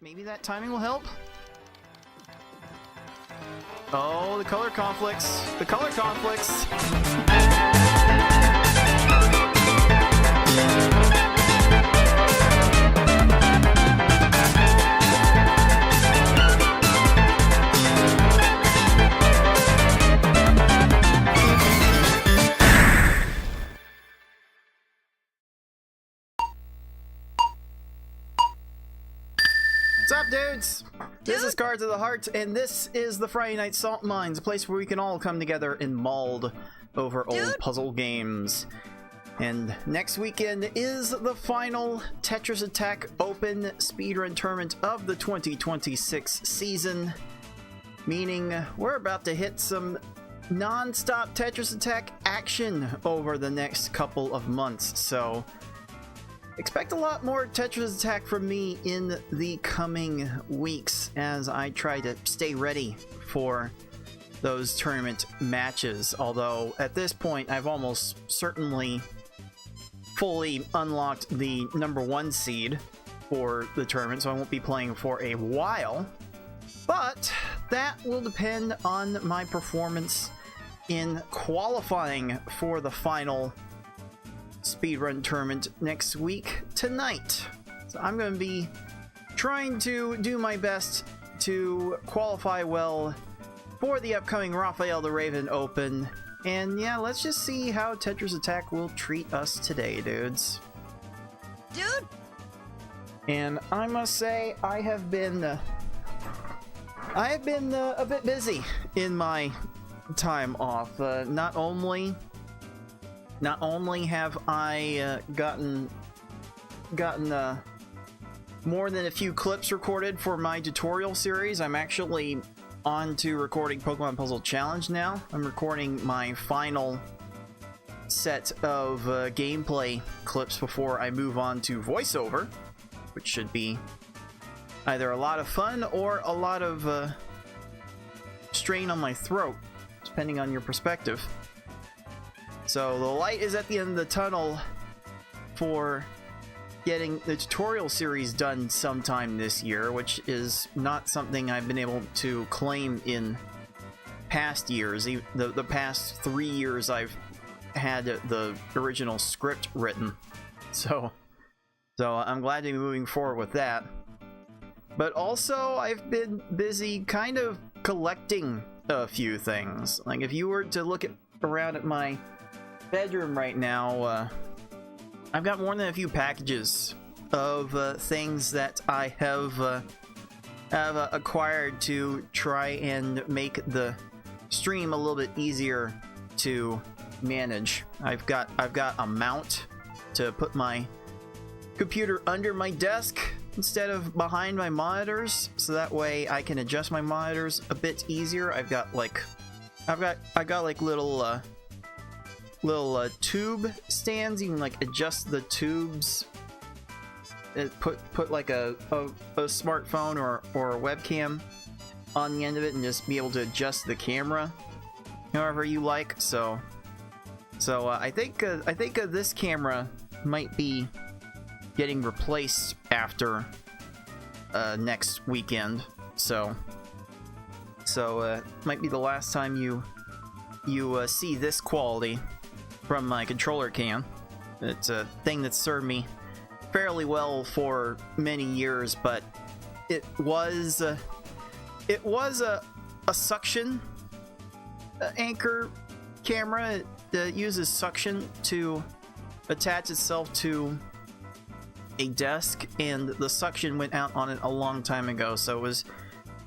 Maybe that timing will help? Oh, the color conflicts. The color conflicts. What's up, dudes? This is Cards of the Heart, and this is the Friday Night Salt Mines, a place where we can all come together and mauled over old puzzle games. And next weekend is the final Tetris Attack Open Speedrun Tournament of the 2026 season, meaning we're about to hit some non-stop Tetris Attack action over the next couple of months, so expect a lot more Tetris Attack from me in the coming weeks as I try to stay ready for those tournament matches. Although at this point I've almost certainly fully unlocked the #1 seed for the tournament, so I won't be playing for a while. But that will depend on my performance in qualifying for the final speedrun tournament next week tonight. So I'm going to be trying to do my best to qualify well for the upcoming Raphael the Raven Open. And yeah, let's just see how Tetris Attack will treat us today, dudes. Dude! And I must say, I have been a bit busy in my time off. Not only have I gotten more than a few clips recorded for my tutorial series, I'm actually on to recording Pokemon Puzzle Challenge now. I'm recording my final set of gameplay clips before I move on to voiceover, which should be either a lot of fun or a lot of strain on my throat, depending on your perspective. So the light is at the end of the tunnel for getting the tutorial series done sometime this year, which is not something I've been able to claim in past years. The past 3 years I've had the original script written. So I'm glad to be moving forward with that. But also I've been busy kind of collecting a few things. Like if you were to look around at my bedroom right now, I've got more than a few packages of things that I have acquired to try and make the stream a little bit easier to manage. I've got a mount to put my computer under my desk instead of behind my monitors, so that way I can adjust my monitors a bit easier. I got like little tube stands. You can like adjust the tubes, put like a smartphone or a webcam on the end of it and just be able to adjust the camera however you like. So I think this camera might be getting replaced after next weekend. So might be the last time you see this quality from my controller cam. It's a thing that served me fairly well for many years, but it was a suction anchor camera. It uses suction to attach itself to a desk, and the suction went out on it a long time ago, so it was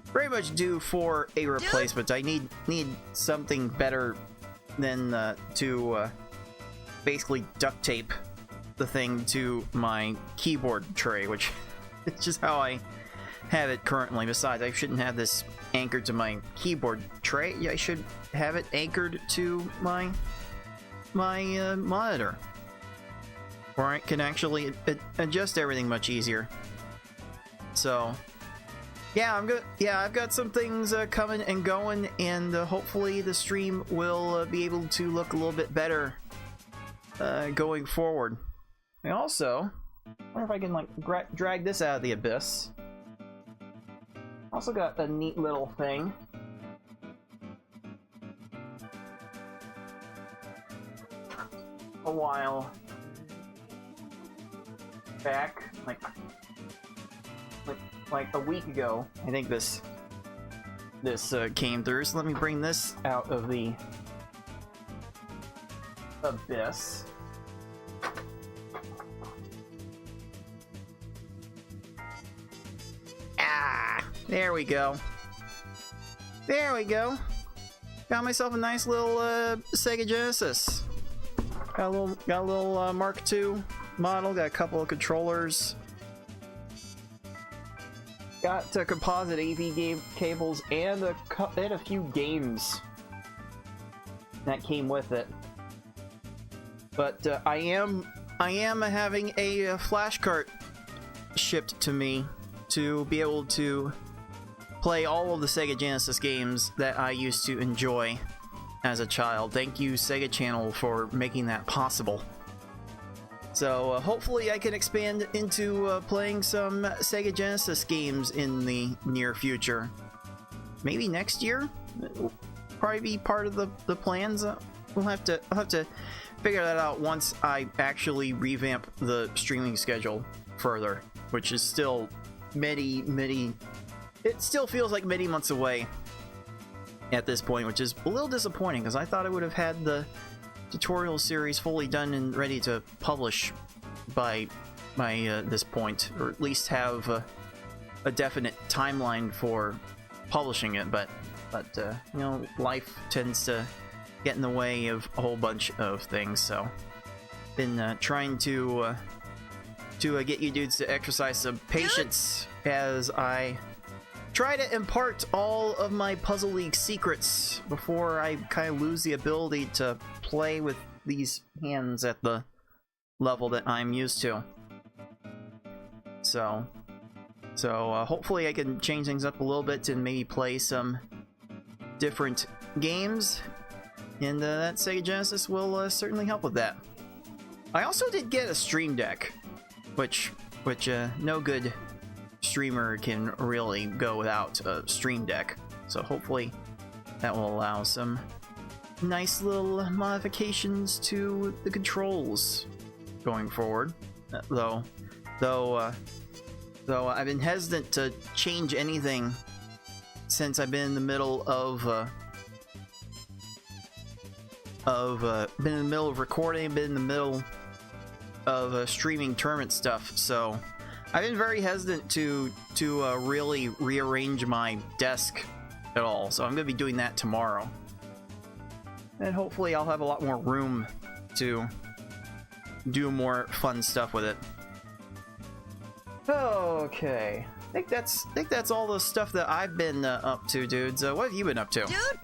very much due for a replacement. I need something better than to basically duct tape the thing to my keyboard tray, which is just how I have it currently. Besides, I shouldn't have this anchored to my keyboard tray. I should have it anchored to my monitor, where I can actually adjust everything much easier. So yeah, I've got some things coming and going, and hopefully the stream will be able to look a little bit better going forward. I also wonder if I can like drag this out of the abyss. Also got a neat little thing. A while back, like a week ago, I think this came through. So let me bring this out of the abyss. There we go. There we go. Got myself a nice little Sega Genesis. Got a little Mark II model. Got a couple of controllers. Got composite AV cables and a few games that came with it. But I am having a flash cart shipped to me to be able to play all of the Sega Genesis games that I used to enjoy as a child. Thank you, Sega Channel, for making that possible. So hopefully I can expand into playing some Sega Genesis games in the near future. Maybe next year? It'll probably be part of the plans. I'll have to figure that out once I actually revamp the streaming schedule further, which is still many it still feels like many months away at this point, which is a little disappointing because I thought I would have had the tutorial series fully done and ready to publish by this point, or at least have a definite timeline for publishing it. But you know, life tends to get in the way of a whole bunch of things. So been trying to get you dudes to exercise some patience as I try to impart all of my Puzzle League secrets before I kind of lose the ability to play with these hands at the level that I'm used to. So hopefully I can change things up a little bit and maybe play some different games, and that Sega Genesis will certainly help with that. I also did get a Stream Deck, which no good streamer can really go without a Stream Deck. So hopefully that will allow some nice little modifications to the controls going forward. Though I've been hesitant to change anything since I've been in the middle of recording, been in the middle of streaming tournament stuff. So I've been very hesitant to really rearrange my desk at all, so I'm going to be doing that tomorrow. And hopefully I'll have a lot more room to do more fun stuff with it. Okay, I think that's all the stuff that I've been up to, dudes. What have you been up to? Dude!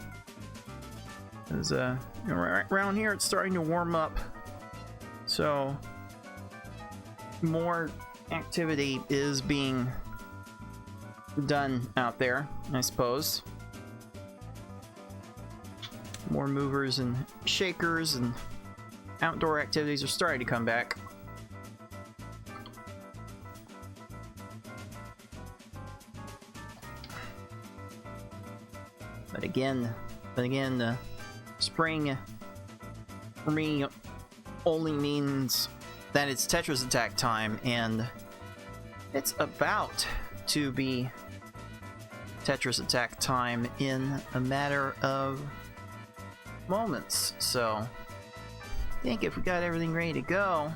'Cause, around here it's starting to warm up, so more activity is being done out there, I suppose. More movers and shakers and outdoor activities are starting to come back. But again, spring for me only means that it's Tetris Attack time, and it's about to be Tetris Attack time in a matter of moments. So I think if we got everything ready to go,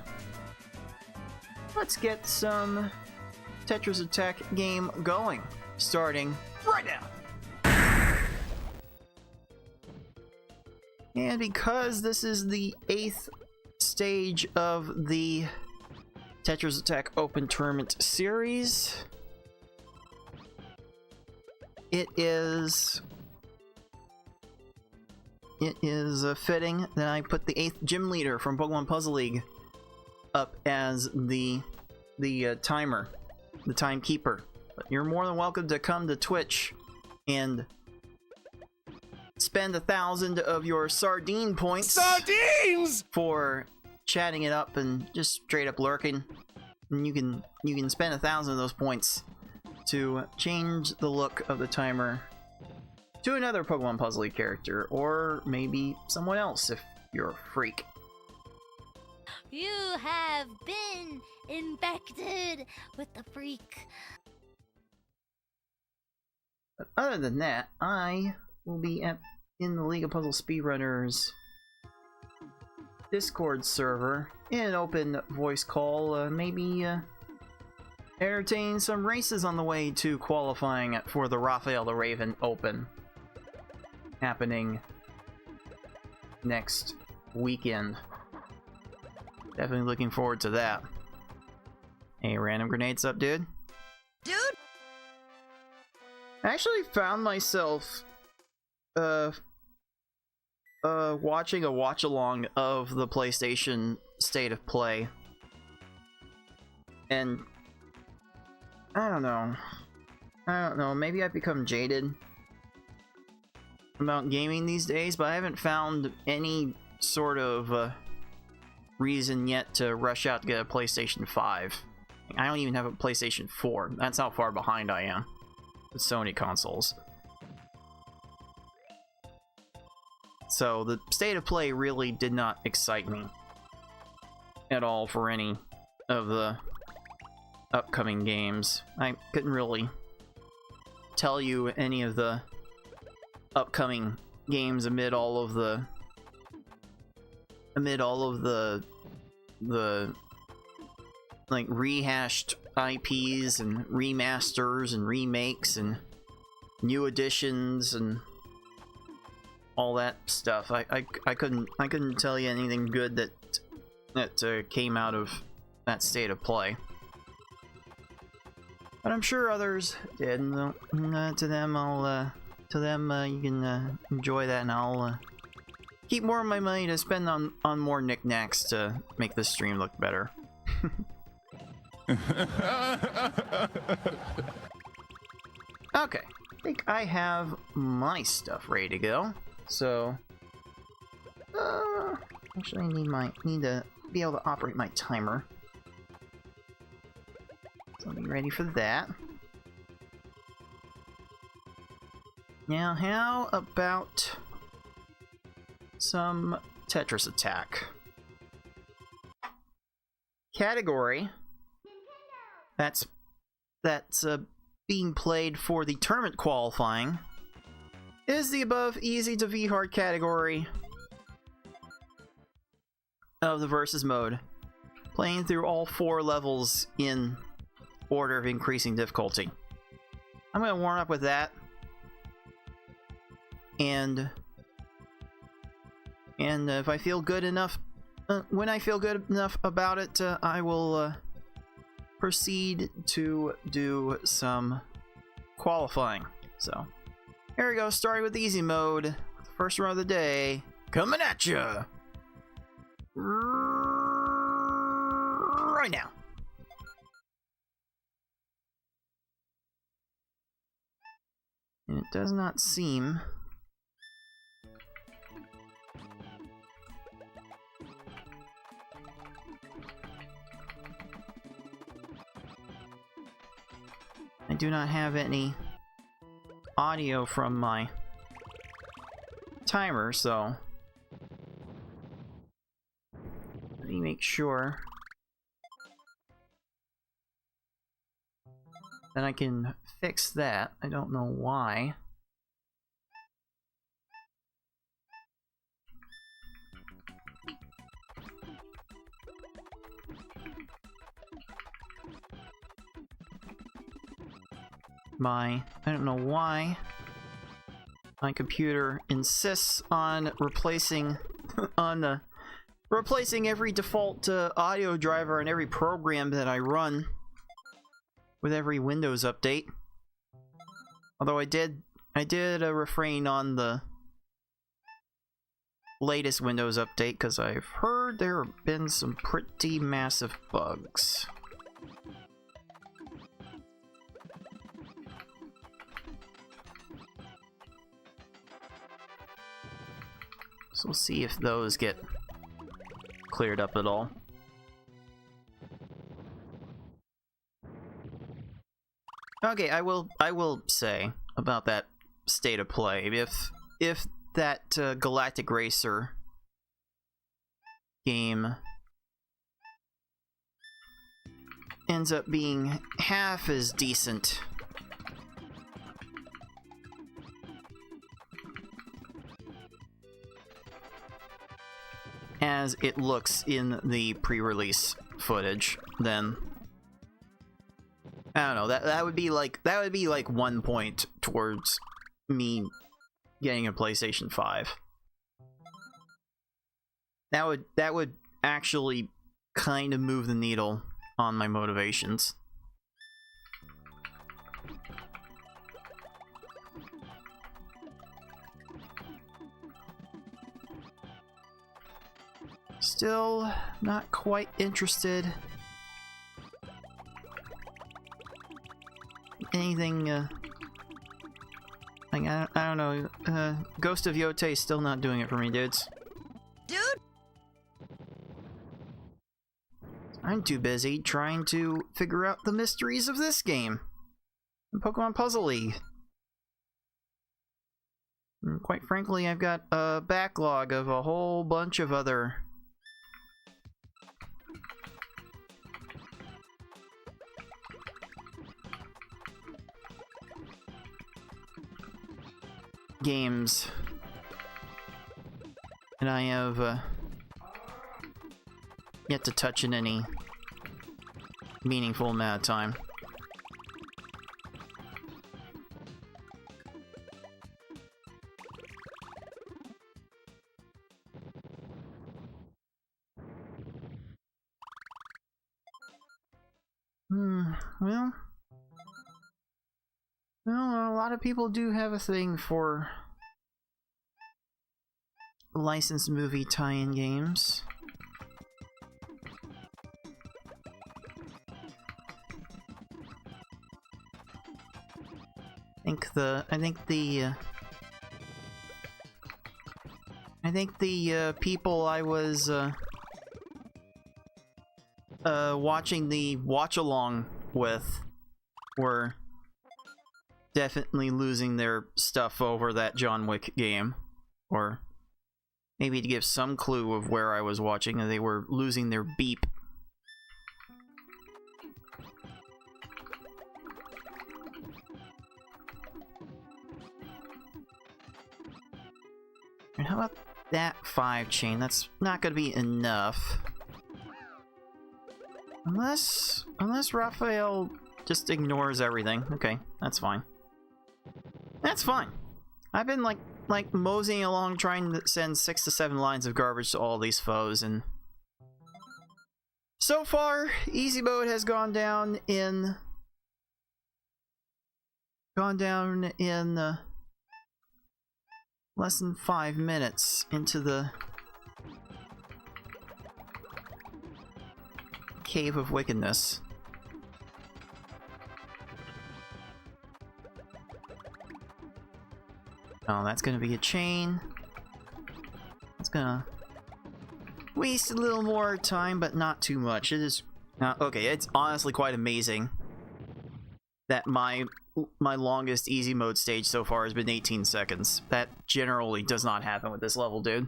let's get some Tetris Attack game going, starting right now. And because this is the 8th stage of the Tetris Attack Open Tournament series, it is fitting that I put the 8th gym leader from Pokemon Puzzle League up as the timer, the timekeeper. But you're more than welcome to come to Twitch and spend 1,000 of your sardine points. Sardines! For chatting it up and just straight up lurking. And you can spend 1,000 of those points to change the look of the timer to another Pokemon Puzzle League character, or maybe someone else if you're a freak. You have been infected with the freak. But other than that, I will be in the League of Puzzle Speedrunners Discord server in an open voice call, maybe entertain some races on the way to qualifying for the Raphael the Raven Open, happening next weekend. Definitely looking forward to that. Hey, random grenades up, dude? Dude! I actually found myself watching a watch along of the PlayStation State of Play, and I don't know, maybe I've become jaded about gaming these days, but I haven't found any sort of reason yet to rush out to get a PlayStation 5. I don't even have a PlayStation 4. That's how far behind I am with Sony consoles. So the State of Play really did not excite me at all for any of the upcoming games. I couldn't really tell you any of the upcoming games amid all of the like rehashed IPs and remasters and remakes and new editions and all that stuff. I couldn't tell you anything good that came out of that State of Play. But I'm sure others did. And to them, you can enjoy that, and I'll keep more of my money to spend on more knickknacks to make this stream look better. Okay, I think I have my stuff ready to go. So, actually, I need to be able to operate my timer. So I'll be ready for that. Now, how about some Tetris Attack? Category that's being played for the tournament qualifying is the above easy to V hard category of the versus mode, playing through all 4 levels in order of increasing difficulty. I'm going to warm up with that, and if I feel good enough, when I feel good enough about it, I will proceed to do some qualifying. So here we go, starting with easy mode. First run of the day, coming at ya right now. And it does not seem I do not have any audio from my timer, so let me make sure that I can fix that. I don't know why. I don't know why my computer insists on replacing replacing every default audio driver in every program that I run with every Windows update. Although I did refrain on the latest Windows update because I've heard there have been some pretty massive bugs. So we'll see if those get cleared up at all. Okay, I will say about that state of play, if that Galactic Racer game ends up being half as decent as it looks in the pre-release footage, then I don't know, that would be like 1 point towards me getting a PlayStation 5. That would actually kind of move the needle on my motivations. Still not quite interested. Anything, like, I don't know, Ghost of Yote is still not doing it for me, dudes. Dude! I'm too busy trying to figure out the mysteries of this game. In Pokemon Puzzle League. And quite frankly, I've got a backlog of a whole bunch of other games, and I have yet to touch in any meaningful amount of time. Well, a lot of people do have a thing for licensed movie tie-in games. I think the people I was watching the watch-along with were definitely losing their stuff over that John Wick game. Or maybe to give some clue of where I was watching, they were losing their beep. And how about that 5 chain? That's not gonna be enough. Unless Raphael just ignores everything. Okay, that's fine. That's fine. I've been like moseying along trying to send 6 to 7 lines of garbage to all these foes, and so far easy mode has gone down in less than 5 minutes into the Cave of Wickedness. Oh, that's gonna be a chain. It's gonna waste a little more time, but not too much. It is okay. It's honestly quite amazing that my longest easy mode stage so far has been 18 seconds. That generally does not happen with this level, dude.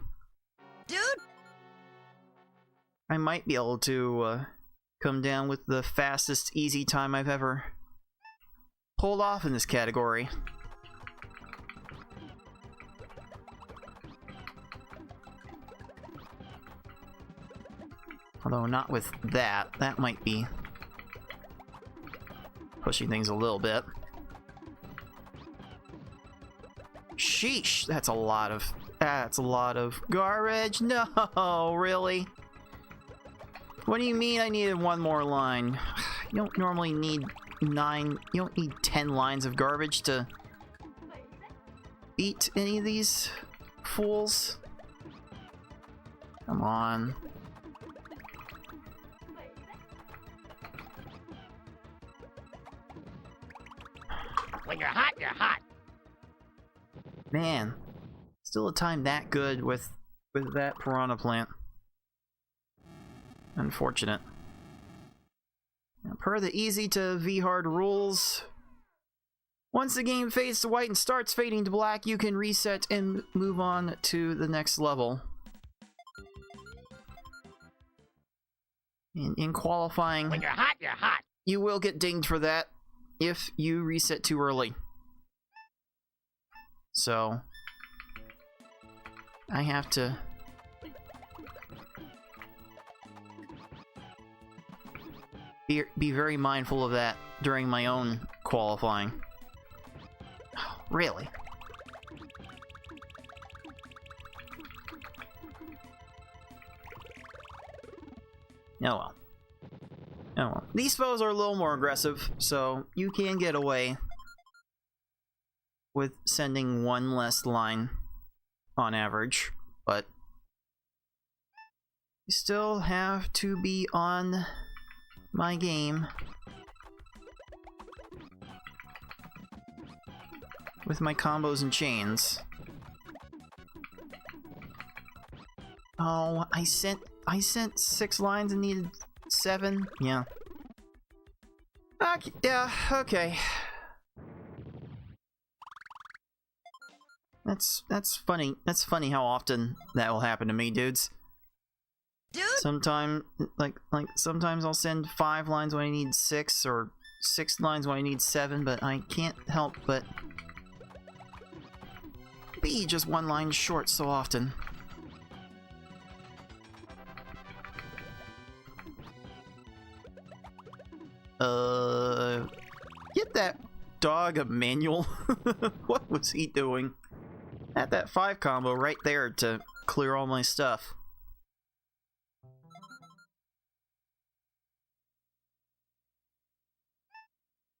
Dude! I might be able to come down with the fastest easy time I've ever pulled off in this category. Although not with that. That might be pushing things a little bit. Sheesh, that's a lot of garbage. No, really? What do you mean I needed one more line? You don't normally need 9, you don't need 10 lines of garbage to beat any of these fools. Come on. When you're hot, you're hot. Man, still a time that good with that piranha plant. Unfortunate. Now, per the easy to V-hard rules, once the game fades to white and starts fading to black, you can reset and move on to the next level. In qualifying, When you're hot, you're hot. you will get dinged for that if you reset too early. So, I have to be very mindful of that during my own qualifying. Oh, really? Oh well. Oh well. These foes are a little more aggressive, so you can get away with sending one less line on average, but you still have to be on my game with my combos and chains. Oh, I sent 6 lines and needed 7. Yeah. Okay, yeah, okay. That's funny. That's funny how often that will happen to me, dudes. Dude! Sometimes I'll send 5 lines when I need 6, or 6 lines when I need 7, but I can't help but be just 1 line short so often. Get that dog a manual. What was he doing? Had that 5 combo right there to clear all my stuff.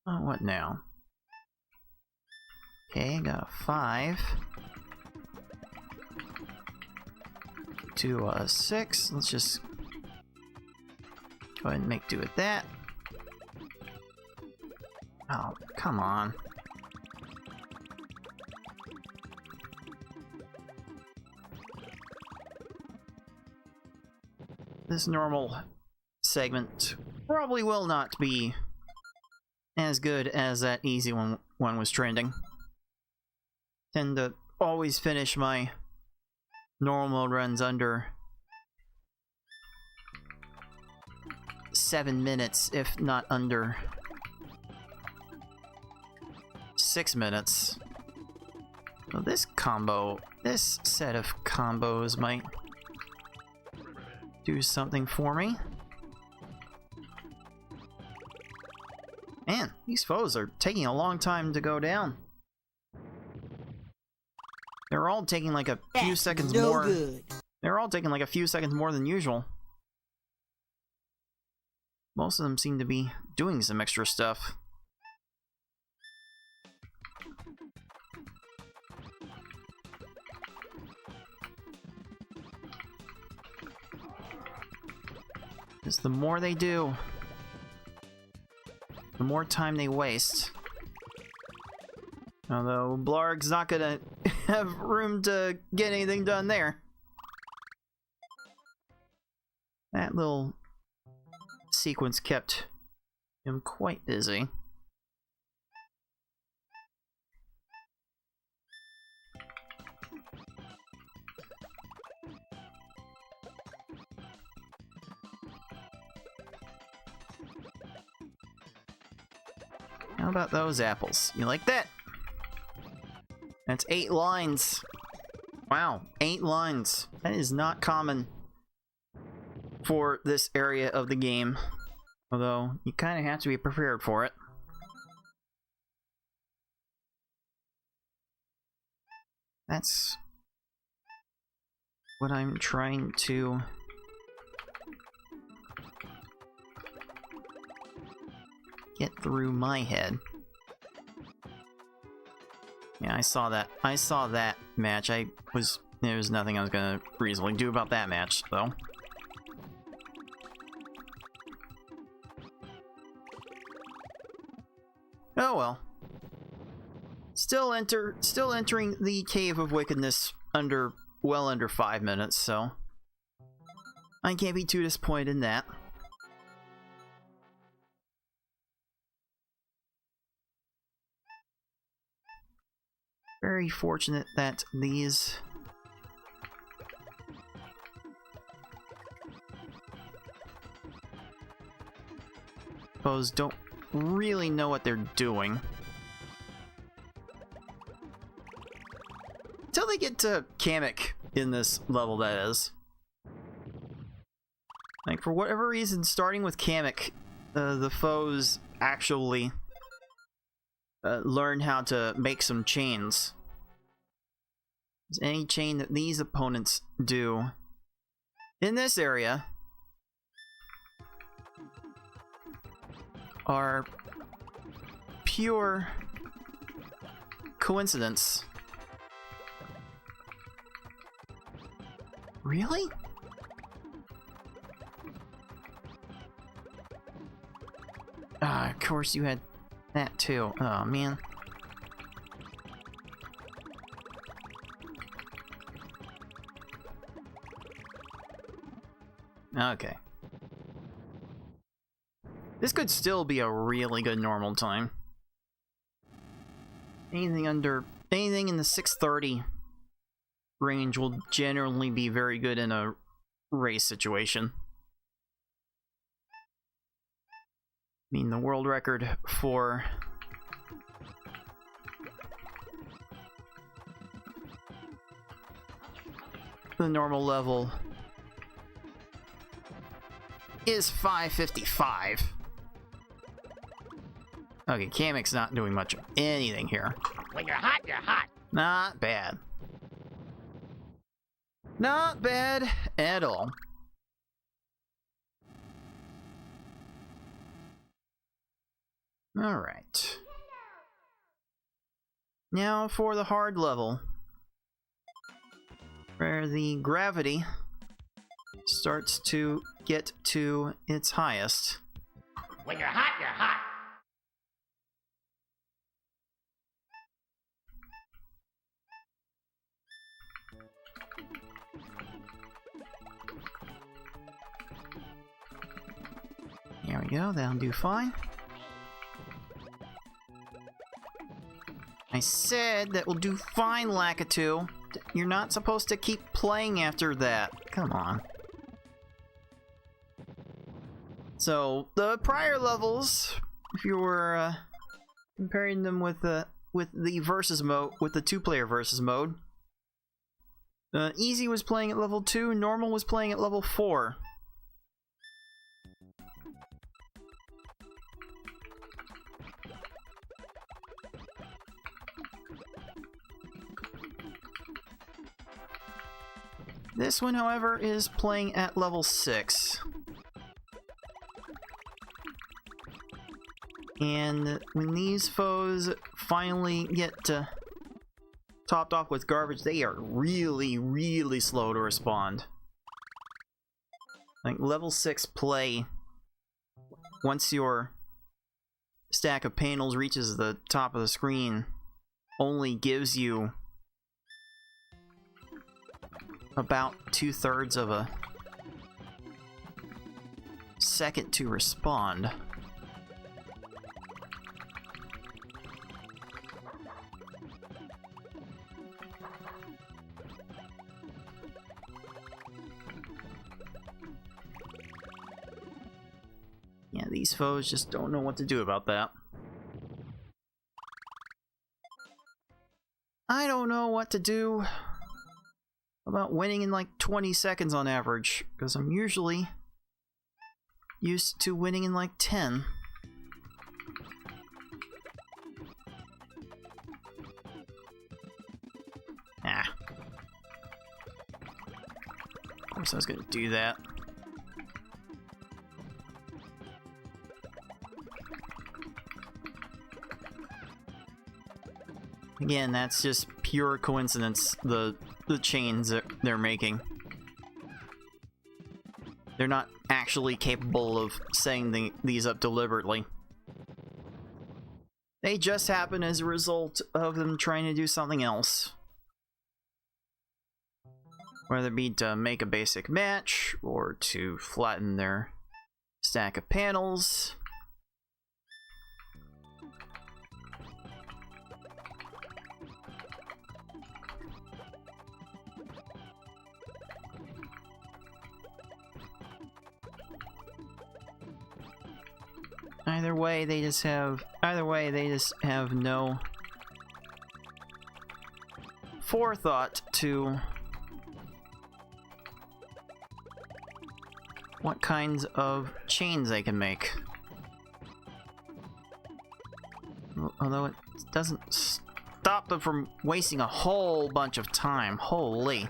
Oh, what now? Okay, got a 5. To 6. Let's just go ahead and make do with that. Oh, come on. This normal segment probably will not be as good as that easy one was trending. Tend to always finish my normal runs under 7 minutes, if not under 6 minutes. So this set of combos might do something for me. Man, these foes are taking a long time to go down. They're all taking like a few seconds more. Good. They're all taking like a few seconds more than usual. Most of them seem to be doing some extra stuff. Because the more they do, the more time they waste. Although Blarg's not gonna have room to get anything done there. That little sequence kept him quite busy. How about those apples? You like that? That's 8 lines. Wow, 8 lines. That is not common for this area of the game. Although, you kind of have to be prepared for it. That's what I'm trying to get through my head. Yeah, I saw that. I saw that match. There was nothing I was gonna reasonably do about that match, though. Oh well. Still entering the Cave of Wickedness well under 5 minutes, so I can't be too disappointed in that. Very fortunate that these foes don't really know what they're doing. Until they get to Kamek in this level, that is. Like, for whatever reason, starting with Kamek, the foes actually learn how to make some chains. Any chain that these opponents do in this area are pure coincidence. Really? Of course you had that too. Oh, man. Okay. This could still be a really good normal time. Anything in the 630 range will generally be very good in a race situation. I mean, the world record for the normal level is 5:55. Okay, Kamek's not doing much of anything here. When you're hot, you're hot. Not bad. Not bad at all. Alright. Now for the hard level, where the gravity starts to get to its highest. When you're hot, you're hot. There we go, that'll do fine. I said that will do fine, Lakitu. You're not supposed to keep playing after that. Come on. So, the prior levels, if you were comparing them with the versus mode, with the 2-player versus mode, Easy was playing at level 2, Normal was playing at level 4. This one, however, is playing at level 6. And when these foes finally get topped off with garbage, they are really, really slow to respond. Like, level 6 play, once your stack of panels reaches the top of the screen, only gives you about 2/3 of a second to respond. Yeah, these foes just don't know what to do about that. what to do about winning in like 20 seconds on average, because I'm usually used to winning in like 10. Ah. Of course I was gonna do that. Again, that's just pure coincidence, the chains that they're making. They're not actually capable of setting these up deliberately. They just happen as a result of them trying to do something else. Whether it be to make a basic match, or to flatten their stack of panels. Either way, they just have no forethought to what kinds of chains they can make. Although it doesn't stop them from wasting a whole bunch of time. Holy.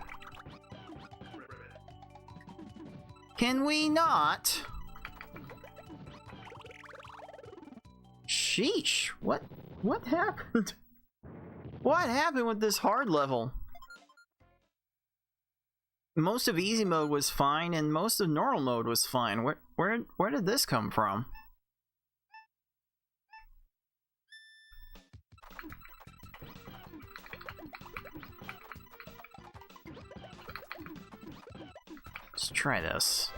Can we not? Sheesh, what happened? What happened with this hard level? Most of easy mode was fine, and most of normal mode was fine. Where did this come from? Let's try this.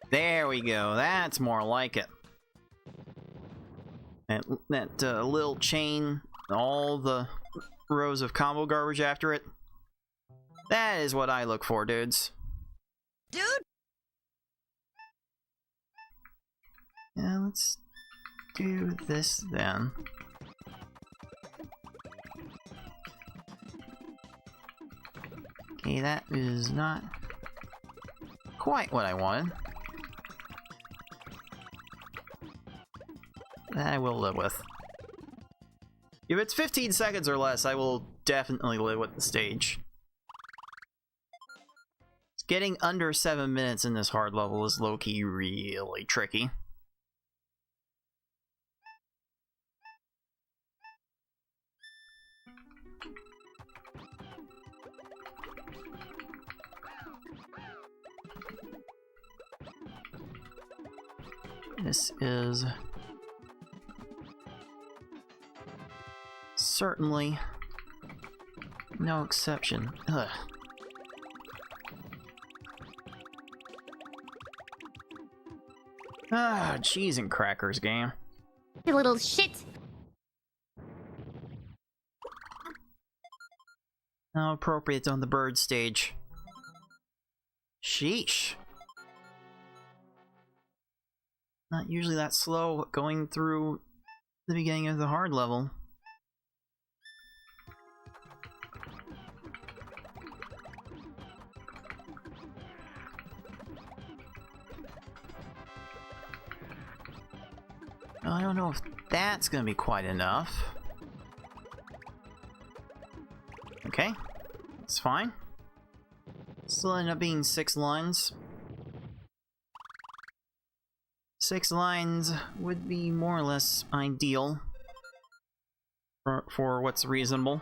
There we go. That's more like it. That little chain, all the rows of combo garbage after it. That is what I look for, dudes. Dude! Yeah, let's do this then. Okay, that is not quite what I wanted. That I will live with. If it's 15 seconds or less, I will definitely live with the stage. Getting under 7 minutes in this hard level is low-key really tricky. This is certainly no exception. Ugh. Ah, cheese and crackers game. You little shit! How appropriate on the bird stage. Sheesh. Not usually that slow going through the beginning of the hard level. I don't know if that's gonna be quite enough. Okay, it's fine. Still end up being 6 lines. 6 lines would be more or less ideal for what's reasonable.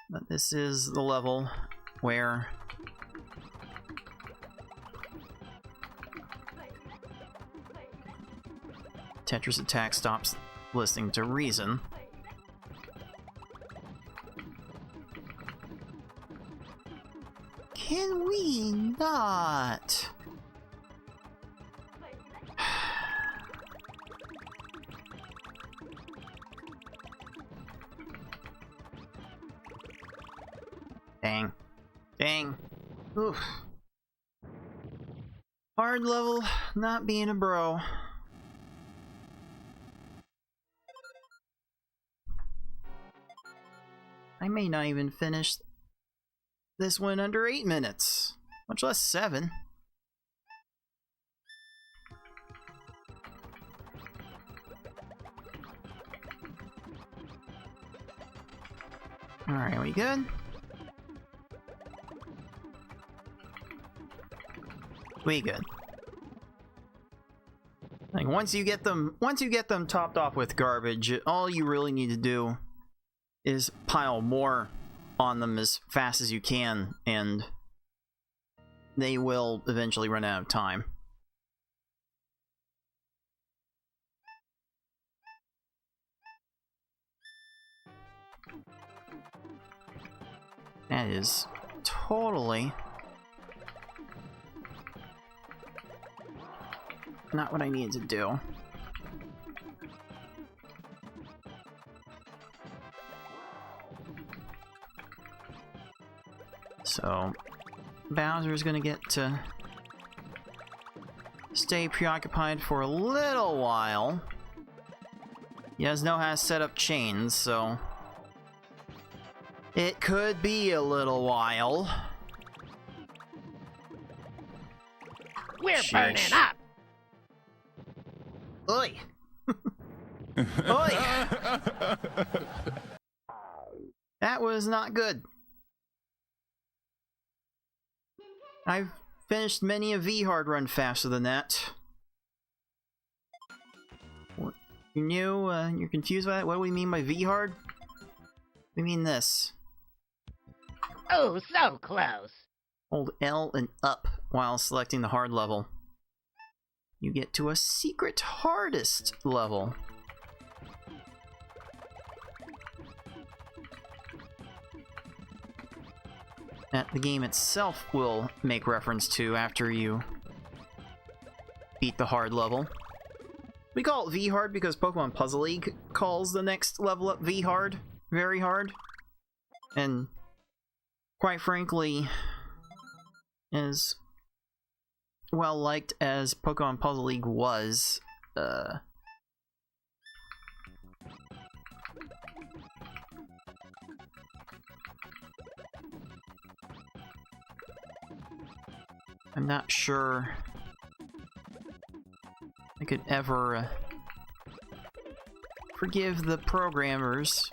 But this is the level where Tetris Attack stops listening to reason. Can we not? Dang. Dang. Oof. Hard level, not being a bro. I may not even finish this one under 8 minutes, much less 7. Alright, we good? We good. Like once you get them topped off with garbage, all you really need to do is pile more on them as fast as you can, and they will eventually run out of time. That is totally not what I needed to do. So, Bowser's gonna get to stay preoccupied for a little while. He does know how to set up chains, so it could be a little while. We're Sheesh. burning up. Oi! Oi! That was not good. I've finished many a V-hard run faster than that. You're new? You're confused by that? What do we mean by V-hard? We mean this. Oh, so close. Hold L and up while selecting the hard level. You get to a secret hardest level. That the game itself will make reference to after you beat the hard level. We call it V-hard because Pokemon Puzzle League calls the next level up V-hard, very hard. And quite frankly, as well liked as Pokemon Puzzle League was, I'm not sure I could ever forgive the programmers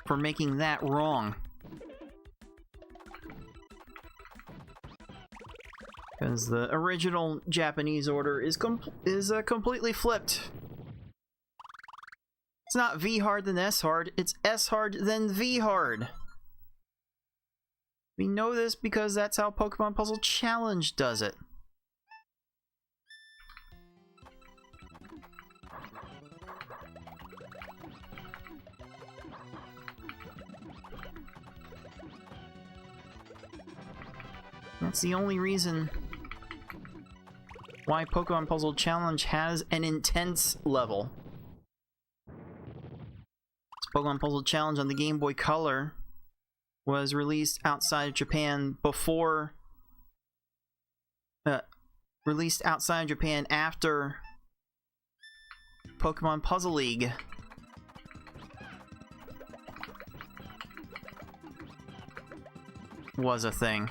for making that wrong. Because the original Japanese order is completely flipped. It's not V-hard then S-hard, it's S-hard then V-hard. We know this because that's how Pokemon Puzzle Challenge does it. That's the only reason why Pokemon Puzzle Challenge has an intense level. Pokemon Puzzle Challenge on the Game Boy Color was released outside of Japan before... released outside of Japan after Pokemon Puzzle League. Was a thing.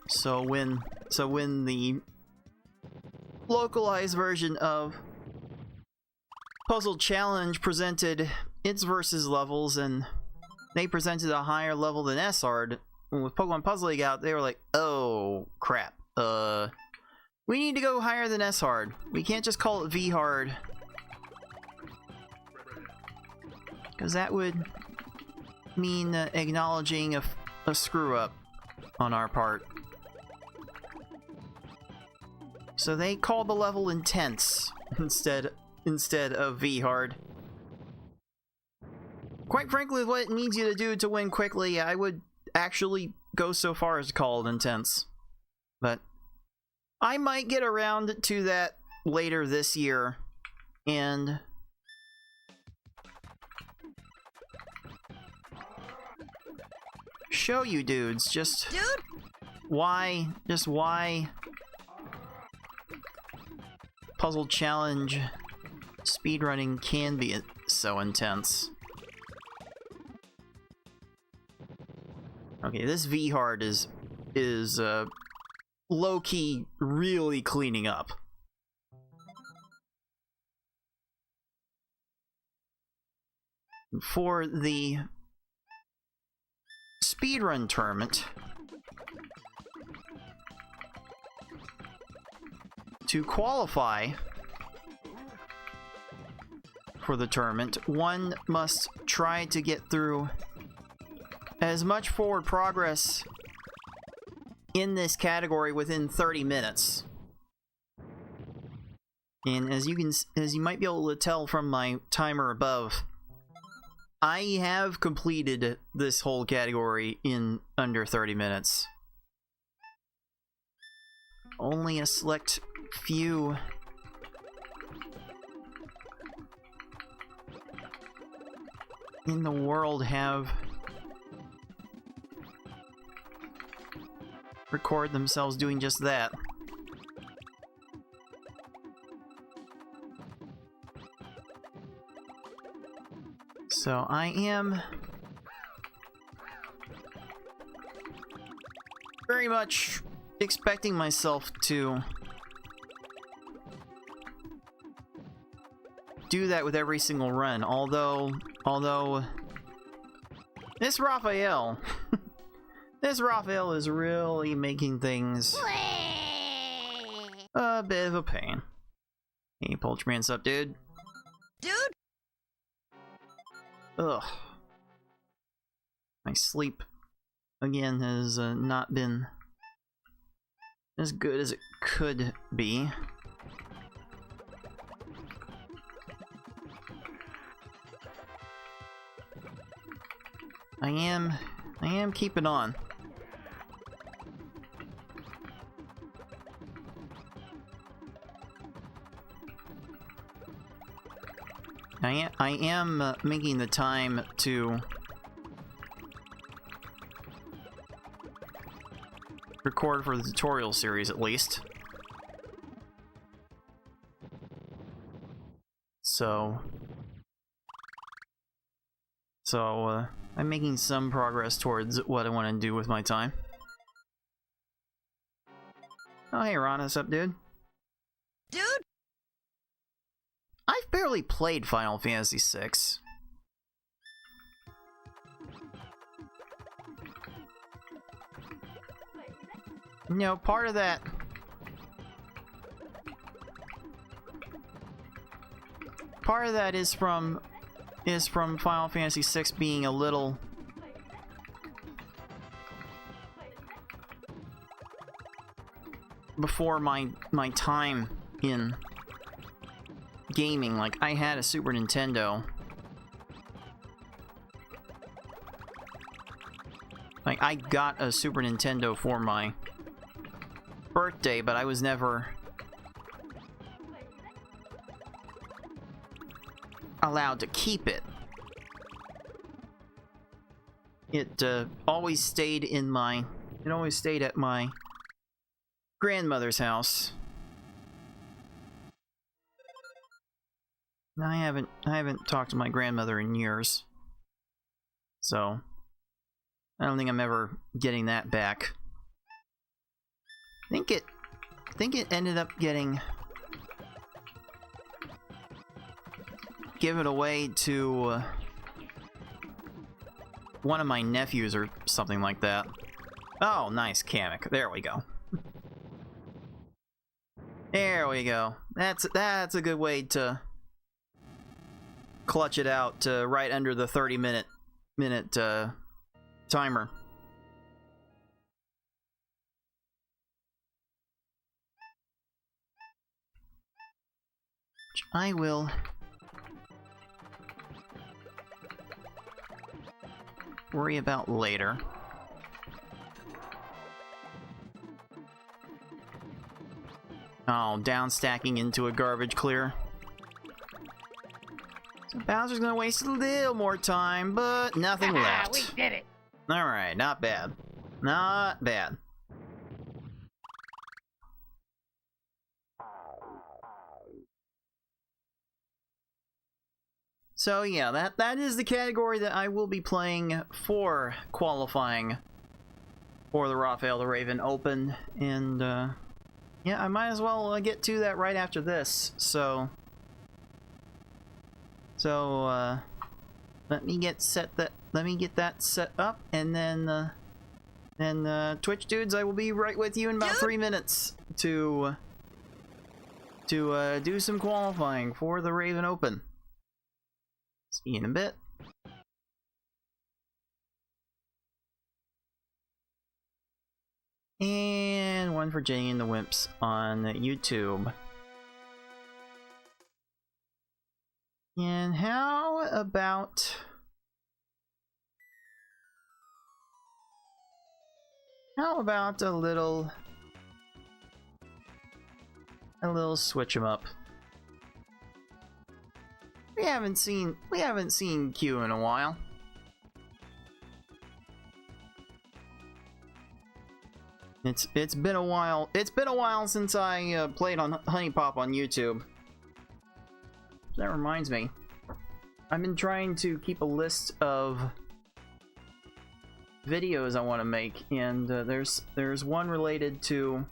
So when the localized version of Puzzle Challenge presented its versus levels and they presented a higher level than S-hard, with Pokemon Puzzle League out, they were like, oh crap, we need to go higher than S-hard. We can't just call it V-hard, because that would mean acknowledging a screw-up on our part. So they called the level intense instead of V-hard. Quite frankly, what it needs you to do to win quickly, I would actually go so far as to call it intense. But I might get around to that later this year, and show you dudes just Dude. why puzzle challenge speedrunning can be so intense. Okay, this V-Hard is low-key really cleaning up. For the speedrun tournament, to qualify for the tournament, one must try to get through as much forward progress in this category within 30 minutes. And as you might be able to tell from my timer above, I have completed this whole category in under 30 minutes. Only a select few in the world have recorded themselves doing just that. So I am very much expecting myself to do that with every single run, although this Raphael is really making things a bit of a pain. Hey, Poultryman, up, dude? Dude. Ugh. My sleep, again, has not been as good as it could be. I am keeping on. I am making the time to record for the tutorial series, at least. So I'm making some progress towards what I want to do with my time. Oh, hey, Ron, what's up, dude? Dude. I've barely played Final Fantasy VI. You know, part of that is from Final Fantasy VI being a little before my time in gaming. Like, I had a Super Nintendo. Like, I got a Super Nintendo for my birthday, but I was never allowed to keep it. It always stayed at my grandmother's house. I haven't talked to my grandmother in years, so I don't think I'm ever getting that back. I think it ended up getting given away to one of my nephews or something like that. Oh, nice, Kamek. There we go. There we go. That's a good way to clutch it out right under the 30-minute timer. Which I will worry about later. Oh, down stacking into a garbage clear. So Bowser's gonna waste a little more time, but nothing left. We did it. Alright, not bad. Not bad. So yeah, that is the category that I will be playing for qualifying for the Raphael the Raven Open, and yeah, I might as well get to that right after this. So let me get that set up, and then Twitch dudes, I will be right with you in about 3 minutes to do some qualifying for the Raven Open. See you in a bit. And one for Jenny and the Wimps on YouTube. And how about a little switch 'em up? We haven't seen Q in a while. It's been a while. It's been a while since I played on Honey Pop on YouTube. That reminds me, I've been trying to keep a list of videos I want to make, and there's one related to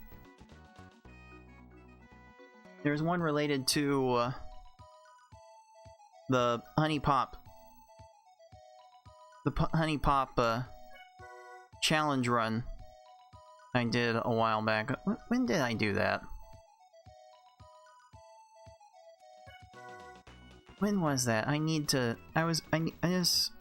the Honey Pop challenge run I did a while back. When did I do that? When was that? I just...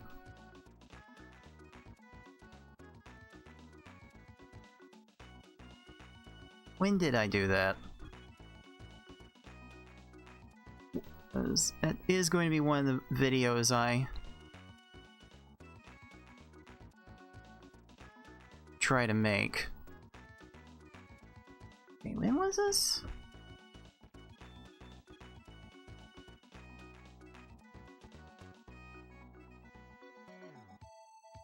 When did I do that? That is going to be one of the videos I try to make. Okay, when was this?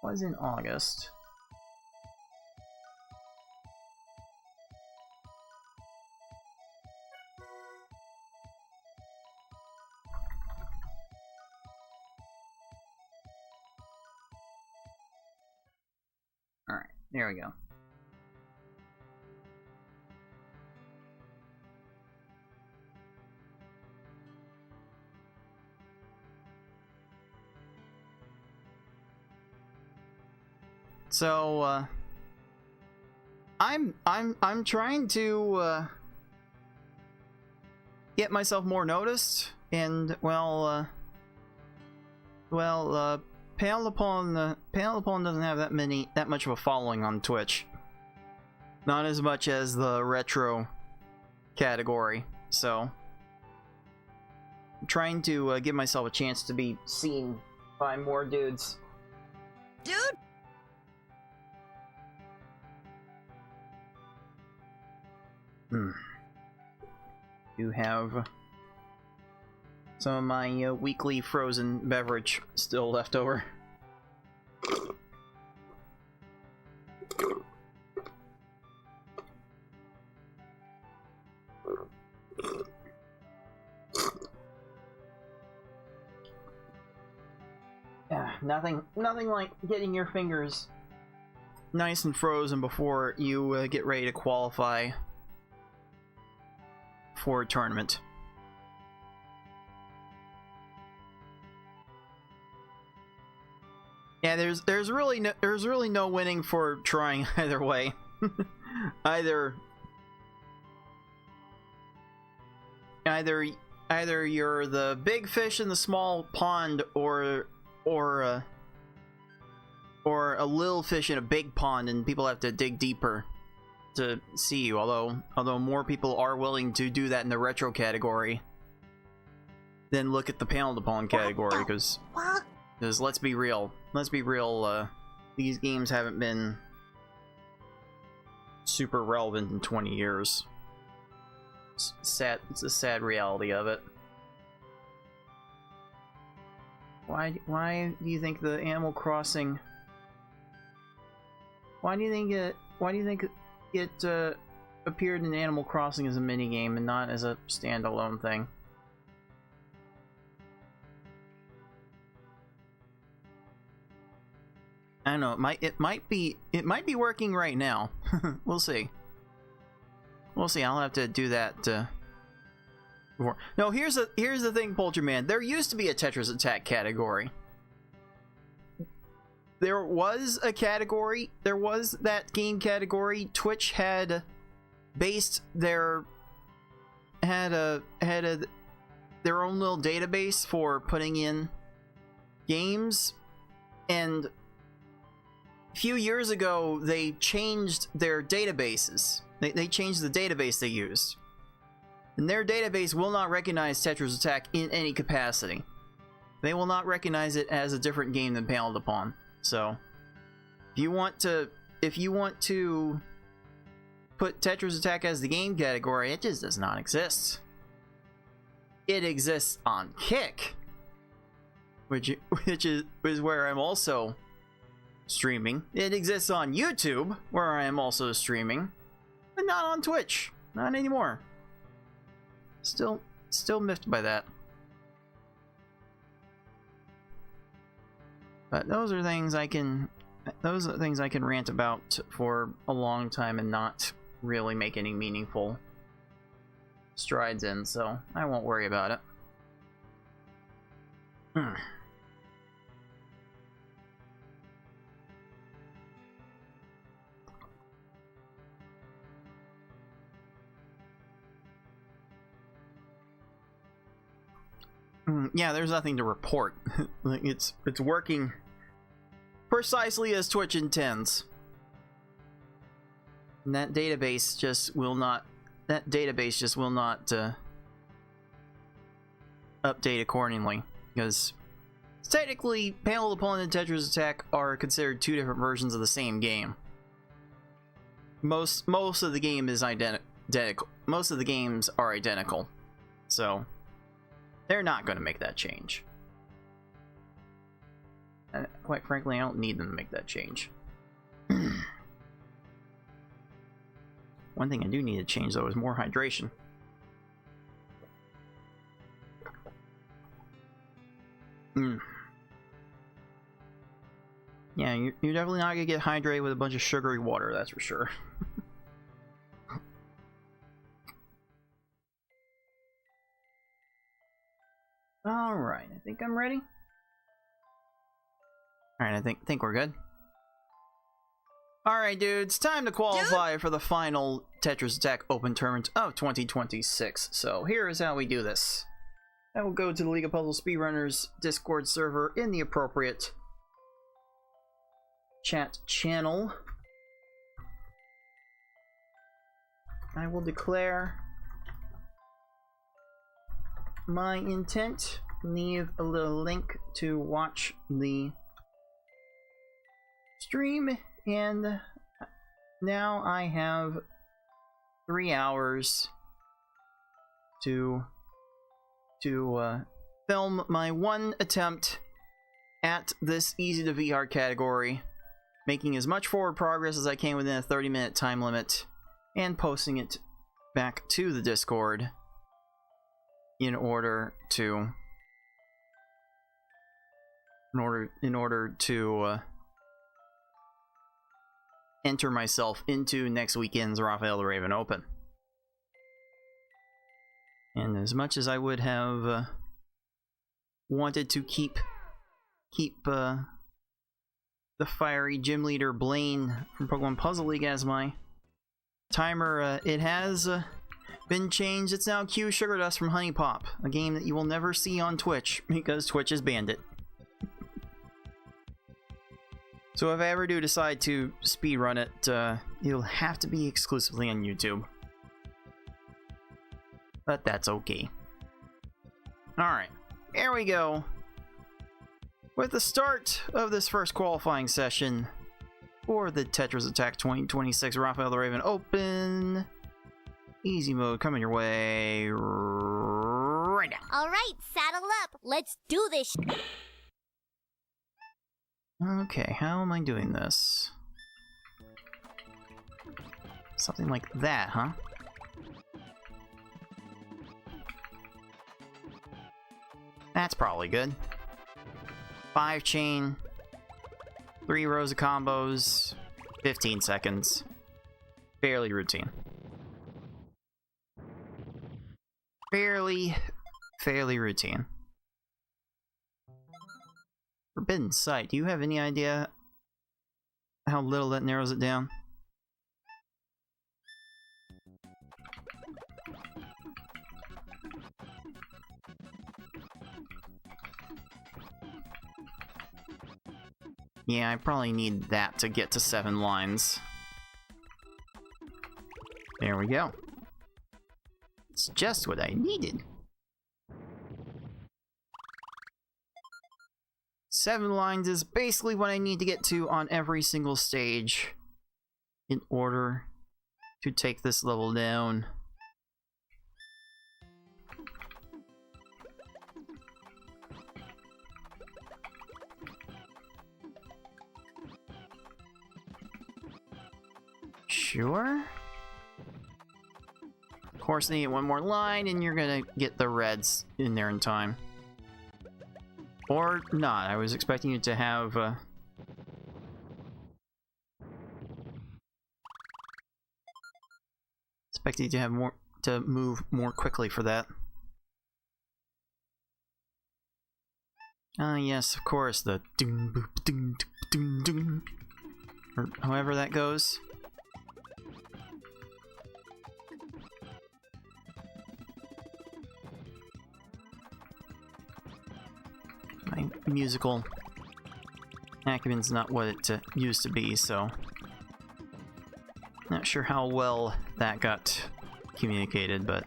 Was in August. Alright, there we go. So I'm trying to get myself more noticed, and Panepon doesn't have that much of a following on Twitch. Not as much as the retro category. So I'm trying to give myself a chance to be seen by more dudes. Dude! Do have some of my weekly frozen beverage still left over. Yeah, nothing like getting your fingers nice and frozen before you get ready to qualify for a tournament. Yeah, there's really no winning for trying either way. either you're the big fish in the small pond, or a little fish in a big pond, and people have to dig deeper to see you. Although more people are willing to do that in the retro category than look at the Panepon category, because let's be real, these games haven't been super relevant in 20 years. It's a sad reality of it. Why do you think the Animal Crossing Why do you think it appeared in Animal Crossing as a minigame and not as a standalone thing? I don't know. It might be working right now. We'll see. We'll see. I'll have to do that. Before. No, here's the thing, Poultryman. There used to be a Tetris Attack category. There was a category. There was that game category. Twitch had based their their own little database for putting in games, and a few years ago they changed their databases. They changed the database they used, and their database will not recognize Tetris Attack in any capacity. They will not recognize it as a different game than Panepon. So if you want to put Tetris Attack as the game category, it just does not exist. It exists on Kick, which is where I'm also streaming. It exists on YouTube, where I am also streaming, but not on Twitch. Not anymore. Still miffed by that. But those are things I can rant about for a long time and not really make any meaningful strides in, so I won't worry about it. Yeah, there's nothing to report. Like it's working precisely as Twitch intends. And that database just will not update accordingly, because technically Panepon and Tetris Attack are considered two different versions of the same game. Most of the game is identical. Most of the games are identical, so they're not going to make that change. And quite frankly, I don't need them to make that change. One thing I do need to change, though, is more hydration. Yeah, you're definitely not going to get hydrated with a bunch of sugary water, that's for sure. Alright, I think I'm ready. Alright, I think we're good. Alright, dudes, time to qualify for the final Tetris Attack Open Tournament of 2026. So here is how we do this. I will go to the League of Puzzle Speedrunners Discord server in the appropriate chat channel. I will declare my intent, leave a little link to watch the stream, and now I have 3 hours to film my one attempt at this easy to VR category, making as much forward progress as I can within a 30-minute time limit, and posting it back to the Discord in order to enter myself into next weekend's Raphael the Raven Open. And as much as I would have wanted to keep the fiery gym leader Blaine from Pokemon Puzzle League as my timer, it has been changed. It's now Q Sugar Dust from Honey Pop, a game that you will never see on Twitch because Twitch has banned it. So if I ever do decide to speedrun it, it'll have to be exclusively on YouTube. But that's okay. Alright, here we go. With the start of this first qualifying session for the Tetris Attack 2026 Raphael the Raven Open. Easy mode coming your way right now. All right, saddle up. Let's do this. Okay, how am I doing this? Something like that, huh? That's probably good. 5 chain, 3 rows of combos, 15 seconds. Fairly routine. Fairly routine. Forbidden Sight. Do you have any idea how little that narrows it down? Yeah, I probably need that to get to 7 lines. There we go. It's just what I needed. 7 lines is basically what I need to get to on every single stage in order to take this level down. Sure. Of course, I need one more line, and you're gonna get the reds in there in time. Or not. I was expecting you to have, expecting you to have more, to move more quickly for that. Ah, yes, of course, the doom boop doom doom doom, or however that goes. My musical acumen's not what it used to be, so not sure how well that got communicated, but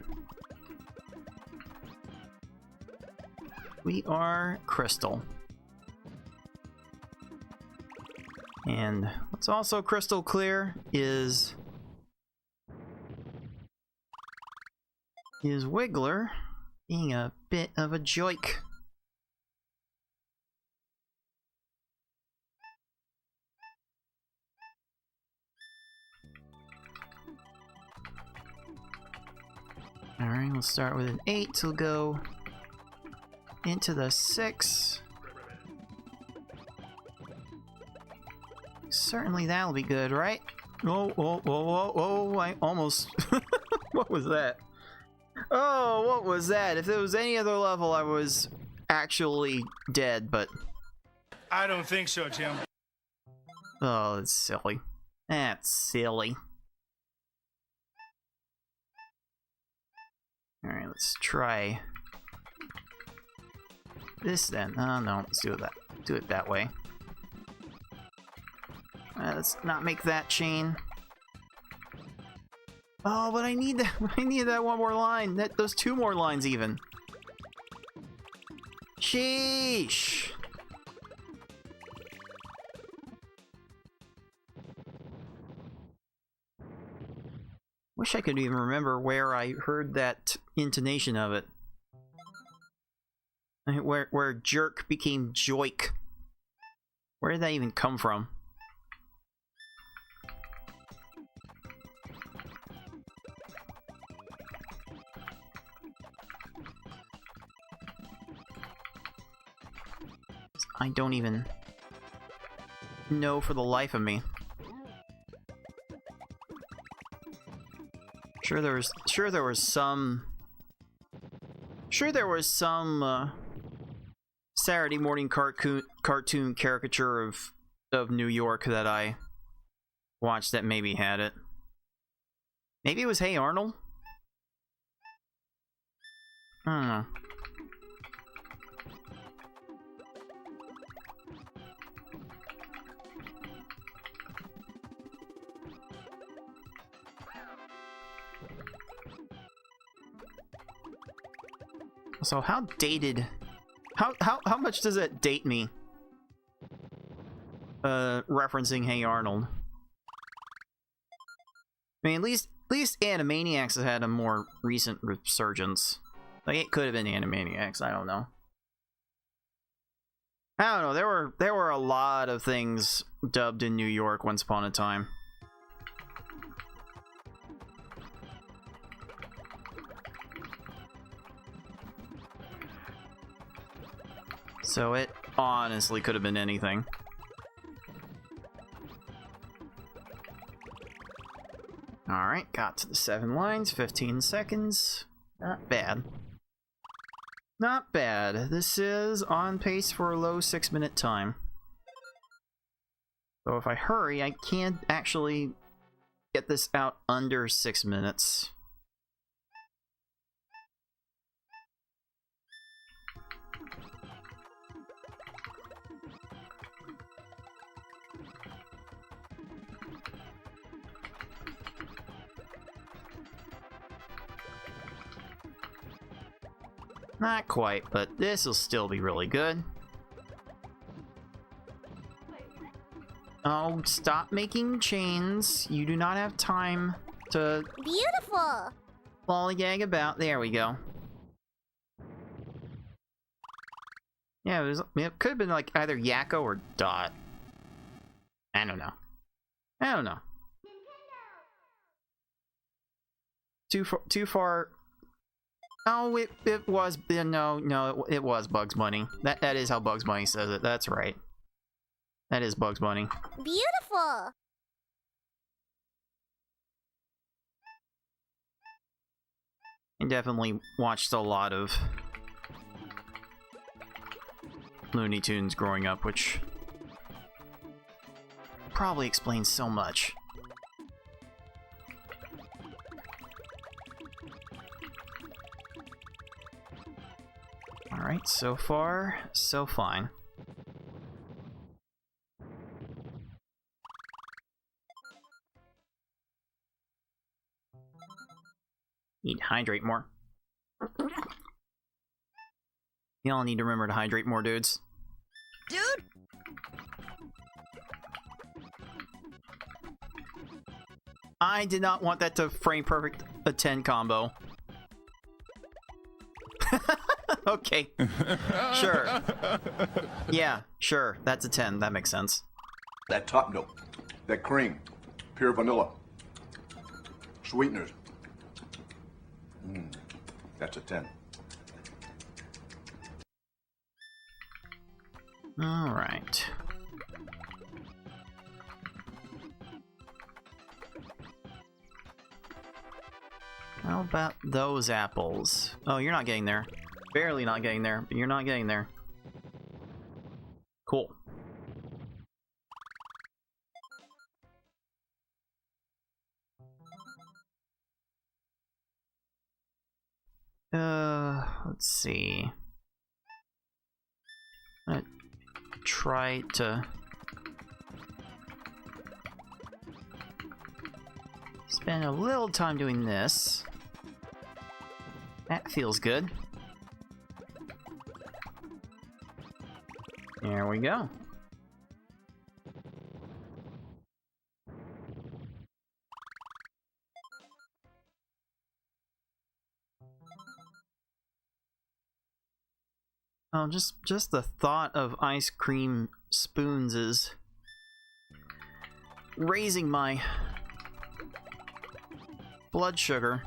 we are crystal. And what's also crystal clear is Wiggler being a bit of a joke. Alright, we'll start with an 8, we'll go into the 6. Certainly that'll be good, right? Oh, I almost... What was that? Oh, what was that? If it was any other level, I was actually dead, but... I don't think so, Tim. Oh, that's silly. That's silly. Alright, let's try this then. Oh no, let's do it that way. Let's not make that chain. Oh, but I need that one more line. Those 2 more lines even. Sheesh. Wish I could even remember where I heard that intonation of it. Where jerk became joik. Where did that even come from? I don't even know for the life of me. Sure there was some Saturday morning cartoon caricature of New York that I watched that maybe had it. Maybe it was Hey Arnold? I don't know. So how dated? How much does that date me? Referencing Hey Arnold. I mean, at least Animaniacs has had a more recent resurgence. Like, it could have been Animaniacs. I don't know. I don't know. There were a lot of things dubbed in New York once upon a time. So it honestly could have been anything. Alright, got to the 7 lines, 15 seconds. Not bad. Not bad. This is on pace for a low 6-minute time. So if I hurry, I can actually get this out under 6 minutes. Not quite, but this will still be really good. Oh, stop making chains. You do not have time to Beautiful. lollygag about. There we go. Yeah, it could have been like either Yakko or Dot. I don't know. I don't know. Too far. Oh, it was no, it was Bugs Bunny. That is how Bugs Bunny says it. That's right. That is Bugs Bunny. Beautiful. I definitely watched a lot of Looney Tunes growing up, which probably explains so much. Alright, so far, so fine. Need to hydrate more. Y'all need to remember to hydrate more, dudes. Dude? I did not want that to frame perfect a 10 combo. Okay. Sure. Yeah, sure. That's a 10. That makes sense. That top note, that cream, pure vanilla, sweeteners. That's a 10. All right. How about those apples? Oh, you're not getting there. Barely not getting there, but you're not getting there. Cool. Let's see. I'm gonna try to spend a little time doing this. That feels good. There we go. Oh, just the thought of ice cream spoons is raising my blood sugar.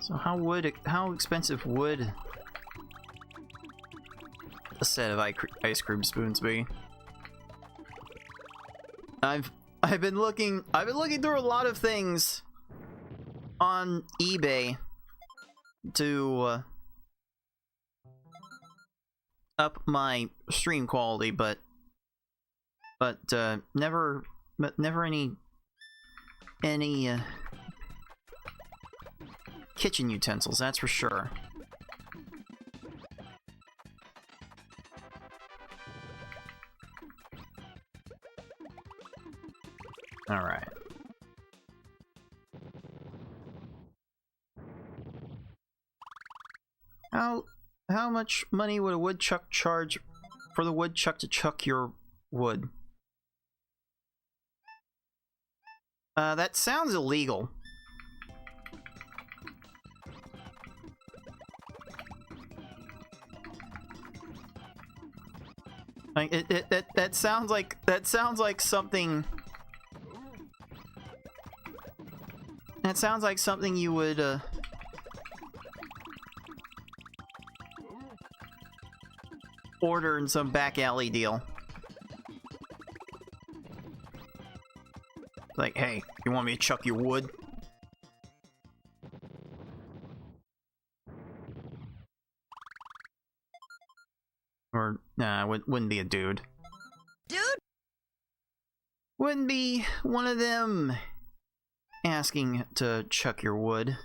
So how expensive would a set of ice cream spoons be? I've been looking through a lot of things on eBay to up my stream quality, but never any kitchen utensils, that's for sure. All right. How much money would a woodchuck charge for the woodchuck to chuck your wood? That sounds illegal. Like that sounds like something. That sounds like something you would order in some back alley deal. Like, hey, you want me to chuck your wood? Or, nah, wouldn't be a dude. Dude? Wouldn't be one of them asking to chuck your wood.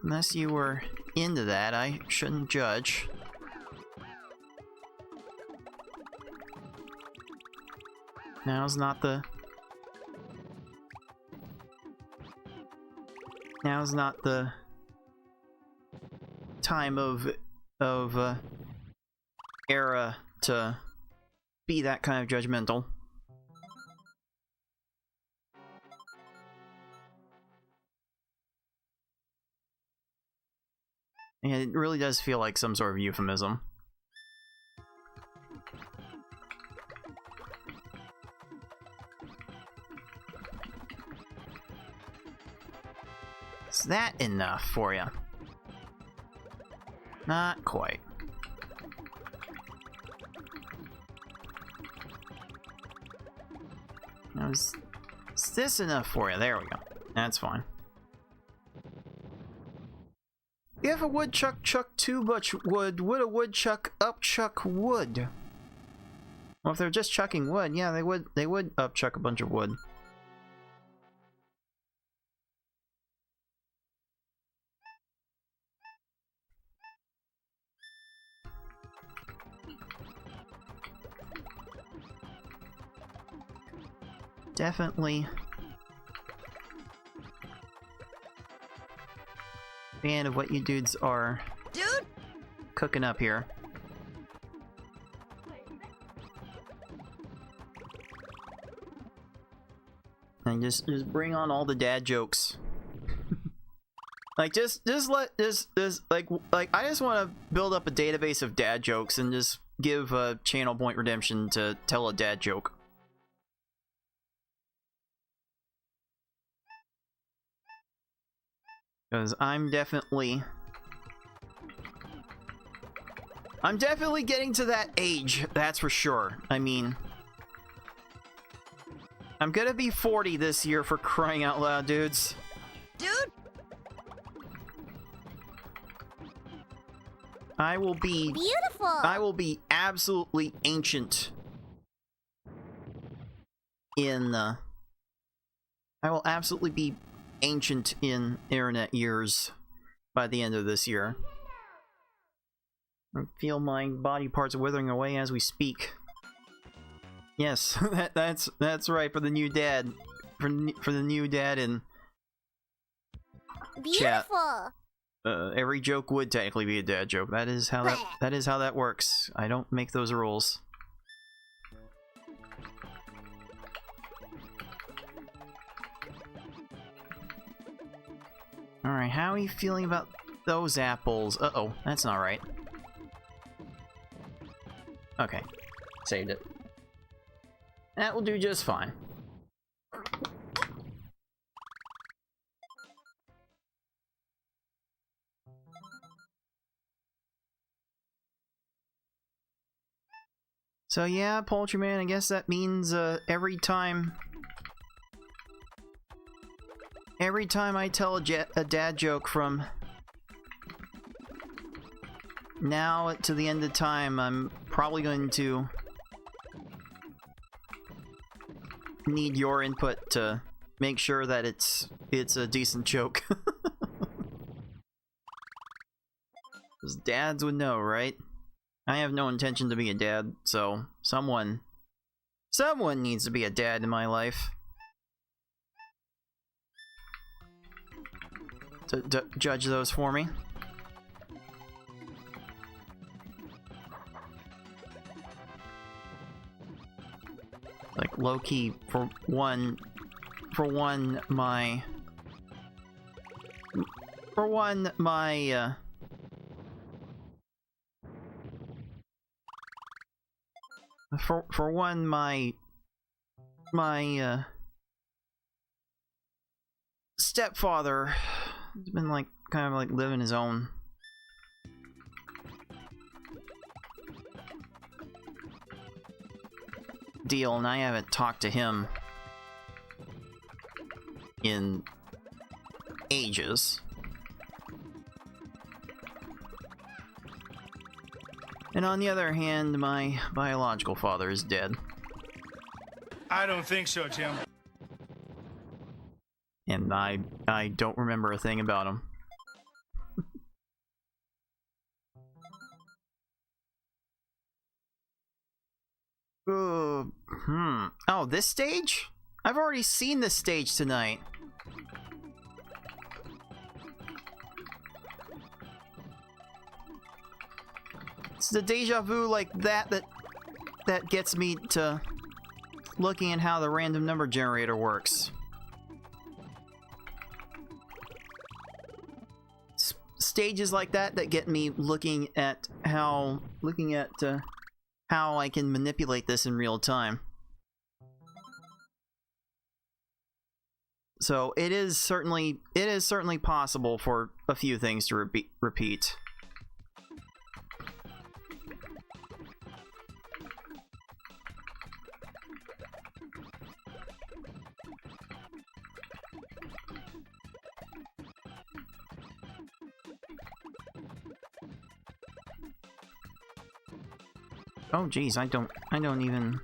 Unless you were into that, I shouldn't judge. Now's not the time of era to be that kind of judgmental. And it really does feel like some sort of euphemism. Is that enough for you? Not quite. Now is this enough for you? There we go. That's fine. If a woodchuck chucked too much wood, would a woodchuck upchuck wood? Well, if they're just chucking wood, yeah, they would upchuck a bunch of wood. Definitely fan of what you dudes are cooking up here. And just bring on all the dad jokes. Like just like I just want to build up a database of dad jokes and just give channel point redemption to tell a dad joke. Because I'm definitely getting to that age, that's for sure. I mean, I'm gonna be 40 this year, for crying out loud, dudes. Dude? I will be Beautiful. I will be absolutely ancient in I will absolutely be ancient in internet years by the end of this year. I feel my body parts withering away as we speak. Yes, that's right, for the new dad, for the new dad in chat. Beautiful. Every joke would technically be a dad joke. That is how that works. I don't make those rules. Alright, how are you feeling about those apples? Uh-oh, that's not right. Okay, saved it. That will do just fine. So yeah, Poultry Man, I guess that means every time I tell a dad joke from now to the end of time, I'm probably going to need your input to make sure that it's a decent joke. 'Cause dads would know, right? I have no intention to be a dad, so someone needs to be a dad in my life. To judge those for me. Like low-key, for one, For one, my for one, my stepfather has been like kind of like living his own deal, and I haven't talked to him in ages. And on the other hand, my biological father is dead. I don't think so, Tim. And I don't remember a thing about him. Oh, this stage? I've already seen this stage tonight. It's the deja vu like that gets me to looking at how the random number generator works. Stages like that get me looking at how I can manipulate this in real time. So it is certainly possible for a few things to repeat. Oh geez, I don't even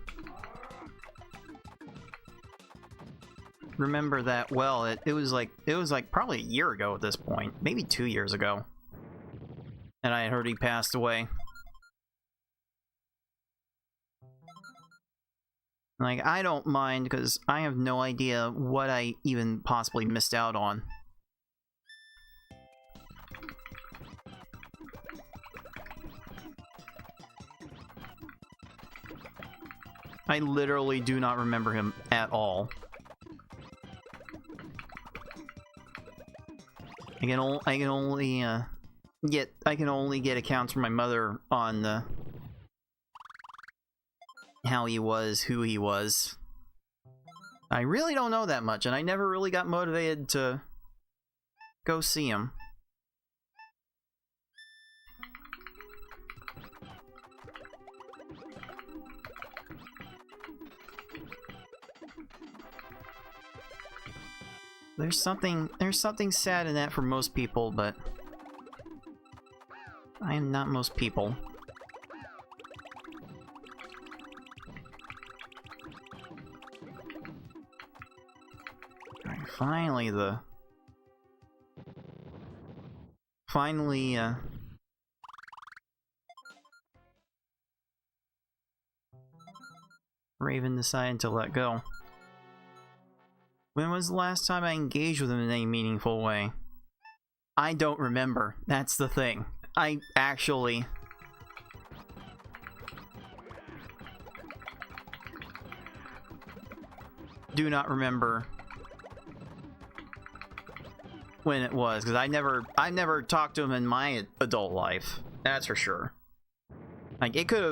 remember that well. It was like probably a year ago at this point, maybe 2 years ago, and I had heard he passed away. Like, I don't mind because I have no idea what I even possibly missed out on. I literally do not remember him at all. I can only get accounts from my mother on how he was, who he was. I really don't know that much, and I never really got motivated to go see him. There's something sad in that for most people, but I am not most people. Alright, finally, Raven decided to let go. When was the last time I engaged with him in any meaningful way? I don't remember. That's the thing. I actually do not remember when it was, because I never talked to him in my adult life. That's for sure. Like, it could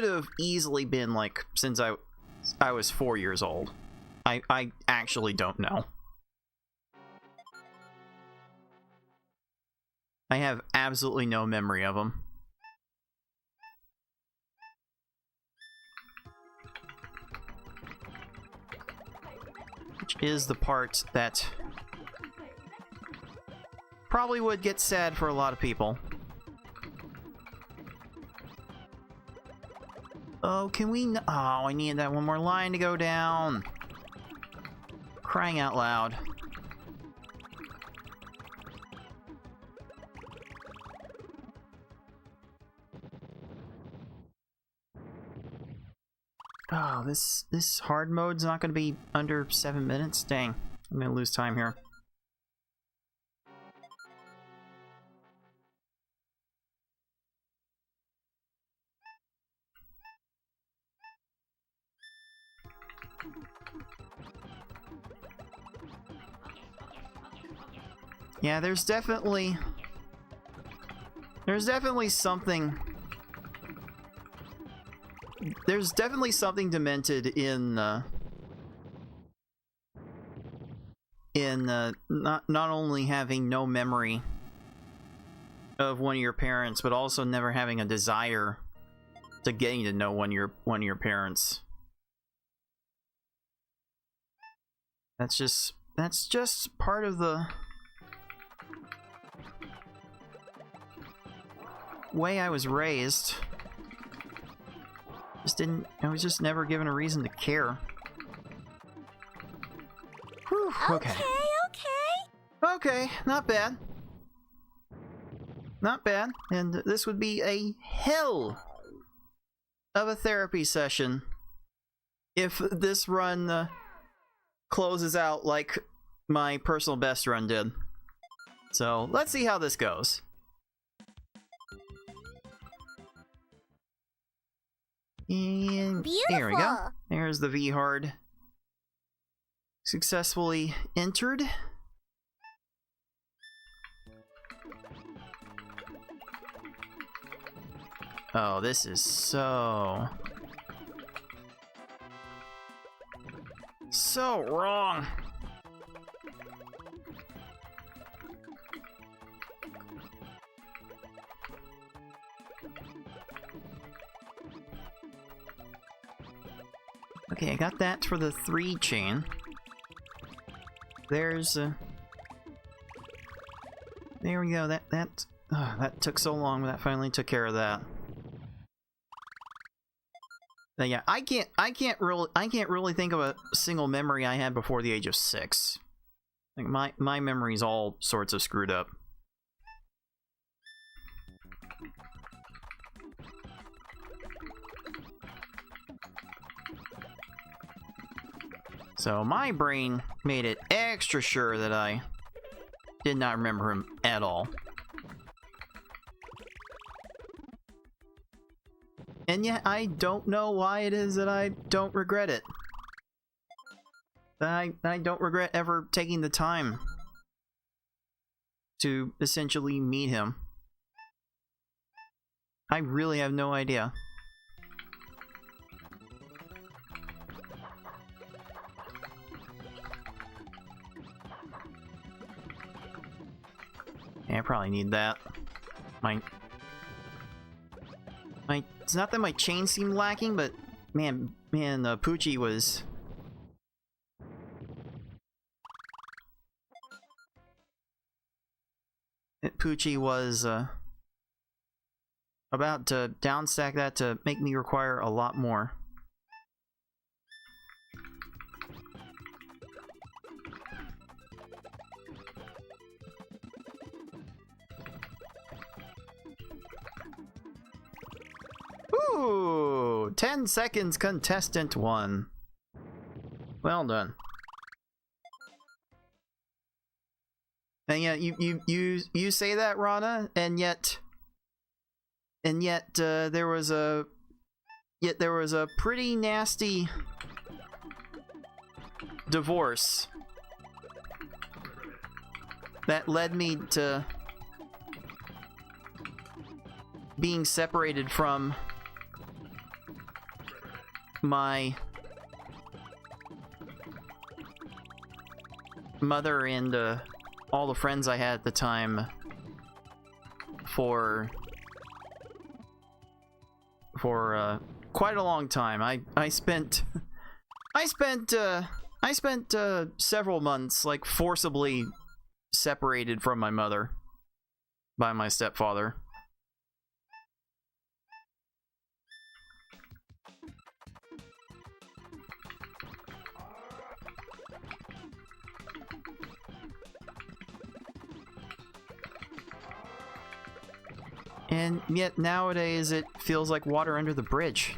have easily been like since I was 4 years old. I actually don't know. I have absolutely no memory of him. Which is the part that probably would get sad for a lot of people. Oh, can we... Oh, I needed that one more line to go down. Crying out loud. Oh, this hard mode's not going to be under 7 minutes? Dang, I'm going to lose time here. Yeah, there's definitely something. There's definitely something demented in not only having no memory of one of your parents, but also never having a desire to getting to know one of your parents. That's just part of the way I was raised. I was just never given a reason to care. Whew, okay. Okay, not bad. Not bad. And this would be a hell of a therapy session if this run closes out like my personal best run did. So let's see how this goes. And there we go. There's the V-Hard. Successfully entered. Oh, this is so wrong. Okay, I got that for the 3 chain. There's there we go. That took so long, but that finally took care of that. But yeah, I can't really think of a single memory I had before the age of 6. Like my memory's all sorts of screwed up. So my brain made it extra sure that I did not remember him at all. And yet I don't know why it is that I don't regret it. I don't regret ever taking the time to essentially meet him. I really have no idea. Yeah, I probably need that. It's not that my chain seemed lacking, but man, Poochie was... Poochie was about to downstack that to make me require a lot more. Ooh, 10 seconds, contestant 1. Well done. And yet you say that, Rana, and yet there was a pretty nasty divorce that led me to being separated from my mother and all the friends I had at the time for quite a long time. I spent several months like forcibly separated from my mother by my stepfather. And yet nowadays it feels like water under the bridge.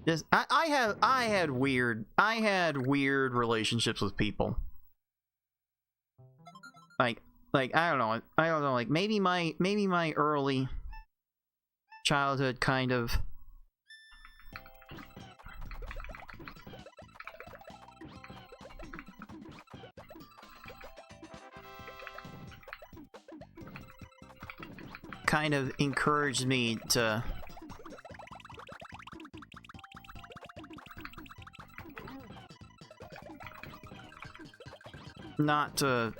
Just I had weird relationships with people. Like I don't know, like maybe my early childhood kind of kind of encouraged me to not to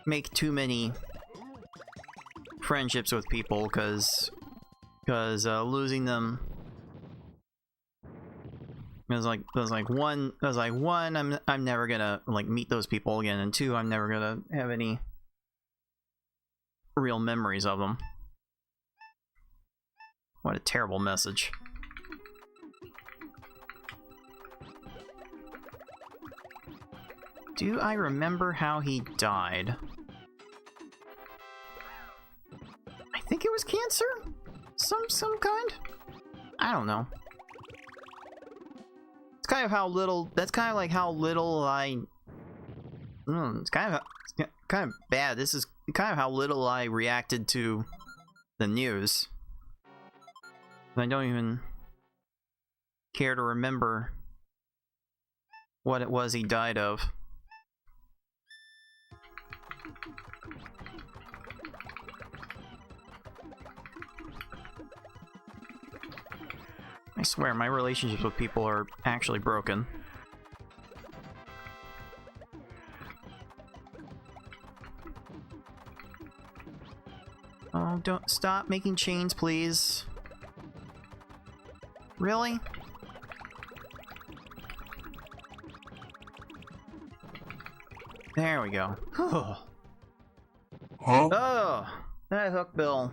make too many friendships with people, because losing them was like one, I'm never gonna like meet those people again, and two, I'm never gonna have any real memories of them. What a terrible message. Do I remember how he died? I think it was cancer? Some kind? I don't know. It's kind of how little, that's kind of like how little I... it's kind of bad. This is kind of how little I reacted to the news. I don't even care to remember what it was he died of. I swear, my relationships with people are actually broken. Oh, don't stop making chains, please. Really? There we go. Huh? Oh, that hook bill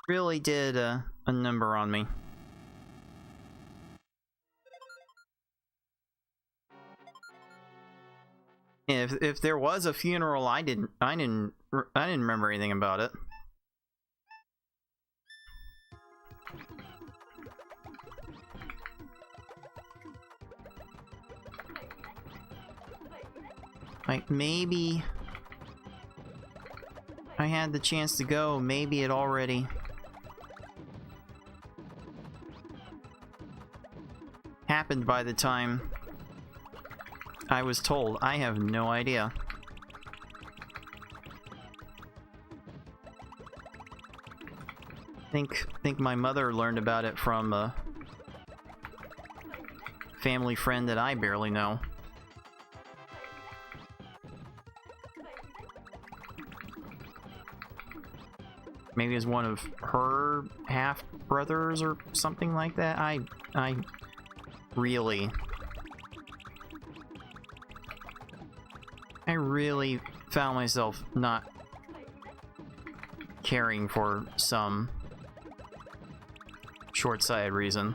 really did a number on me. If there was a funeral, I didn't remember anything about it. Like, maybe I had the chance to go, maybe it already happened by the time I was told. I have no idea. Think my mother learned about it from a family friend that I barely know. Maybe it's one of her half brothers or something like that. I really found myself not caring for some short-sighted reason.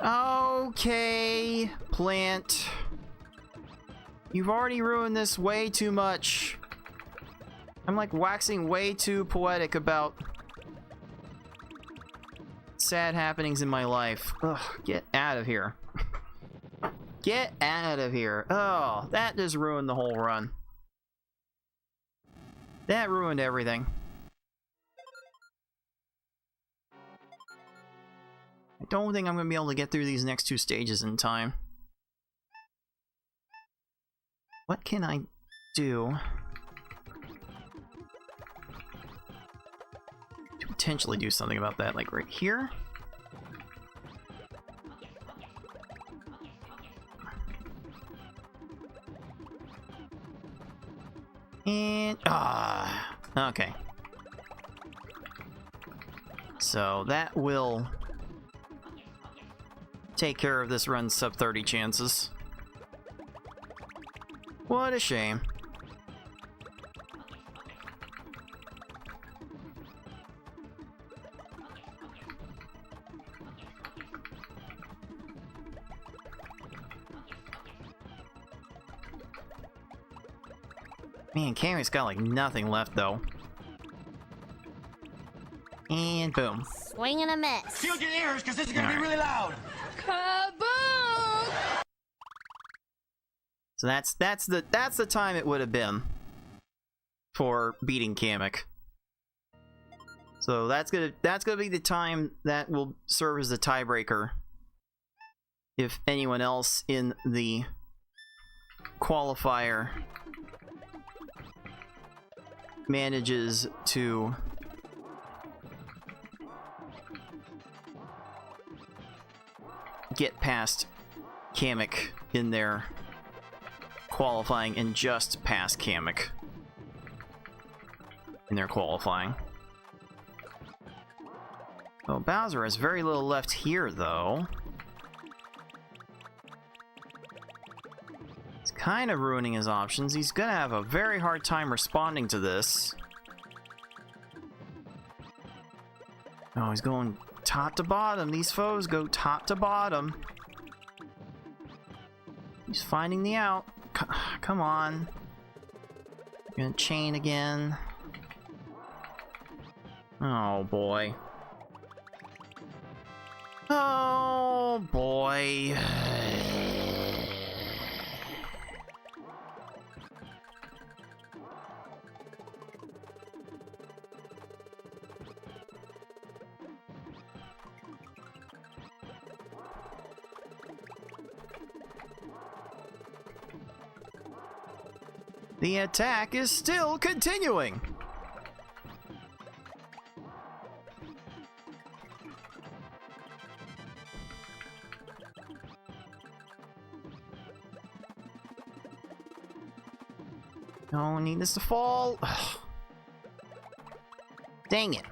Okay, plant. You've already ruined this way too much. I'm like waxing way too poetic about sad happenings in my life. Ugh, get out of here. Get out of here. Oh, that just ruined the whole run. That ruined everything. I don't think I'm going to be able to get through these next two stages in time. What can I do to potentially do something about that? Like right here? And okay. So that will take care of this run's sub 30 chances. What a shame. Man, Cammy's got like nothing left though. And boom. Swing and a miss. Shield your ears, because this is going to be really loud. Kaboom! So that's the time it would have been for beating Kamek. So that's gonna be the time that will serve as the tiebreaker if anyone else in the qualifier manages to get past Kamek in their qualifying and just past Kamek in their qualifying. Oh, Bowser has very little left here, though. It's kind of ruining his options. He's gonna have a very hard time responding to this. Oh, he's going top to bottom. These foes go top to bottom. He's finding the out. Come on. Gonna chain again. Oh boy. Oh boy. The attack is still continuing. Oh, I need this to fall. Ugh. Dang it.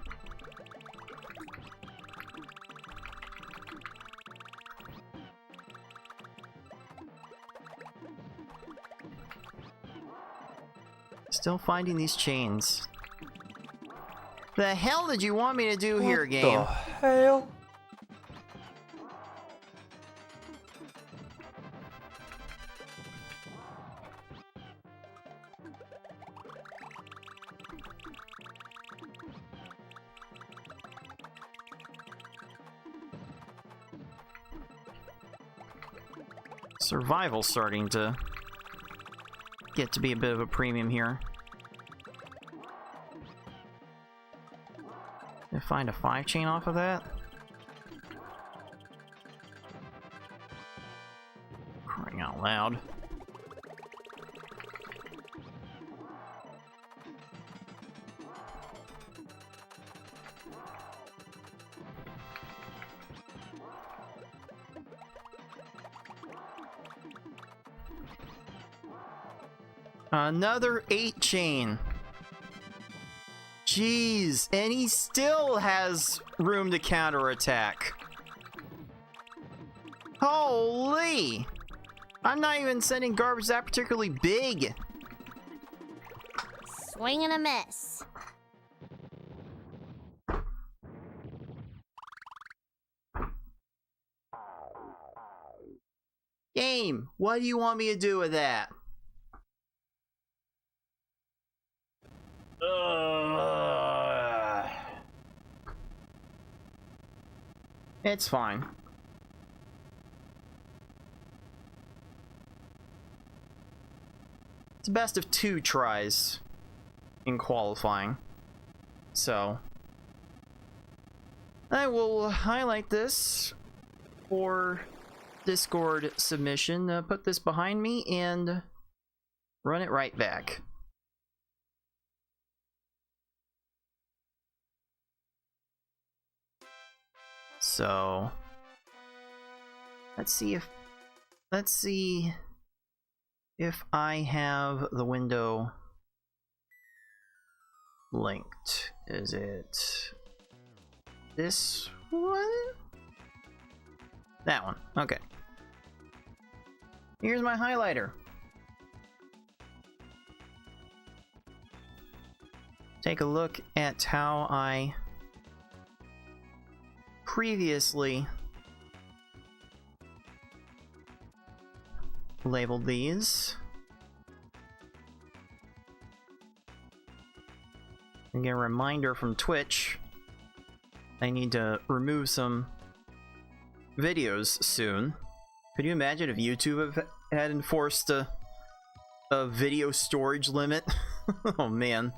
Still finding these chains. The hell did you want me to do here, game? What the hell? Survival's starting to get to be a bit of a premium here. Can I find a 5 chain off of that? Crying out loud. Another 8 chain. Jeez, and he still has room to counterattack. Holy! I'm not even sending garbage that particularly big. Swing and a miss. Game, what do you want me to do with that? It's fine. It's best of 2 tries in qualifying. So I will highlight this for Discord submission, put this behind me, and run it right back. So let's see if I have the window linked. Is it this one? That one. Okay. Here's my highlighter. Take a look at how I previously labeled these. And get a reminder from Twitch. I need to remove some videos soon. Could you imagine if YouTube had enforced a video storage limit? Oh man,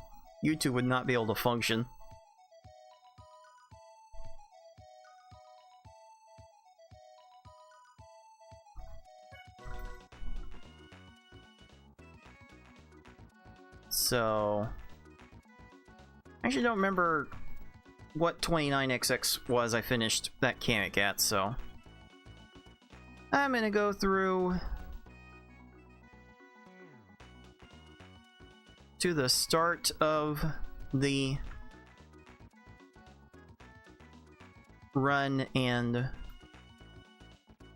YouTube would not be able to function. So I actually don't remember what 29XX was I finished that Kamek at, so I'm gonna go through to the start of the run and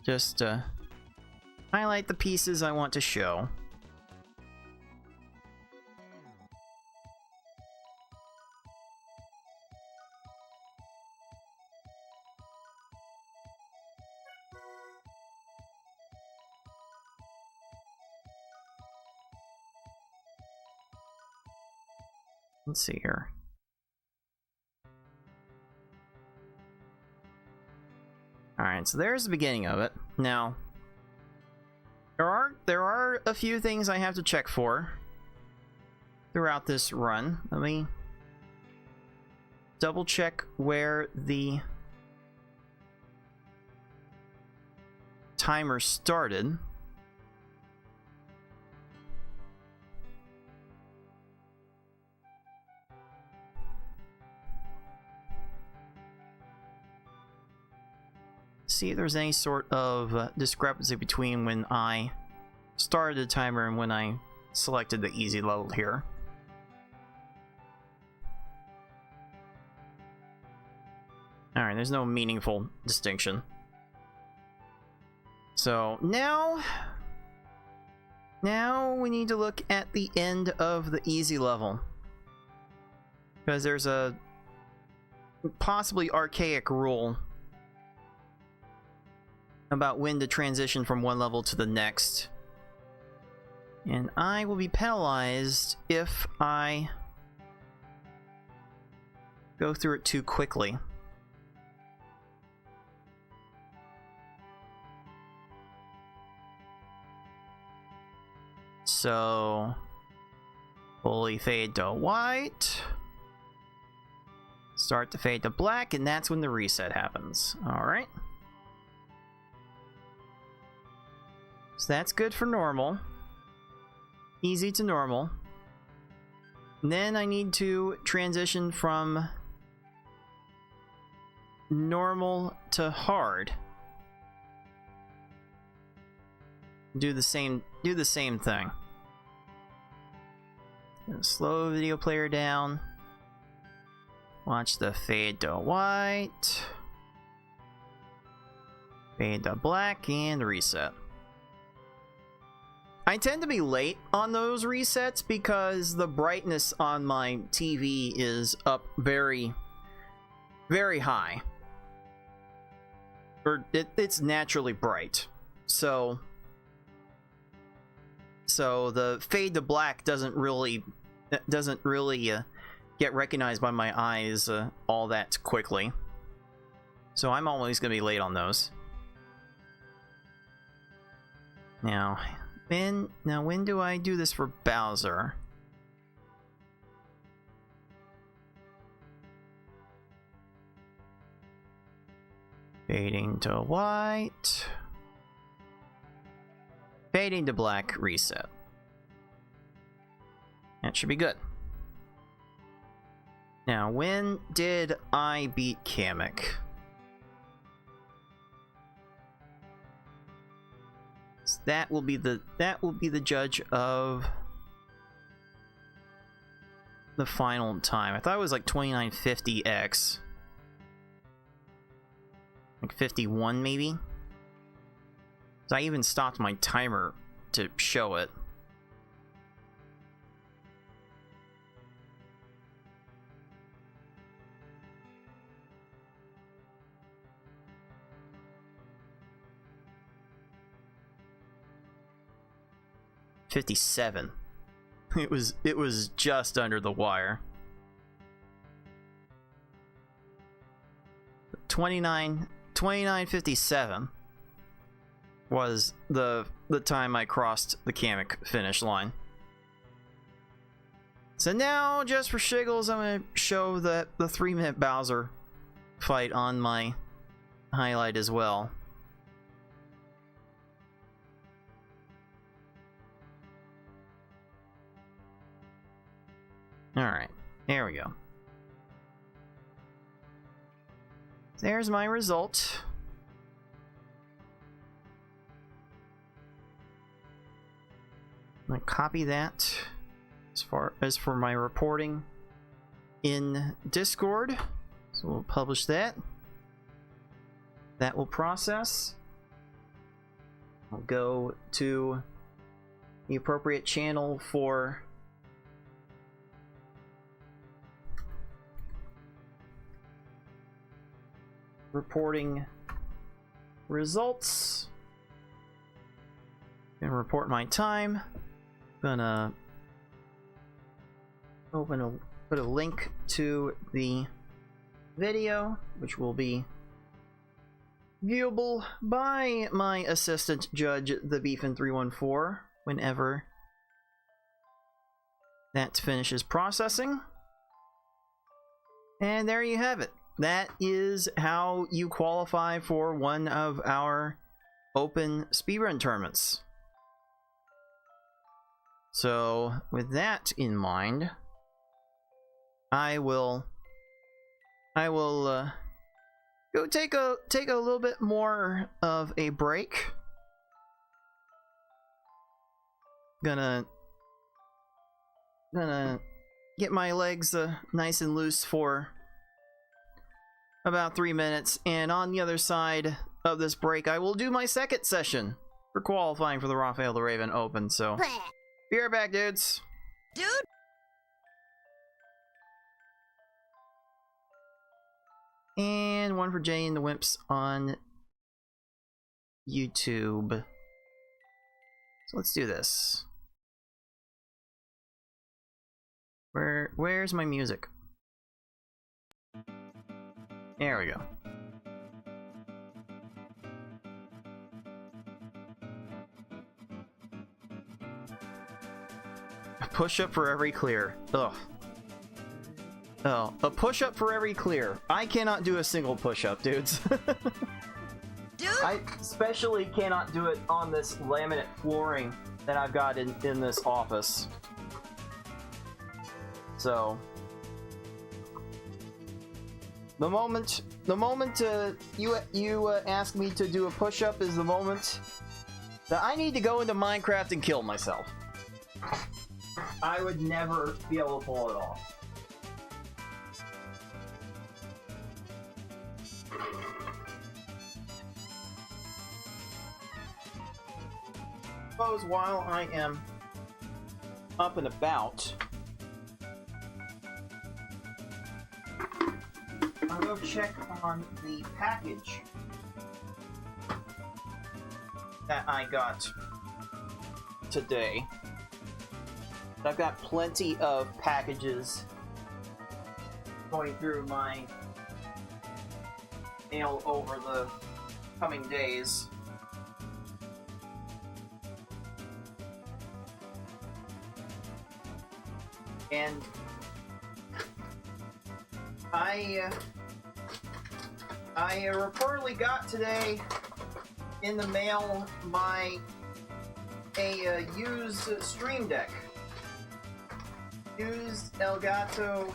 just highlight the pieces I want to show. Let's see here. Alright, so there's the beginning of it. Now, there are a few things I have to check for throughout this run. Let me double check where the timer started. See if there's any sort of discrepancy between when I started the timer and when I selected the easy level here. Alright, there's no meaningful distinction. So now we need to look at the end of the easy level, because there's a possibly archaic rule about when to transition from one level to the next. And I will be penalized if I go through it too quickly. So, fully fade to white. Start to fade to black, and that's when the reset happens. Alright. So that's good for normal. Easy to normal. And then I need to transition from normal to hard. Do the same thing. Slow video player down. Watch the fade to white. Fade to black and reset. I tend to be late on those resets because the brightness on my TV is up very, very high. Or it's naturally bright. So the fade to black doesn't really get recognized by my eyes all that quickly. So I'm always going to be late on those. Now, when do I do this for Bowser? Fading to white. Fading to black, reset. That should be good. Now, when did I beat Kamek? That will be the judge of the final time. I thought it was like 2950x. Like 51 maybe? So I even stopped my timer to show it. $57. It was just under the wire. 29:57 was the time I crossed the Kamek finish line. So now, just for shiggles, I'm gonna show the 3-minute Bowser fight on my highlight as well. Alright, there we go. there's my result. I'm gonna copy that as far as for my reporting in Discord. So we'll publish that. That will process. I'll go to the appropriate channel for reporting results. Gonna report my time. Gonna put a link to the video, which will be viewable by my assistant judge, the Beefin314, whenever that finishes processing. And there you have it. That is how you qualify for one of our open speedrun tournaments. So, with that in mind, I will go take a little bit more of a break. Gonna get my legs nice and loose for about 3 minutes, and on the other side of this break, I will do my second session for qualifying for the Raphael the Raven Open. So, be right back, dudes. Dude. And one for Jay and the Wimps on YouTube. So let's do this. Where's my music? There we go. A push-up for every clear. Ugh. Oh, a push-up for every clear. I cannot do a single push-up, dudes. Dude. I especially cannot do it on this laminate flooring that I've got in this office. So, the moment you ask me to do a push-up is the moment that I need to go into Minecraft and kill myself. I would never be able to pull it off. Suppose while I am up and about, I'll go check on the package that I got today. I've got plenty of packages going through my mail over the coming days. And I reportedly got today in the mail a used Stream Deck. Used Elgato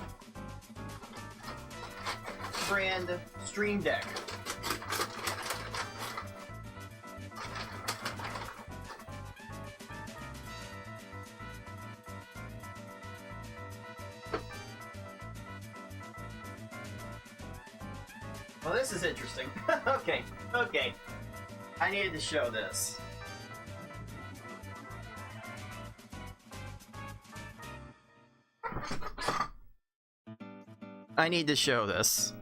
brand Stream Deck. Well, this is interesting. Okay. I needed to show this. I need to show this.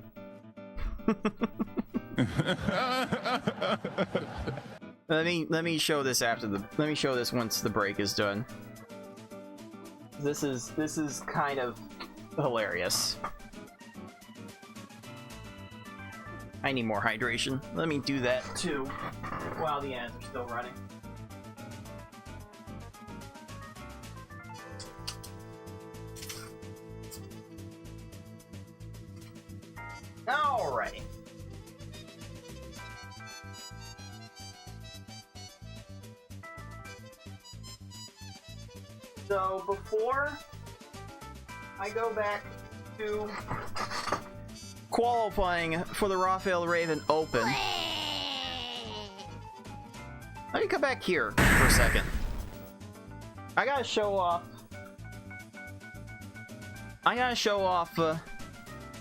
Let me show this after the. Let me show this once the break is done. This is kind of hilarious. I need more hydration. Let me do that too while the ads are still running. Alrighty. So before I go back to qualifying for the Raphael Raven Open. Let me come back here for a second. I gotta show off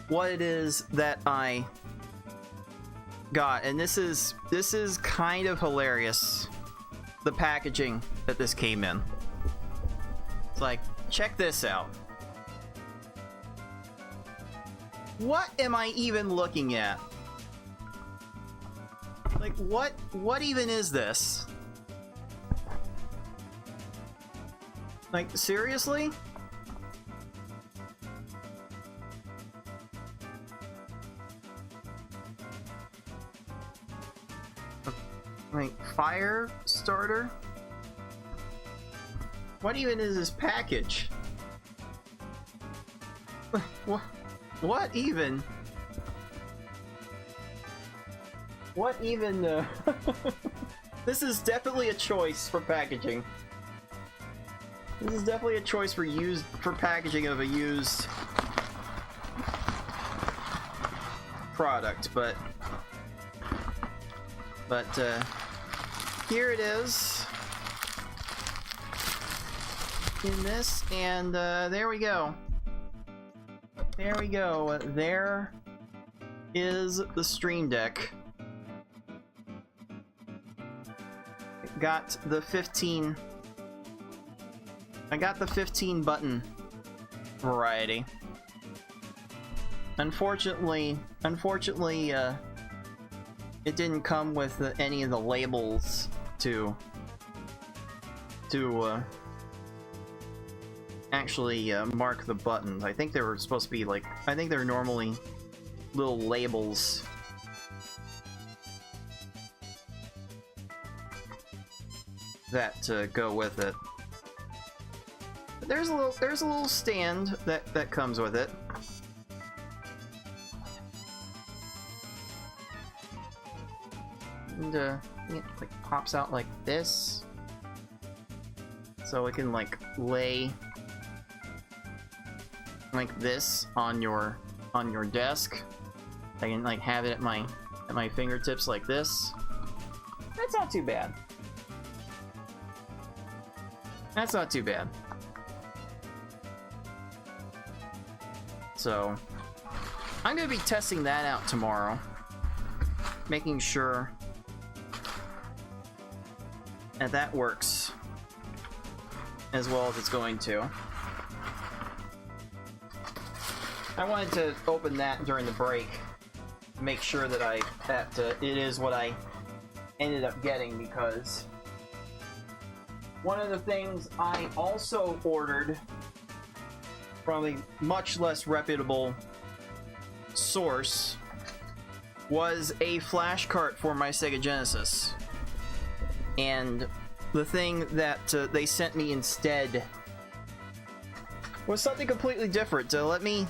what it is that I got, and this is kind of hilarious. The packaging that this came in. It's like, check this out. What am I even looking at? Like, what even is this? Like, seriously? Like, fire starter? What even is this package? What even? What even, This is definitely a choice for packaging. This is definitely a choice for packaging of a used product, but here it is in this, and there we go. There we go. There is the Stream Deck. Got the 15. I got the 15 button variety. Unfortunately, it didn't come with any of the labels to actually mark the buttons. I think they were supposed to be like, I think they're normally little labels that go with it. But there's a little stand that comes with it. And it like pops out like this, so it can like lay like this on your desk. I can like have it at my fingertips like this. That's not too bad. That's not too bad. So I'm gonna be testing that out tomorrow, making sure that works as well as it's going to. I wanted to open that during the break, make sure that it is what I ended up getting, because one of the things I also ordered from a much less reputable source was a flash cart for my Sega Genesis. And the thing that they sent me instead was something completely different. Let me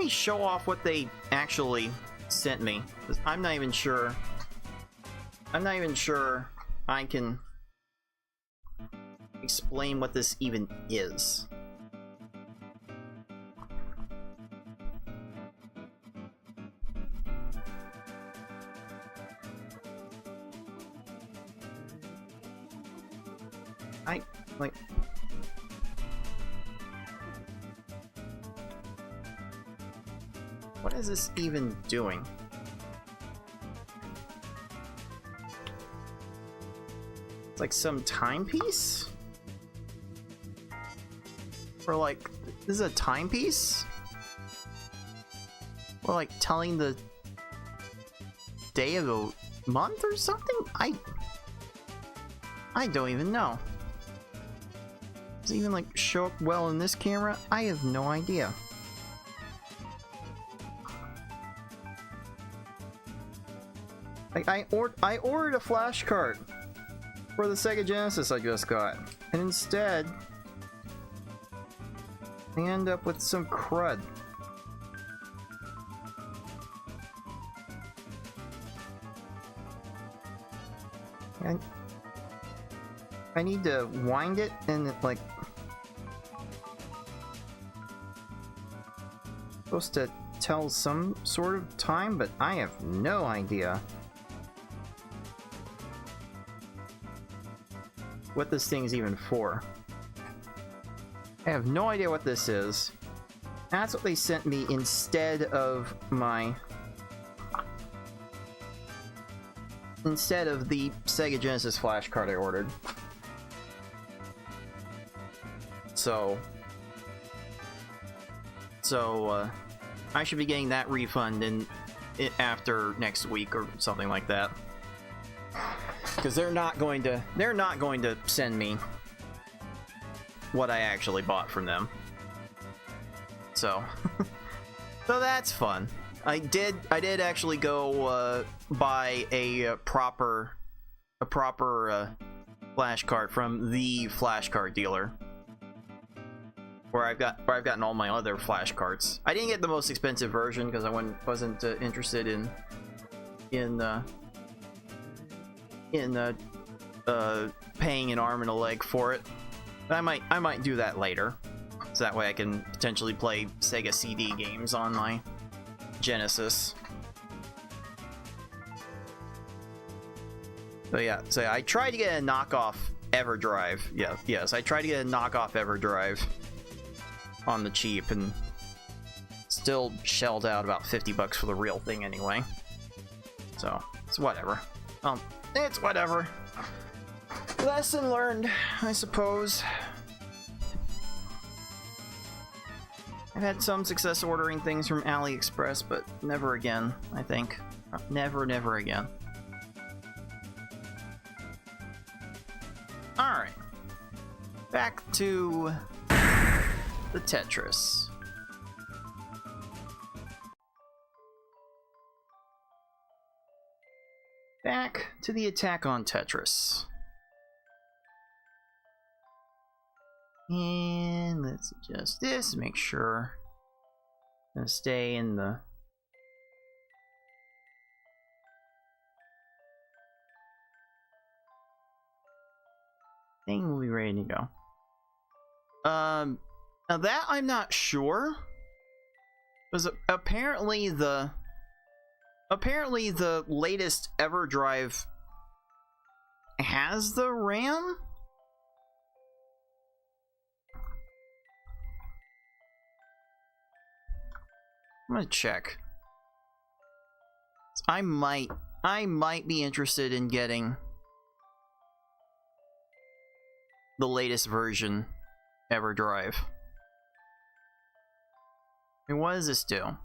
show off what they actually sent me. I'm not even sure I can explain what this even is. Like, what is this even doing? It's like some timepiece? Or like, this is a timepiece? Or like telling the day of the month or something? I don't even know. Does it even like show up well in this camera? I have no idea. Like, I ordered a flash cart for the Sega Genesis I just got, and instead I end up with some crud. I need to wind it and like Supposed to tell some sort of time, but I have no idea what this thing's even for. I have no idea what this is. That's what they sent me instead of my... instead of the Sega Genesis flash card I ordered. So I should be getting that refund after next week or something like that. Because they're not going to send me what I actually bought from them. So so that's fun. I did actually go buy a proper flash card from the flash card dealer, where I've gotten all my other flash cards. I didn't get the most expensive version because I wasn't interested in paying an arm and a leg for it. But I might do that later, so that way I can potentially play Sega CD games on my Genesis. So yeah, so I tried to get a knockoff EverDrive. Yes, I tried to get a knockoff EverDrive on the cheap, and still shelled out about $50 for the real thing anyway. So it's whatever. It's whatever. Lesson learned, I suppose. I've had some success ordering things from AliExpress, but never again, I think. Never again. Alright. Back to the Tetris. Back to the attack on Tetris. And let's adjust this, make sure I'm gonna stay in the thing. Will be ready to go. Now that I'm not sure, because apparently the latest EverDrive has the RAM. I'm gonna check. I might be interested in getting the latest version EverDrive. And what does this do?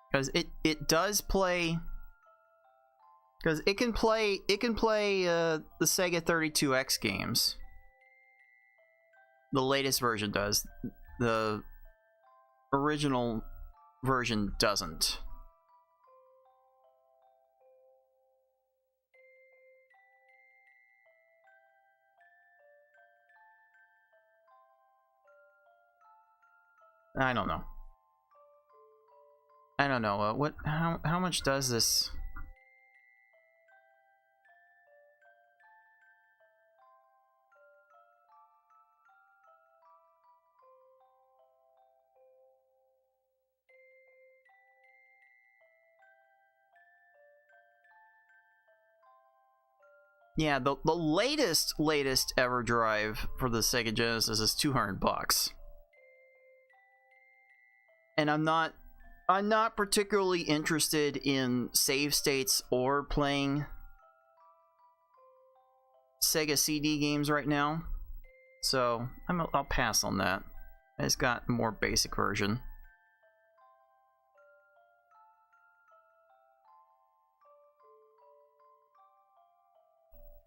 Because it does play. Because it can play the Sega 32X games. The latest version does. The original version doesn't. I don't know. How much does this? Yeah, the latest EverDrive for the Sega Genesis is $200. And I'm not particularly interested in save states or playing Sega CD games right now, so I'll pass on that. I just got a more basic version.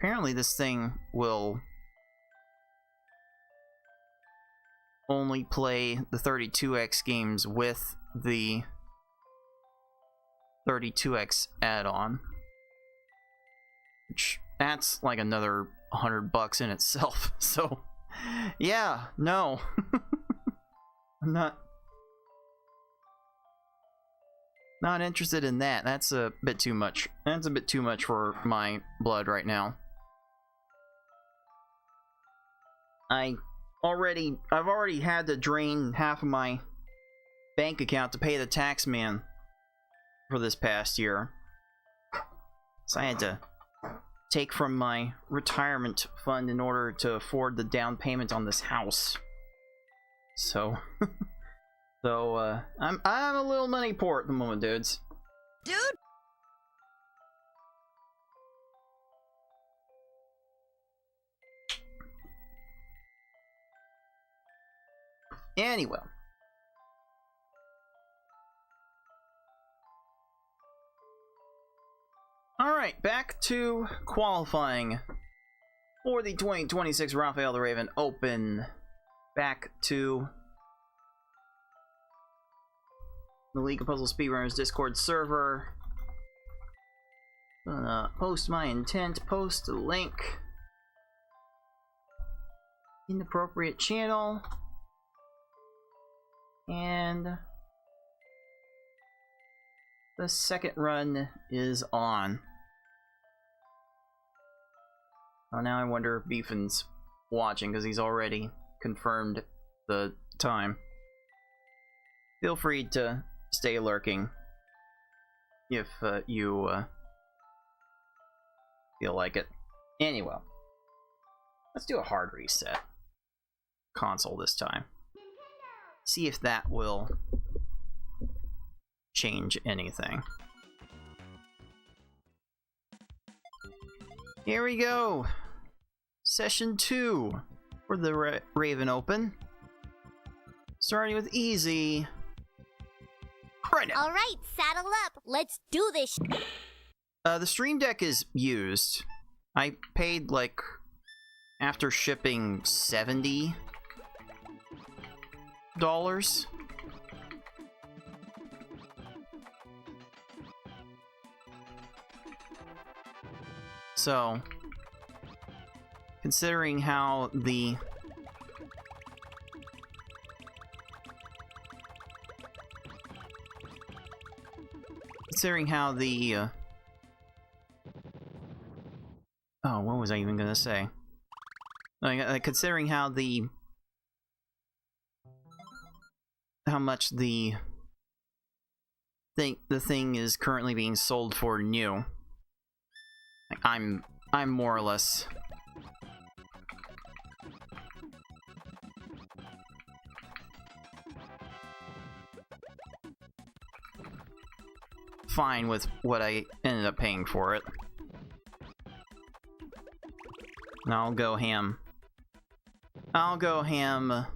Apparently this thing will only play the 32X games with the 32X add-on, which that's like another $100 in itself. So yeah, no. I'm not Not interested in that. That's a bit too much. That's a bit too much for my blood right now. I've already had to drain half of my bank account to pay the tax man for this past year. So I had to take from my retirement fund in order to afford the down payment on this house. So, I'm a little money poor at the moment, dudes. Dude! Anyway. Alright, back to qualifying for the 2026 Raphael the Raven Open. Back to the League of Puzzle Speedrunners Discord server. Gonna post my intent, post a link in the appropriate channel. And the second run is on. Oh, now I wonder if Beefin's watching because he's already confirmed the time. Feel free to stay lurking if you feel like it. Anyway, let's do a hard reset. Console this time. See if that will change anything. Here we go. Session 2 for the Raven Open. Starting with easy. Right now. All right, saddle up. Let's do this. The Stream Deck is used. I paid like after shipping $70. So, considering how the oh, what was I even gonna say? Considering how much the thing is currently being sold for new. Like, I'm more or less fine with what I ended up paying for it. And I'll go ham. I'll go ham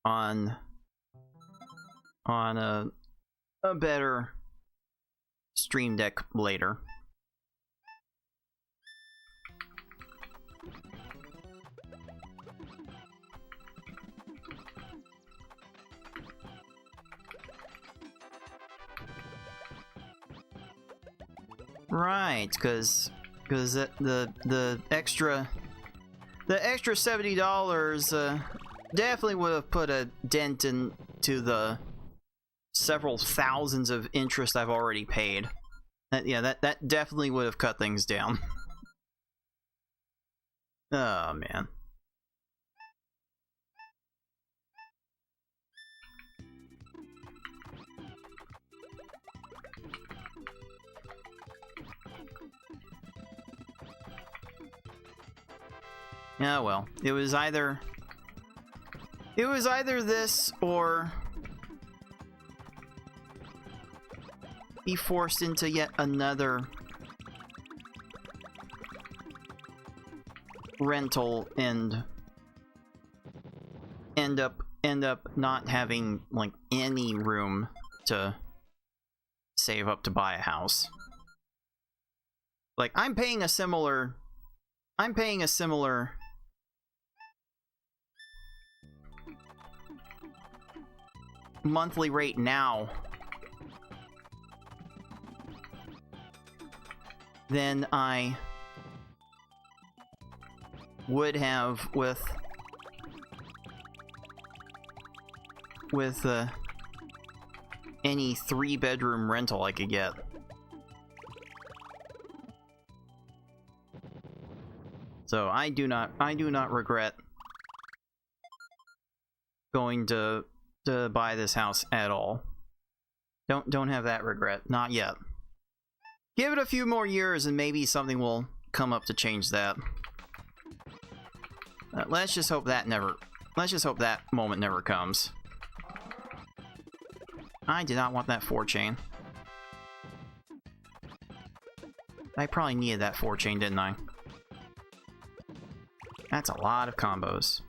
on a better Stream Deck later. Right, because the extra $70 definitely would have put a dent into the several thousands of interest I've already paid. That definitely would have cut things down. Oh man. Yeah, well, it was either this or be forced into yet another rental and end up not having like any room to save up to buy a house. Like I'm paying a similar monthly rate now than I would have with with any 3-bedroom rental I could get. So I do not regret going to buy this house at all. Don't have that regret. Not yet. Give it a few more years and maybe something will come up to change that. Let's just hope that moment never comes. I did not want that 4-chain. I probably needed that 4-chain, didn't I? That's a lot of combos.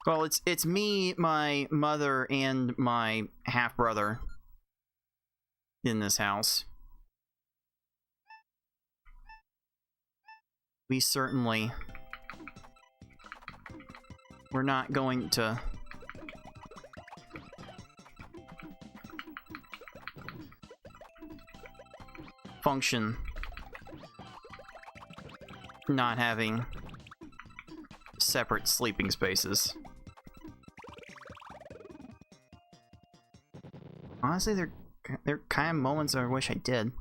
Well, it's me, my mother, and my half-brother in this house. We certainly... We're not going to... function not having separate sleeping spaces. Honestly, they're kind of moments I wish I did.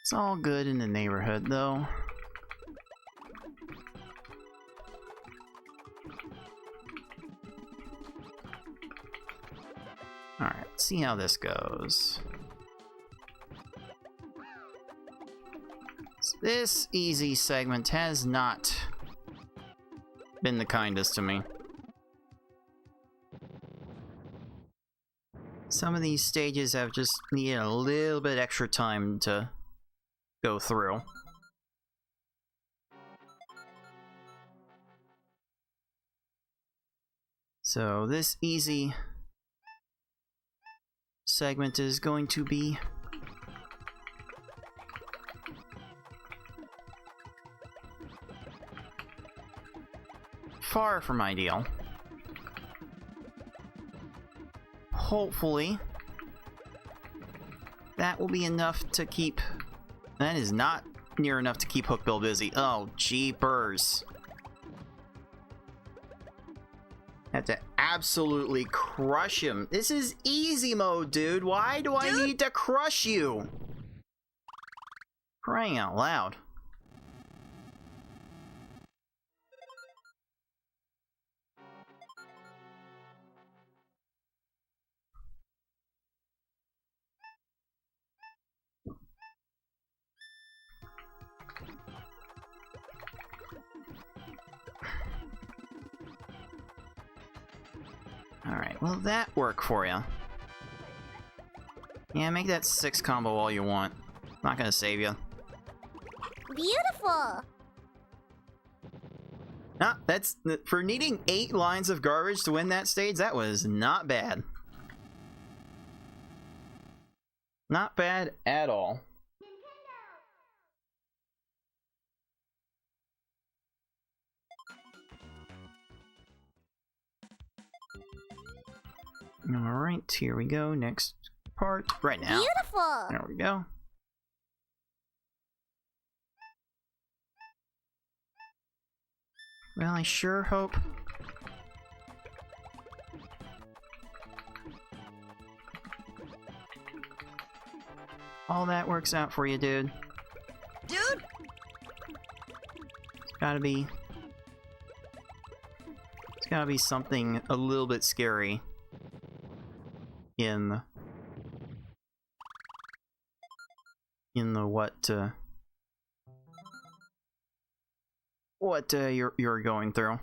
It's all good in the neighborhood, though. Alright, let's see how this goes. This easy segment has not been the kindest to me. Some of these stages have just needed a little bit extra time to go through. So this easy segment is going to be far from ideal. Hopefully, that will be enough to keep... That is not near enough to keep Hookbill busy. Oh, jeepers. Have to absolutely crush him. This is easy mode, dude. Why do I need to crush you? Crying out loud. Alright, will that work for you? Yeah, make that 6 combo all you want. Not gonna save you. Beautiful! Ah, that's... For needing 8 lines of garbage to win that stage, that was not bad. Not bad at all. Alright, here we go. Next part. Right now. Beautiful! There we go. Well, I sure hope... all that works out for you, dude. Dude! It's gotta be... It's gotta be something a little bit scary in the what you're going through.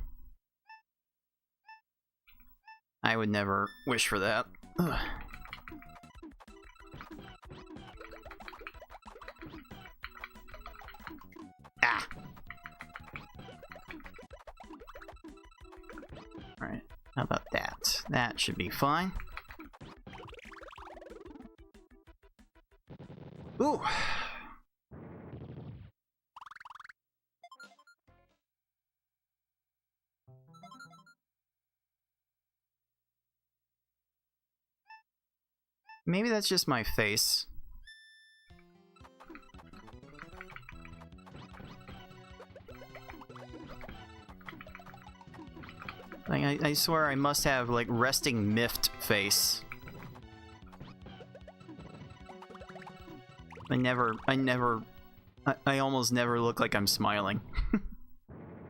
I would never wish for that. Ugh. Ah. All right. How about that? That should be fine. Ooh. Maybe that's just my face. Like, I swear I must have, like, resting miffed face. I almost never look like I'm smiling.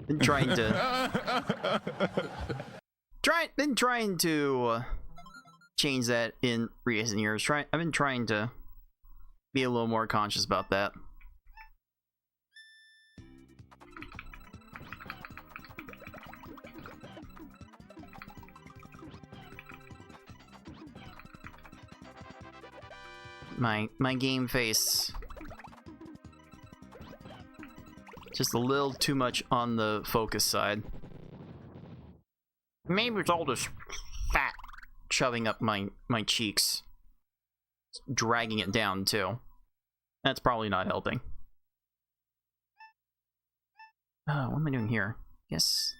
Been trying to change that in recent years. I've been trying to be a little more conscious about that. My game face, just a little too much on the focus side. Maybe it's all this fat shoving up my cheeks, dragging it down too. That's probably not helping. Oh, what am I doing here? Yes.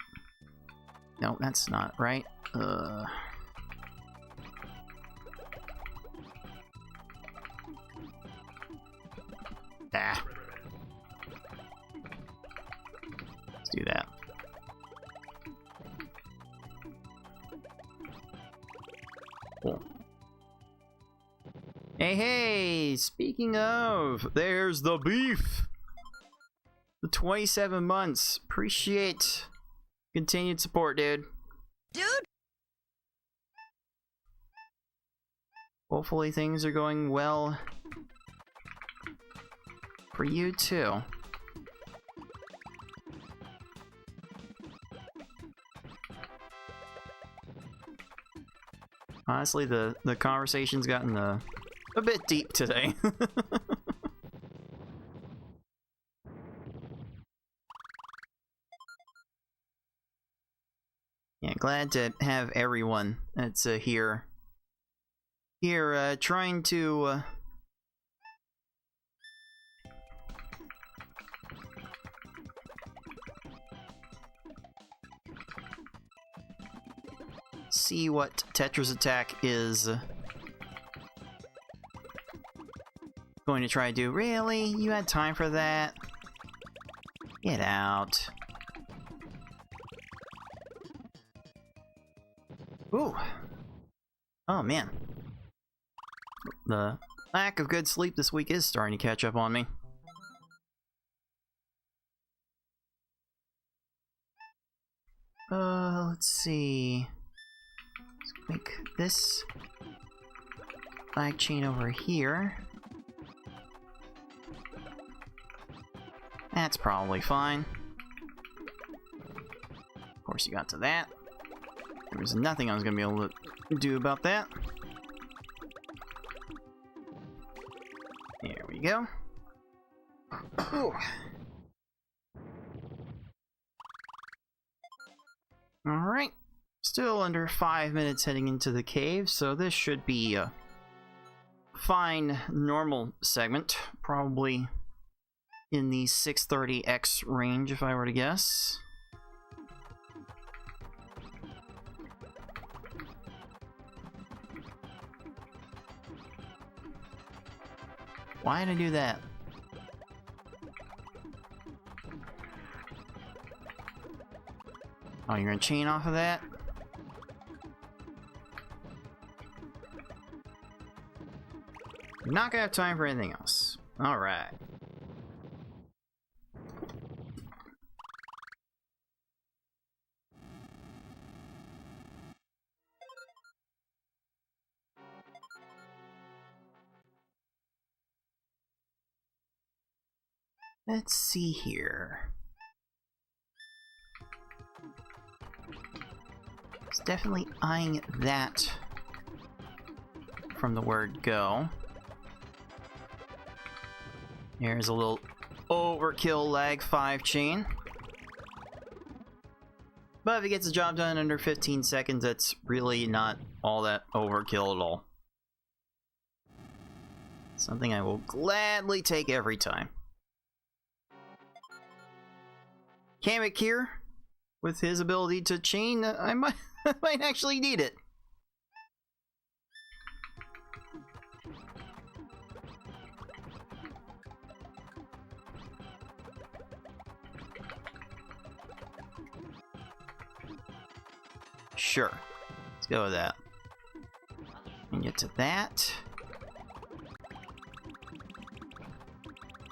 No, that's not right. Let's do that. Cool. Hey, speaking of, there's the beef. The 27 months. Appreciate continued support, dude. Dude? Hopefully things are going well for you too. Honestly, the conversation's gotten a bit deep today. Yeah, glad to have everyone that's here trying to see what Tetris Attack is going to try to do. Really? You had time for that? Get out. Ooh. Oh man. The lack of good sleep this week is starting to catch up on me. Let's see. Let's make this flag chain over here. That's probably fine. Of course you got to that. There was nothing I was gonna be able to do about that. There we go. Ooh. Alright. Still under 5 minutes heading into the cave, so this should be a fine, normal segment. Probably in the 630x range, if I were to guess. Why did I do that? Oh, you're gonna chain off of that? Not gonna have time for anything else. Alright. Let's see here. It's definitely eyeing that from the word go. Here's a little overkill lag 5 chain. But if it gets the job done under 15 seconds, that's really not all that overkill at all. Something I will gladly take every time. Kamek here, with his ability to chain, I might actually need it. Sure. Let's go with that. And get to that.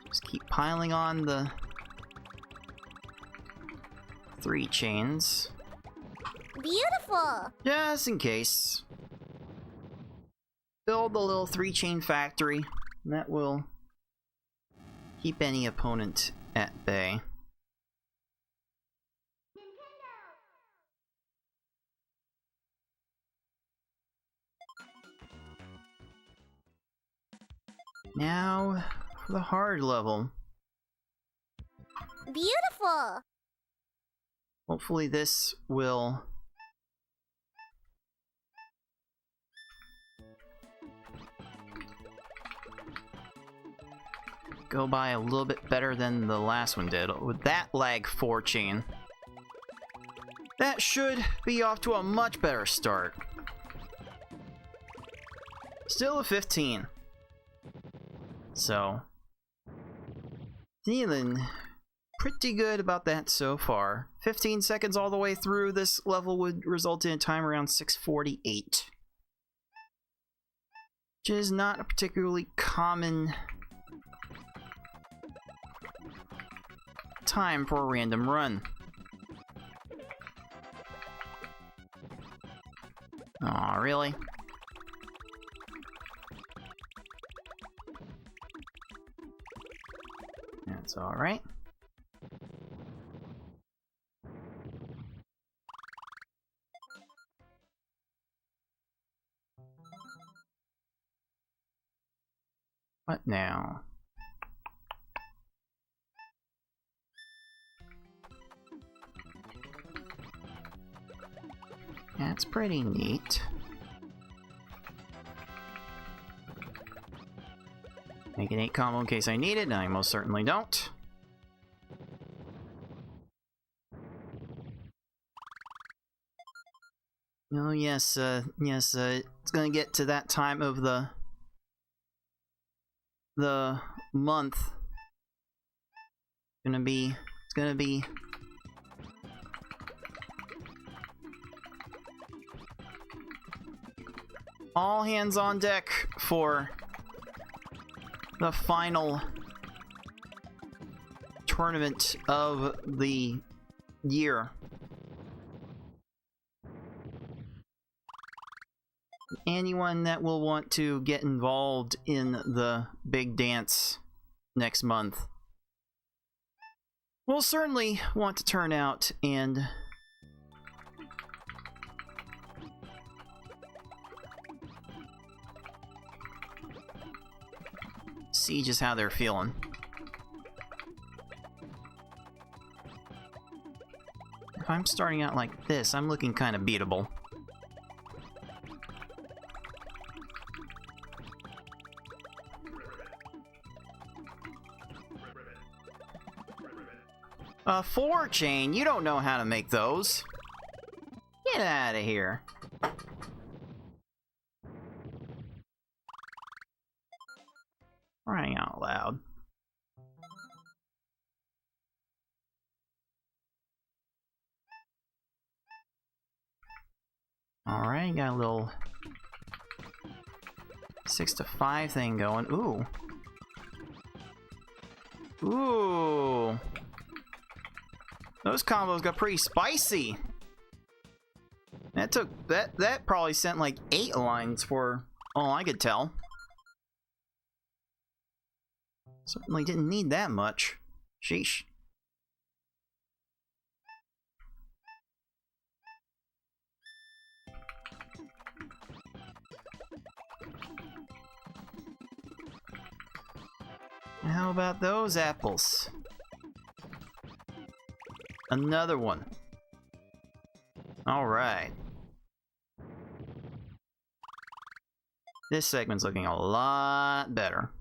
Just keep piling on the 3 chains. Beautiful! Just in case. Build the little 3-chain factory. And that will keep any opponent at bay. Now, for the hard level. Beautiful! Hopefully this will go by a little bit better than the last one did. With that lag 4 chain, that should be off to a much better start. Still a 15. So, feeling pretty good about that so far. 15 seconds all the way through this level would result in a time around 6:48. Which is not a particularly common time for a random run. Aw, really? That's alright. What now? That's pretty neat. Make an 8 combo in case I need it, and I most certainly don't. Oh yes, it's gonna get to that time of the month. It's gonna be all hands on deck for the final tournament of the year. Anyone that will want to get involved in the big dance next month will certainly want to turn out and see just how they're feeling. If I'm starting out like this, I'm looking kind of beatable. A 4 chain? You don't know how to make those. Get out of here. Crying out loud. Alright, got a little 6 to 5 thing going. Ooh. Ooh. Those combos got pretty spicy. That took that probably sent like 8 lines for all I could tell. Certainly didn't need that much. Sheesh. How about those apples? Another one. Alright. This segment's looking a lot better.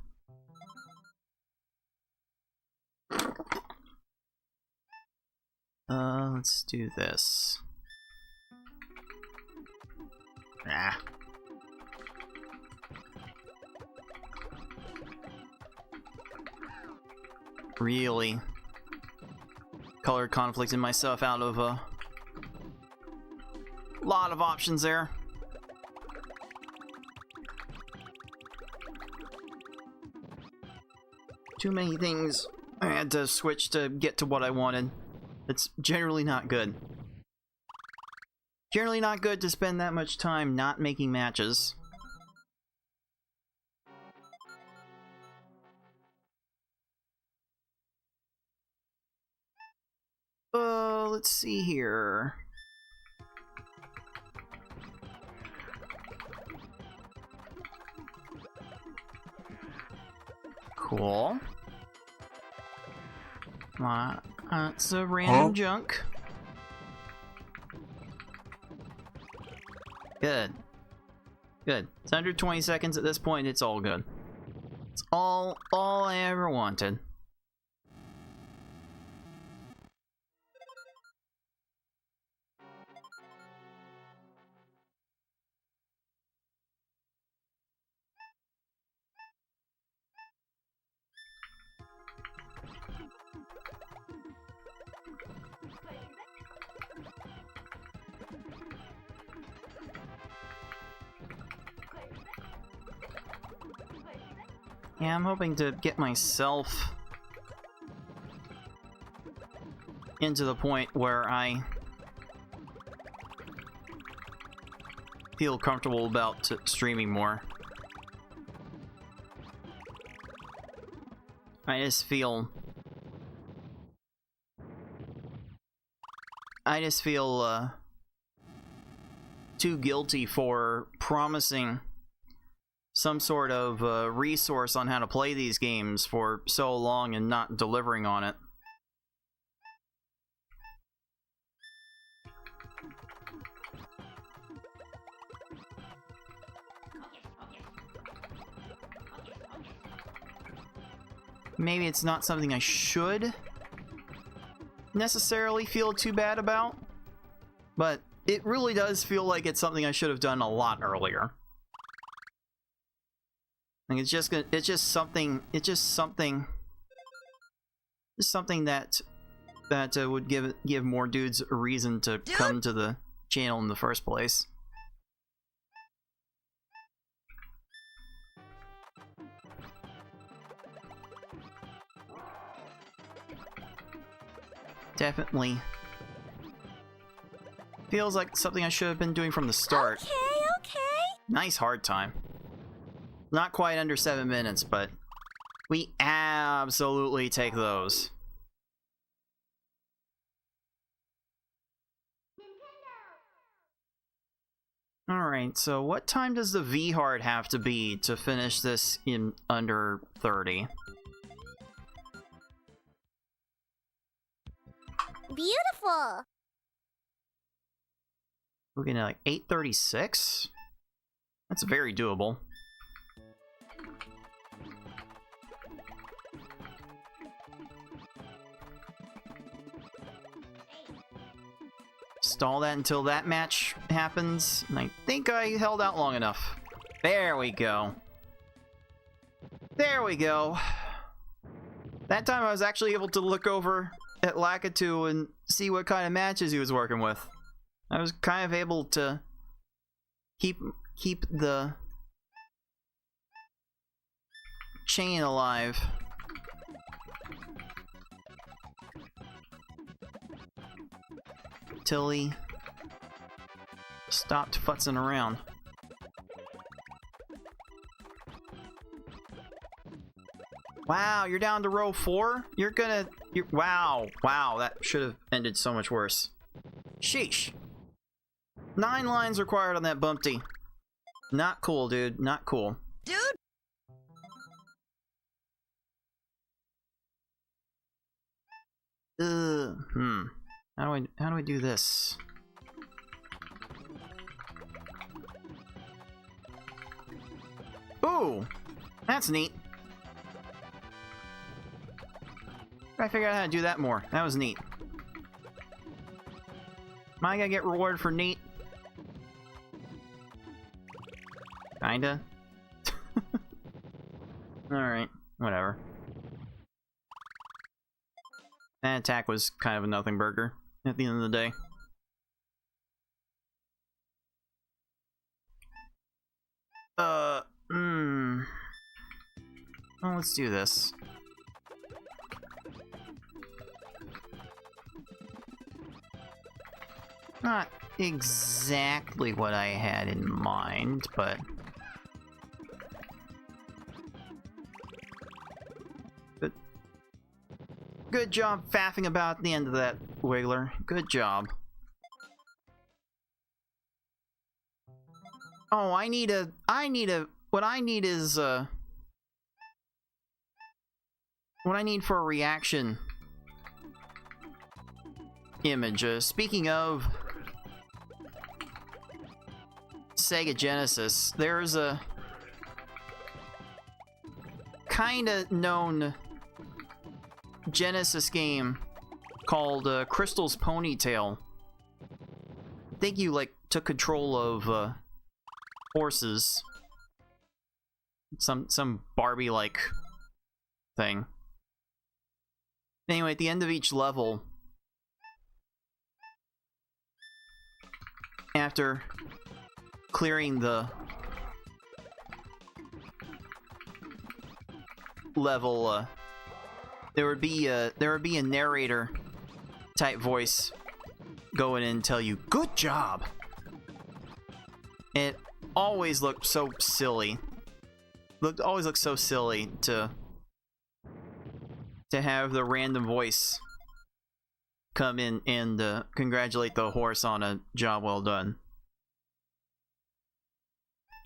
Let's do this. Ah. Really? Color conflicting myself out of Lot of options there. Too many things I had to switch to get to what I wanted. It's generally not good. Generally not good to spend that much time not making matches. Let's see here. Cool. It's a random junk. Good. Good. It's under 20 seconds at this point, it's all good. It's all I ever wanted. Yeah, I'm hoping to get myself into the point where I feel comfortable about streaming more. I just feel too guilty for promising some sort of resource on how to play these games for so long and not delivering on it. Maybe it's not something I should necessarily feel too bad about, but it really does feel like it's something I should have done a lot earlier. Like it's just something that would give more dudes a reason to come to the channel in the first place. Definitely feels like something I should have been doing from the start. Okay. Nice hard time. Not quite under 7 minutes, but we absolutely take those. Alright, so what time does the V-Hard have to be to finish this in under 30? Beautiful. We're getting like 8:36? That's very doable. Stall that until that match happens, and I think I held out long enough. There we go. There we go. That time I was actually able to look over at Lakitu and see what kind of matches he was working with. I was kind of able to keep the chain alive. Till he stopped futzing around. Wow, you're down to row 4? Wow, that should have ended so much worse. Sheesh. 9 lines required on that bumpty. Not cool, dude. Not cool. Dude! How do I do this? Ooh! That's neat. I figured out how to do that more. That was neat. Am I gonna get rewarded for neat? Kinda. Alright, whatever. That attack was kind of a nothing burger at the end of the day. Well, let's do this. Not exactly what I had in mind, but... Good job faffing about the end of that, Wiggler. Good job. Oh, what I need is, what I need for a reaction image. Speaking of Sega Genesis, there's a kinda known Genesis game called Crystal's Ponytail. I think you, like, took control of, horses. Some Barbie-like thing. Anyway, at the end of each level, after clearing the level, there would be a narrator type voice go in and tell you, "Good job." It always looked so silly. Always looked so silly to have the random voice come in and congratulate the horse on a job well done.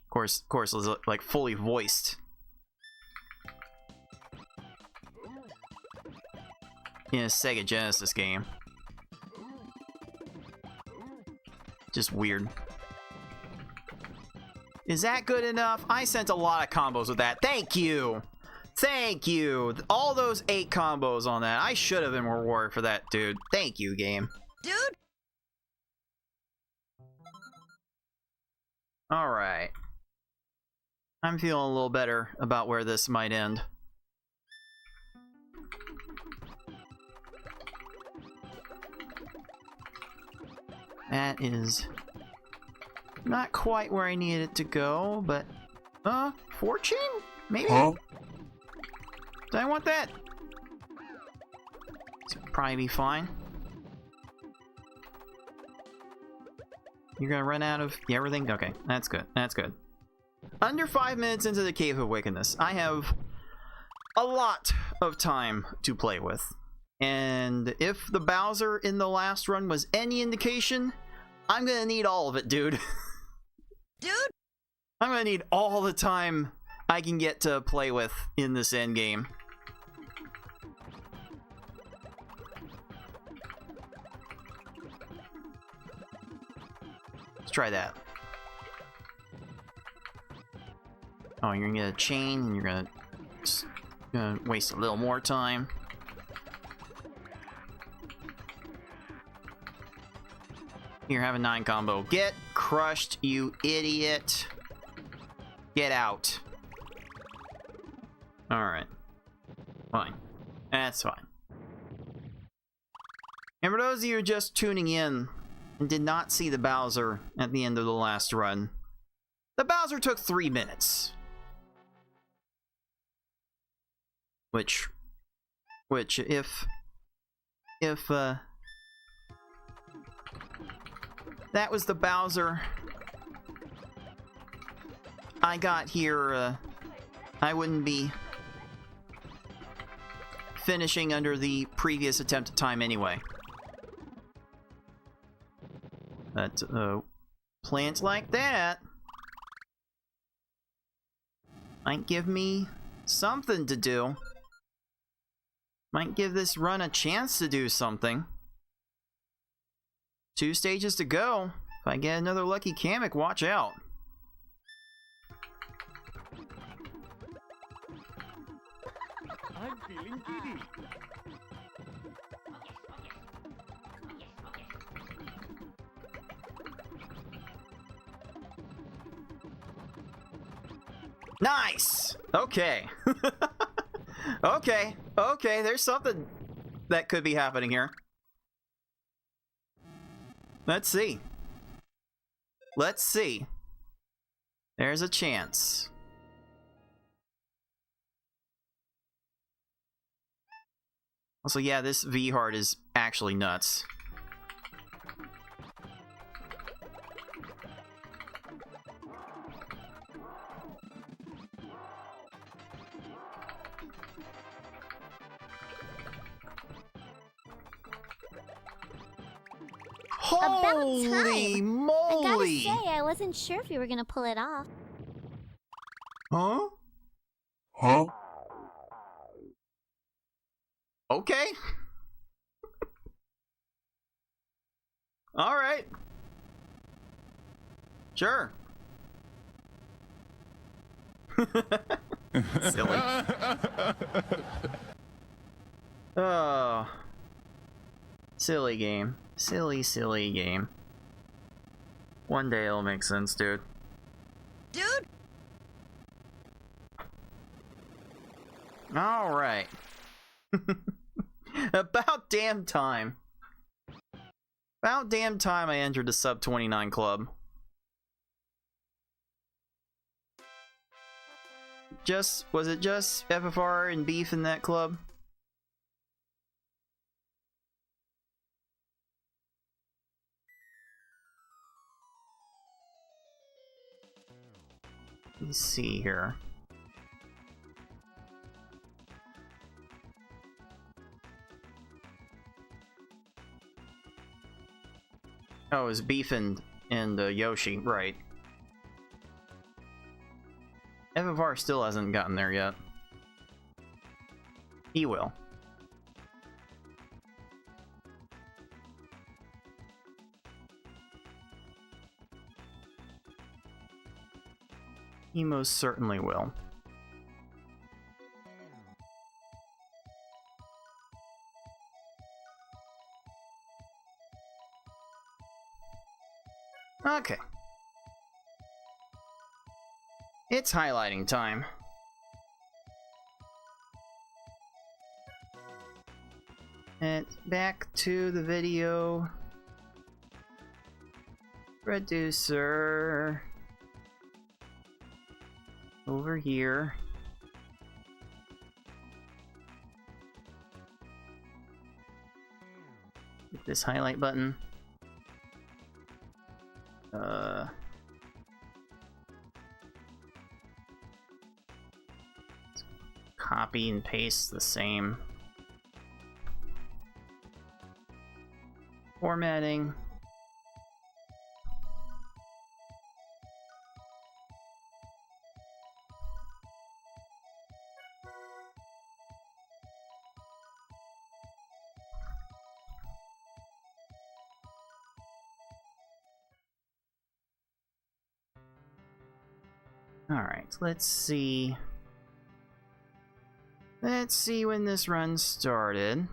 Of course, it was like fully voiced. In a Sega Genesis game. Just weird. Is that good enough? I sent a lot of combos with that. Thank you! Thank you! All those 8 combos on that. I should have been rewarded for that, dude. Thank you, game. Dude! Alright. I'm feeling a little better about where this might end. That is not quite where I needed it to go, but... fortune? Maybe? Huh? Do I want that? This will probably be fine. You're gonna run out of everything? Okay, that's good. That's good. Under 5 minutes into the Cave of Wickedness, I have a lot of time to play with. And if the Bowser in the last run was any indication, I'm gonna need all of it, dude. Dude! I'm gonna need all the time I can get to play with in this endgame. Let's try that. Oh, you're gonna get a chain, and you're gonna waste a little more time. Here, have a 9 combo. Get crushed, you idiot. Get out. Alright. Fine. That's fine. And for those of you just tuning in and did not see the Bowser at the end of the last run, the Bowser took 3 minutes. Which if that was the Bowser I got here, I wouldn't be finishing under the previous attempted time anyway. But, plants like that might give me something to do. Might give this run a chance to do something. 2 stages to go. If I get another lucky Kamek, watch out. I'm feeling giddy. Nice! Okay. Okay, there's something that could be happening here. Let's see. Let's see. There's a chance. Also, yeah, this V-Heart is actually nuts. Holy moly! I gotta say, I wasn't sure if you were gonna pull it off. Huh? Huh? Okay. All right. Sure. Silly. Oh. Silly game. Silly game. One day it'll make sense, dude. Dude! All right. About damn time. About damn time I entered the sub 29 club. Was it just FFR and Beef in that club? Let's see here. Oh, it was Beef and Yoshi, right. FFR still hasn't gotten there yet. He will. He most certainly will. Okay. It's highlighting time. And back to the video. Producer. Over here. Hit this highlight button. Copy and paste the same formatting. Alright, let's see. Let's see when this run started.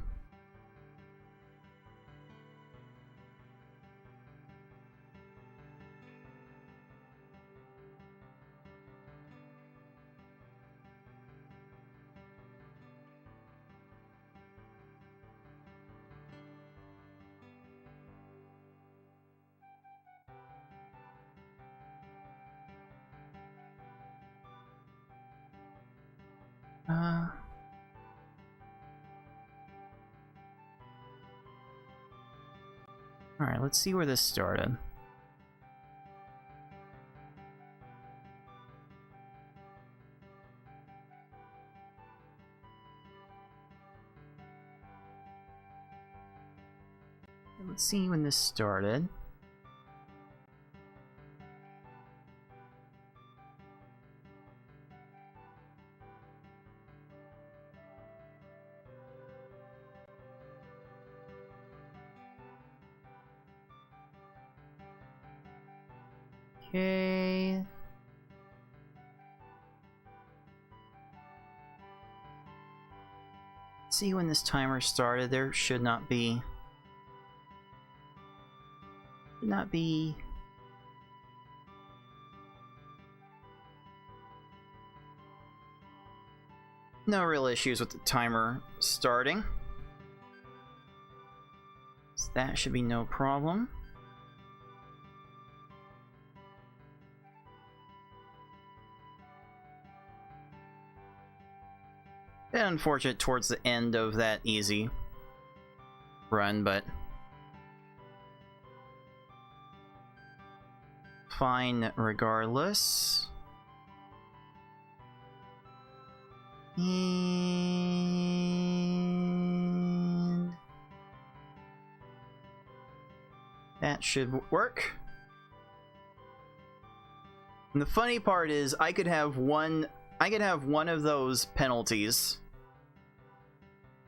Alright, let's see where this started. Let's see when this started. Okay. See when this timer started. There should not be no real issues with the timer starting. So that should be no problem. bit unfortunate towards the end of that easy run, but fine regardless. And that should work. And the funny part is I could have one of those penalties.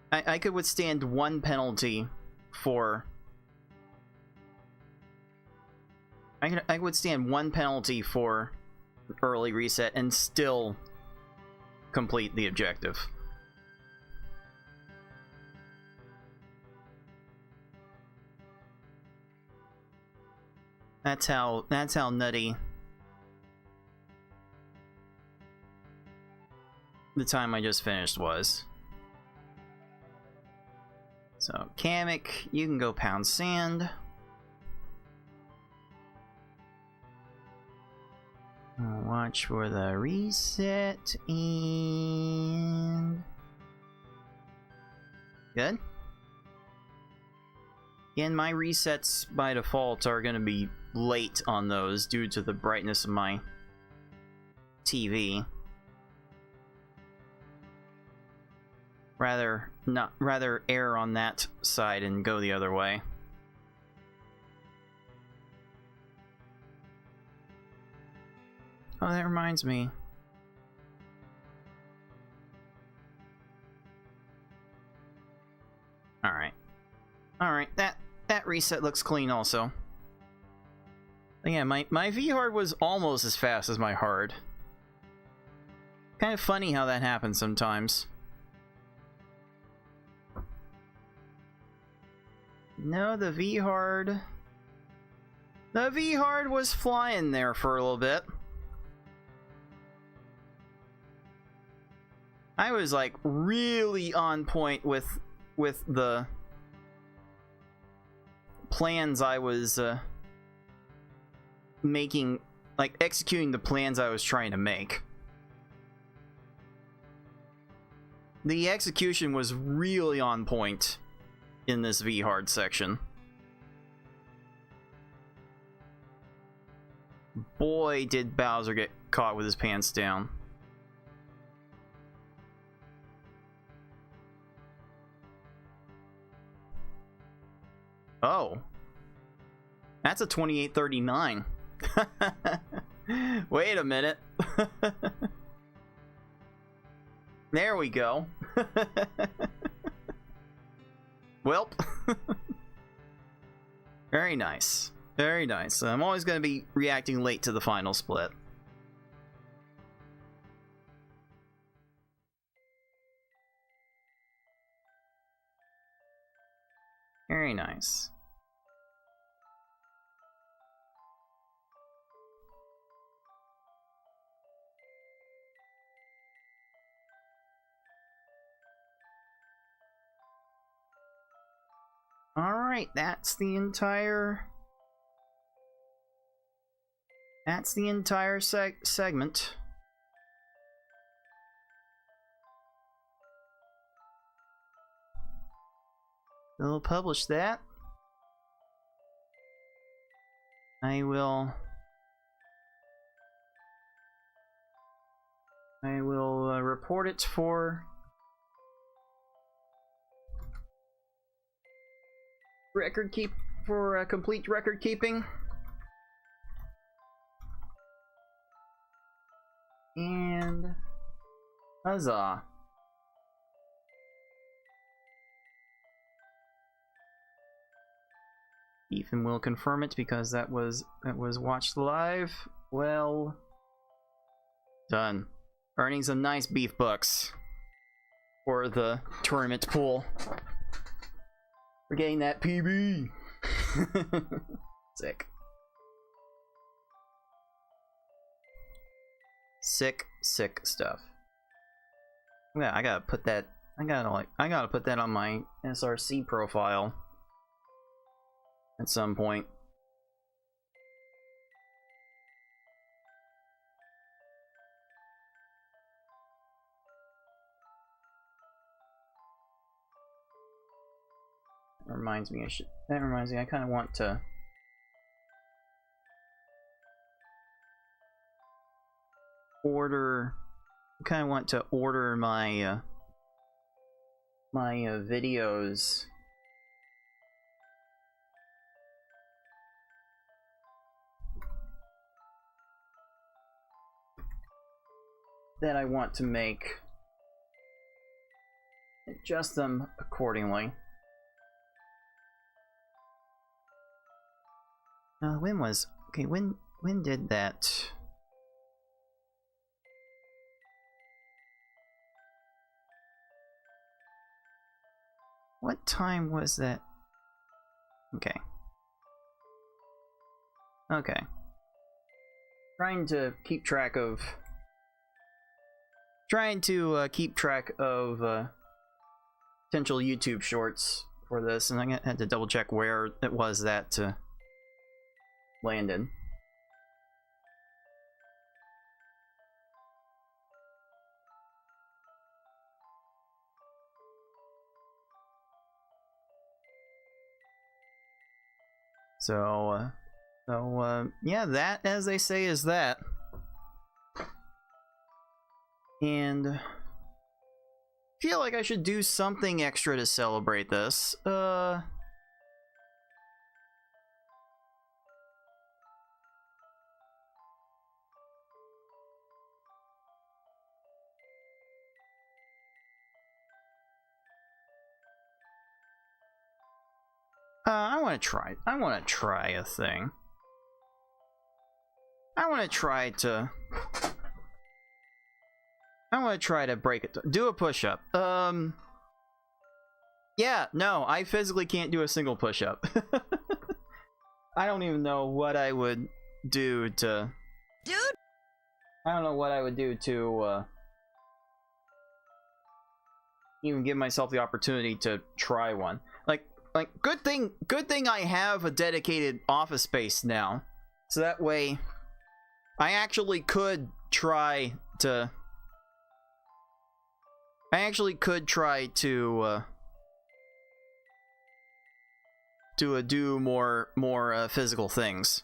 I could withstand one penalty for I could withstand one penalty for early reset and still complete the objective. That's how nutty the time I just finished was. So, Kamek, you can go pound sand. I'll watch for the reset and good. Again, my resets by default are going to be late on those due to the brightness of my TV. Rather err on that side and go the other way. Oh, that reminds me. Alright. Alright, that reset looks clean also. But yeah, my V-hard was almost as fast as my hard. Kind of funny how that happens sometimes. No, the V-hard was flying there for a little bit. I was like really on point with the plans I was making, like executing the plans I was trying to make. The execution was really on point in this V-hard section. Boy, did Bowser get caught with his pants down. Oh. That's a 2839. Wait a minute. There we go. Welp. Very nice. Very nice. I'm always going to be reacting late to the final split. Very nice. Alright, that's the entire segment. We'll publish that. I will report it for complete record keeping. And huzzah. Ethan will confirm it because that was watched live. Well done. Earning some nice beef bucks for the tournament pool. We're getting that PB. Sick. Sick stuff. Yeah, I gotta put that on my SRC profile at some point. That reminds me, I kind of want to order my videos that I want to make, adjust them accordingly. When did that? What time was that? Okay. Trying to keep track of potential YouTube shorts for this, and I had to double check where it was that landed. So yeah, that, as they say, is that. And I feel like I should do something extra to celebrate this. I want to try a thing. I want to try to break it. Do a push-up. Yeah, no, I physically can't do a single push-up. I don't even know what I would do to... Dude! I don't know what I would do to, even give myself the opportunity to try one. Like, good thing I have a dedicated office space now. So that way, I actually could try to... do more physical things.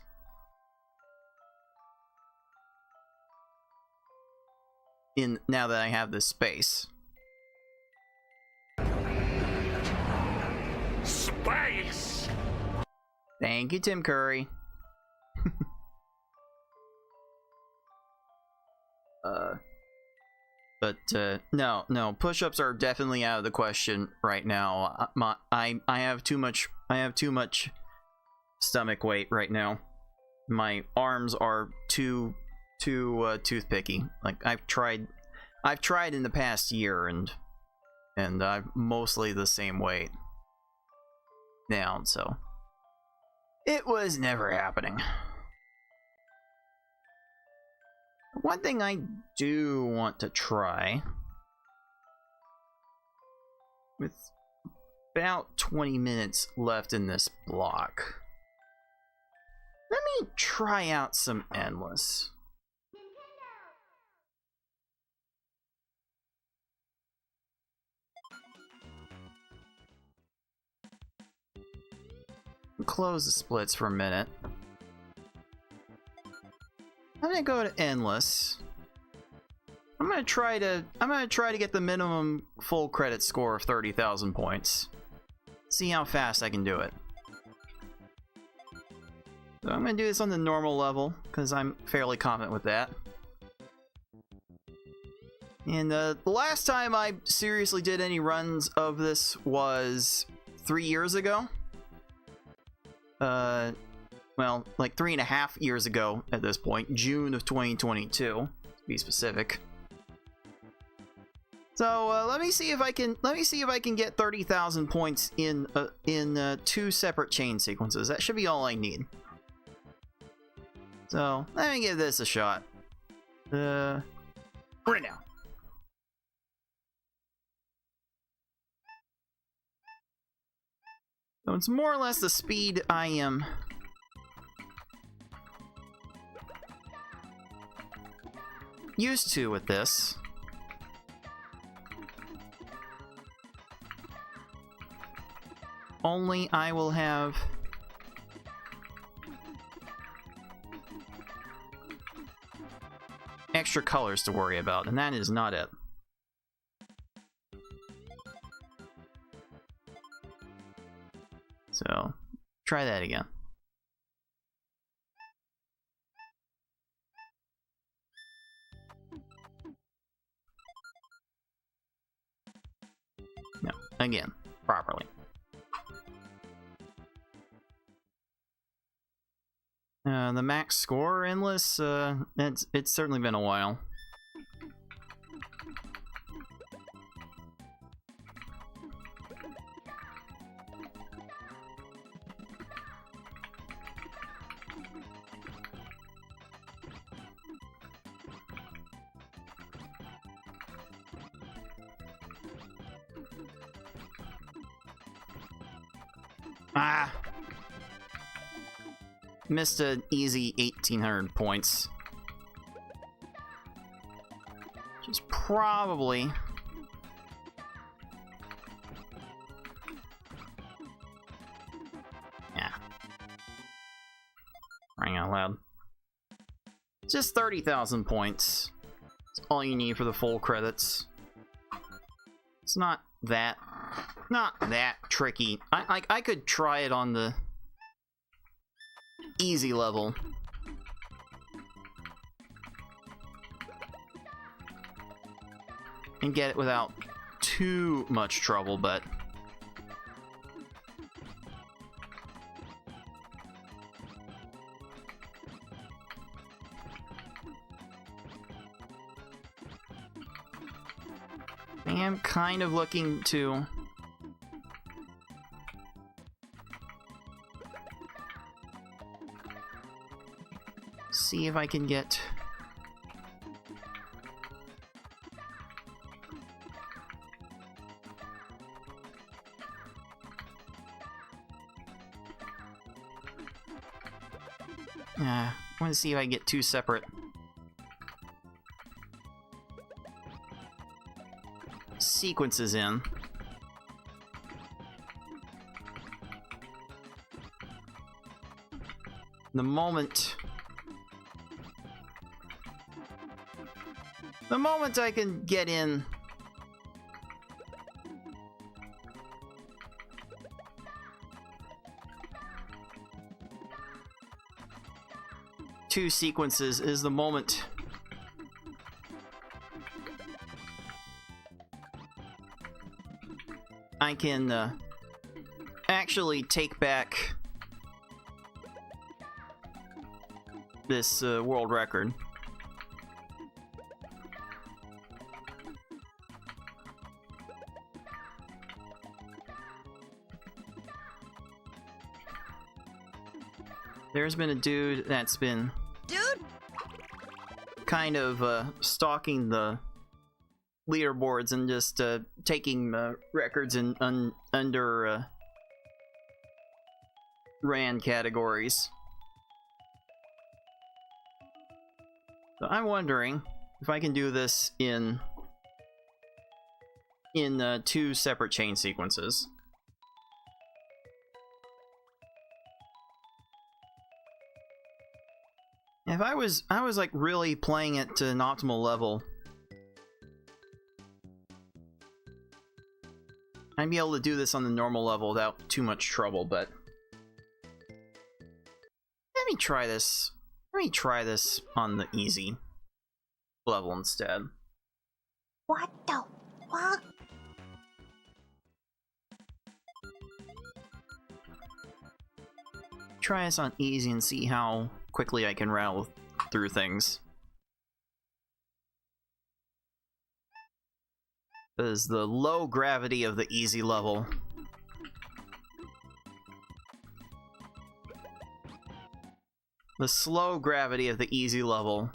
Now that I have this space. Space! Thank you, Tim Curry. But no, push-ups are definitely out of the question right now. I have too much stomach weight right now. My arms are too toothpicky. Like I've tried in the past year, and I'm mostly the same weight now, so it was never happening. One thing I do want to try, with about 20 minutes left in this block, let me try out some Endless. Close the splits for a minute. I'm gonna go to Endless. I'm gonna try to get the minimum full credit score of 30,000 points. See how fast I can do it. So I'm gonna do this on the normal level because I'm fairly confident with that. And the last time I seriously did any runs of this was 3 years ago. Well, like 3.5 years ago at this point, June of 2022, to be specific. So let me see if I can get 30,000 points in 2 separate chain sequences. That should be all I need. So let me give this a shot. Right now. So it's more or less the speed I am used to with this. only I will have extra colors to worry about, and that is not it. So, try that again. No, again, properly. The max score endless, it's certainly been a while. Ah! Missed an easy 1,800 points. Which is probably... yeah. Crying out loud. Just 30,000 points. That's all you need for the full credits. It's not that tricky. I could try it on the easy level. And get it without too much trouble, but I am kind of looking to see if I can get I want to see if I can get two separate sequences in. The moment I can get in two sequences is the moment I can actually take back this world record. There's been a dude that's been kind of stalking the leaderboards and just taking records in under ran categories. So I'm wondering if I can do this in two separate chain sequences. If I was like really playing it to an optimal level, I'd be able to do this on the normal level without too much trouble, but let me try this. Let me try this on the easy level instead. What the fuck? Try this on easy and see how quickly I can rattle through things. Because the low gravity of the easy level the slow gravity of the easy level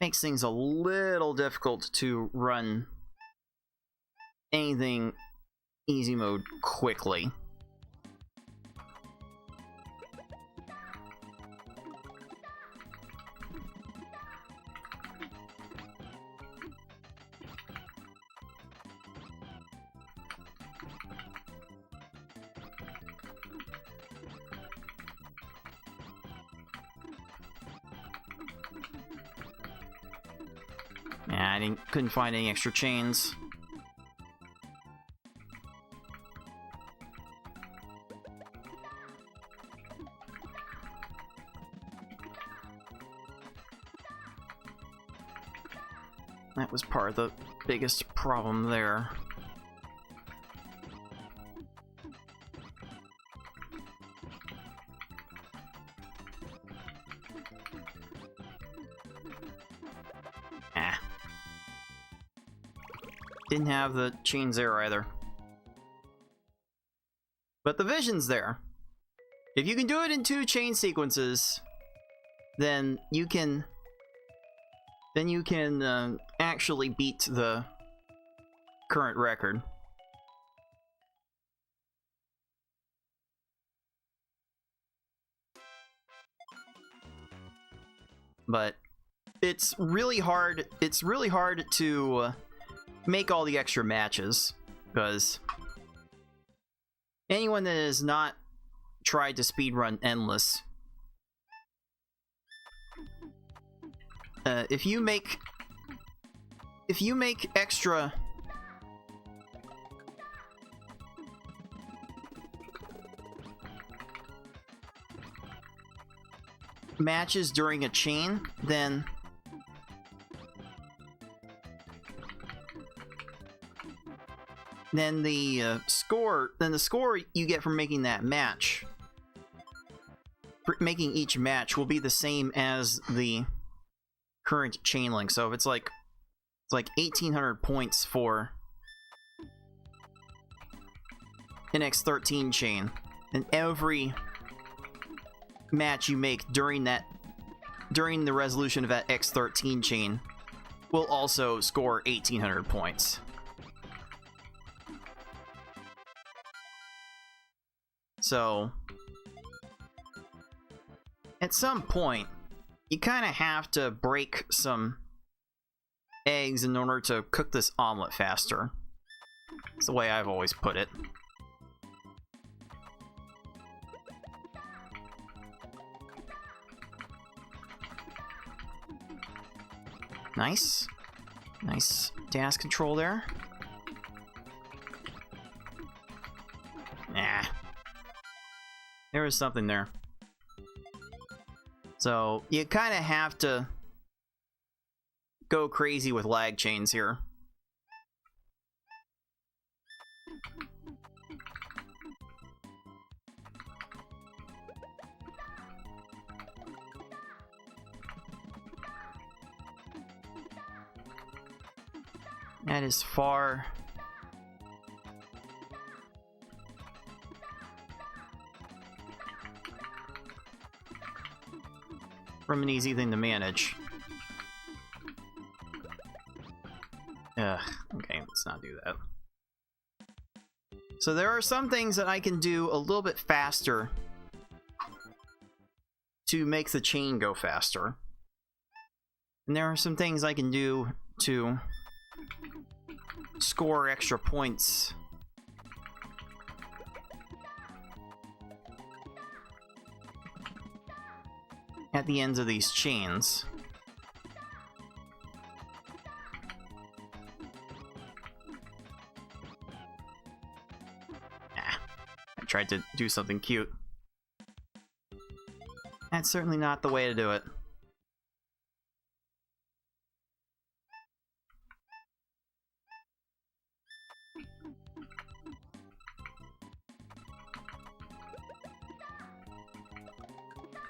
makes things a little difficult to run anything easy mode quickly. couldn't find any extra chains. That was part of the biggest problem there. Didn't have the chains there either. But the vision's there. If you can do it in 2 chain sequences, then you can actually beat the current record. But it's really hard to make all the extra matches, because anyone that has not tried to speedrun Endless, if you make extra matches during a chain, then the score you get from making that match, for making each match, will be the same as the current chain link. So if it's like 1,800 points for an X13 chain, and every match you make during the resolution of that X13 chain will also score 1,800 points. So, at some point, you kind of have to break some eggs in order to cook this omelet faster. That's the way I've always put it. Nice. Nice dash control there. Nah. There was something there. So, you kind of have to go crazy with lag chains here. That is far from an easy thing to manage. Ugh, okay, let's not do that. So there are some things that I can do a little bit faster to make the chain go faster. And there are some things I can do to score extra points at the ends of these chains. I tried to do something cute. That's certainly not the way to do it.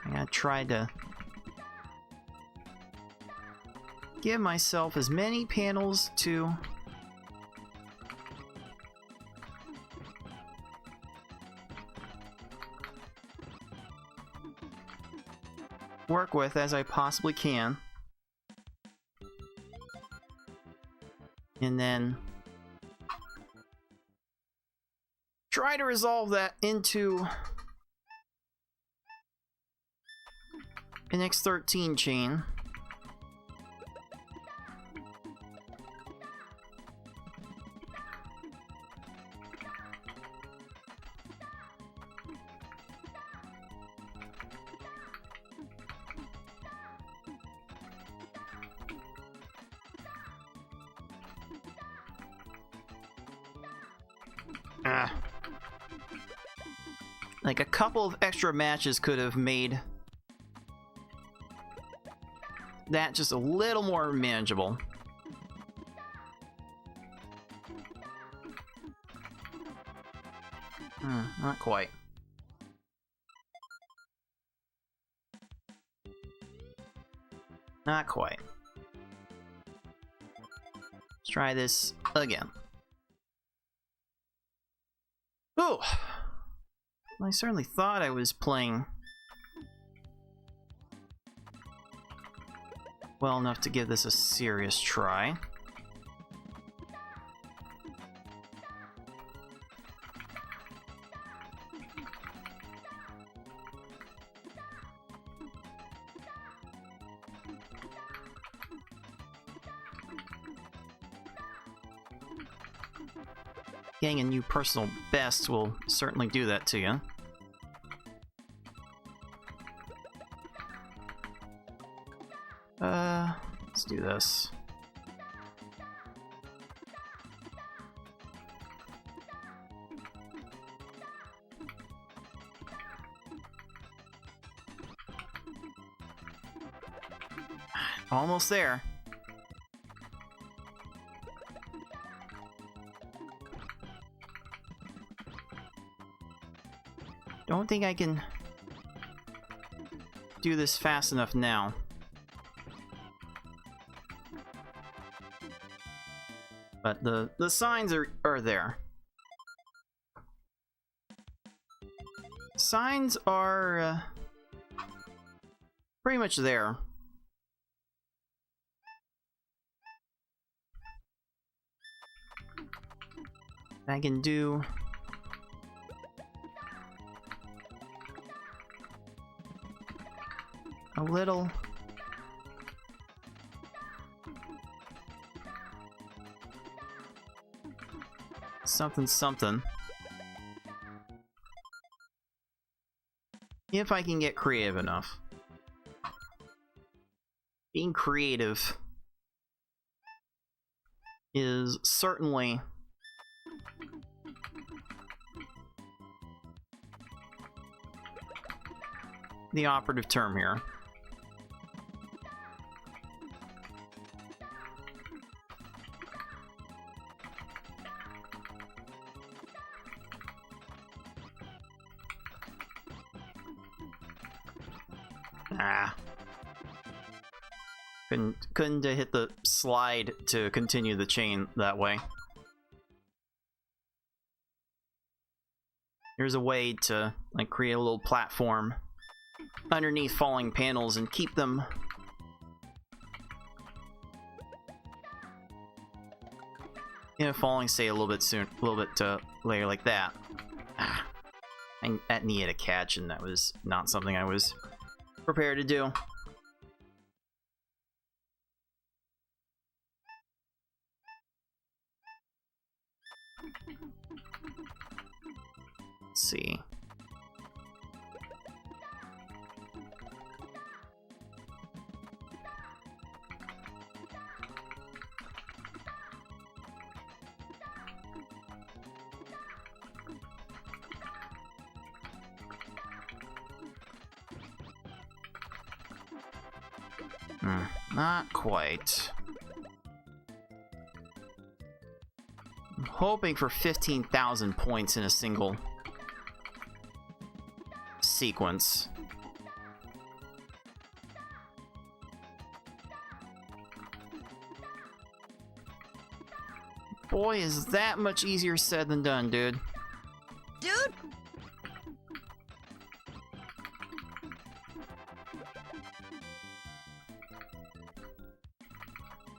I gotta try to give myself as many panels to work with as I possibly can. And then try to resolve that into an X13 chain. Like, a couple of extra matches could have made that just a little more manageable. Not quite. Not quite. Let's try this again. Ooh! I certainly thought I was playing well enough to give this a serious try. Getting a new personal best will certainly do that to you. Let's do this. Almost there. Don't think I can do this fast enough now. But the signs are there. Signs are pretty much there. I can do a little something something if I can get creative enough. Being creative is certainly the operative term here. Couldn't hit the slide to continue the chain that way. There's a way to like create a little platform underneath falling panels and keep them in a falling state a little bit later like that. That needed a catch, and that was not something I was prepared to do. Let's see. Not quite. I'm hoping for 15,000 points in a single sequence. Boy, is that much easier said than done, dude. Dude!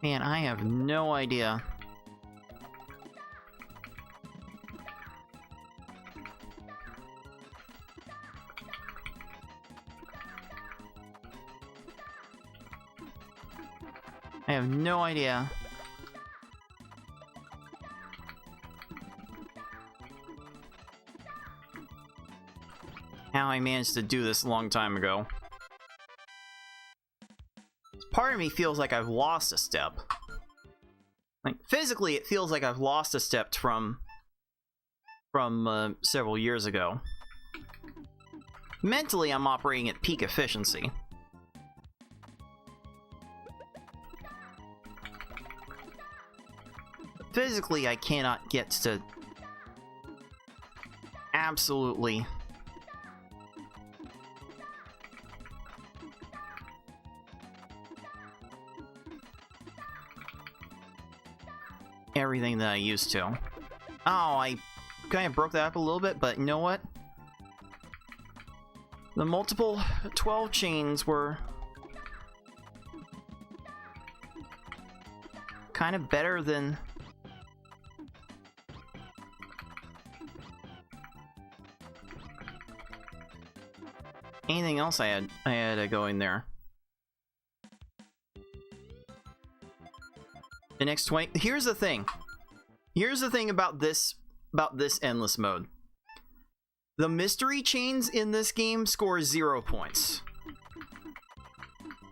Man, I have no idea. I have no idea how I managed to do this a long time ago. Part of me feels like I've lost a step. Like, physically, it feels like I've lost a step from from several years ago. Mentally, I'm operating at peak efficiency. Physically, I cannot get to absolutely everything that I used to. Oh, I kind of broke that up a little bit, but you know what? The multiple 12 chains were kind of better than anything else I had going there. The next 20. Here's the thing. Here's the thing about this endless mode. The mystery chains in this game score 0 points.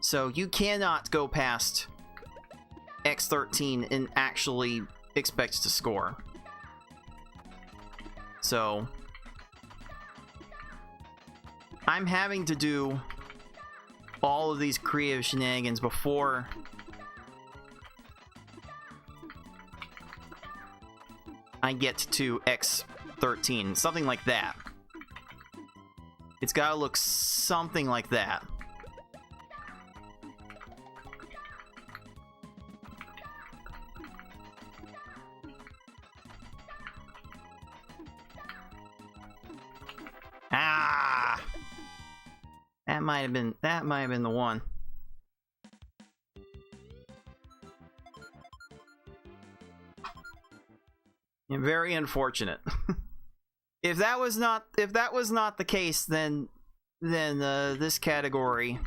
So you cannot go past X13 and actually expect to score. So I'm having to do all of these creative shenanigans before I get to X13, something like that. It's gotta look something like that. Ah! That might have been the one. And very unfortunate. If that was not the case, then this category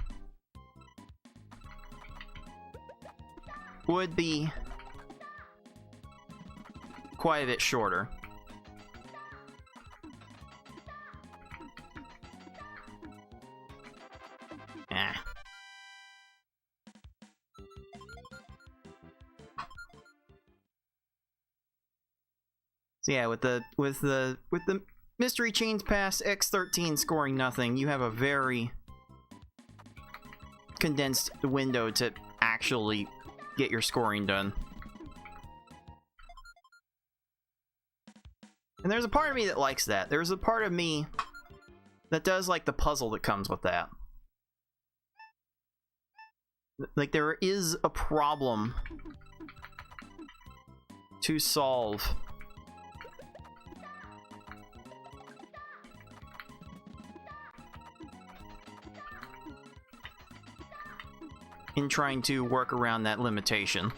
would be quite a bit shorter. So yeah, with the mystery chains past X13 scoring nothing, you have a very condensed window to actually get your scoring done. And there's a part of me that likes that. There's a part of me that does like the puzzle that comes with that. Like, there is a problem to solve. In trying to work around that limitation.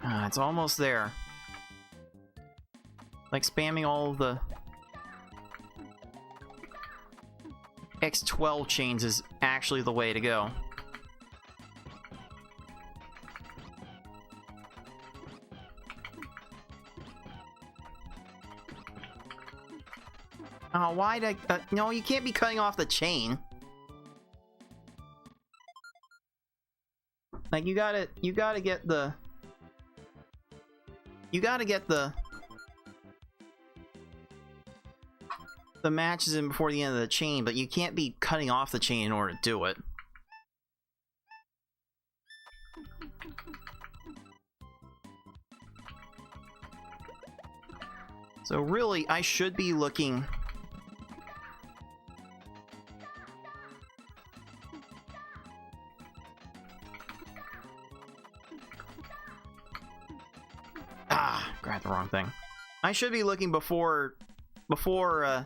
It's almost there. Like, spamming all the X12 chains is actually the way to go. Oh, why did I... no, you can't be cutting off the chain. Like, you gotta get the... You gotta get the matches in before the end of the chain, but you can't be cutting off the chain in order to do it. So really, I should be looking... Grabbed the wrong thing. I should be looking before the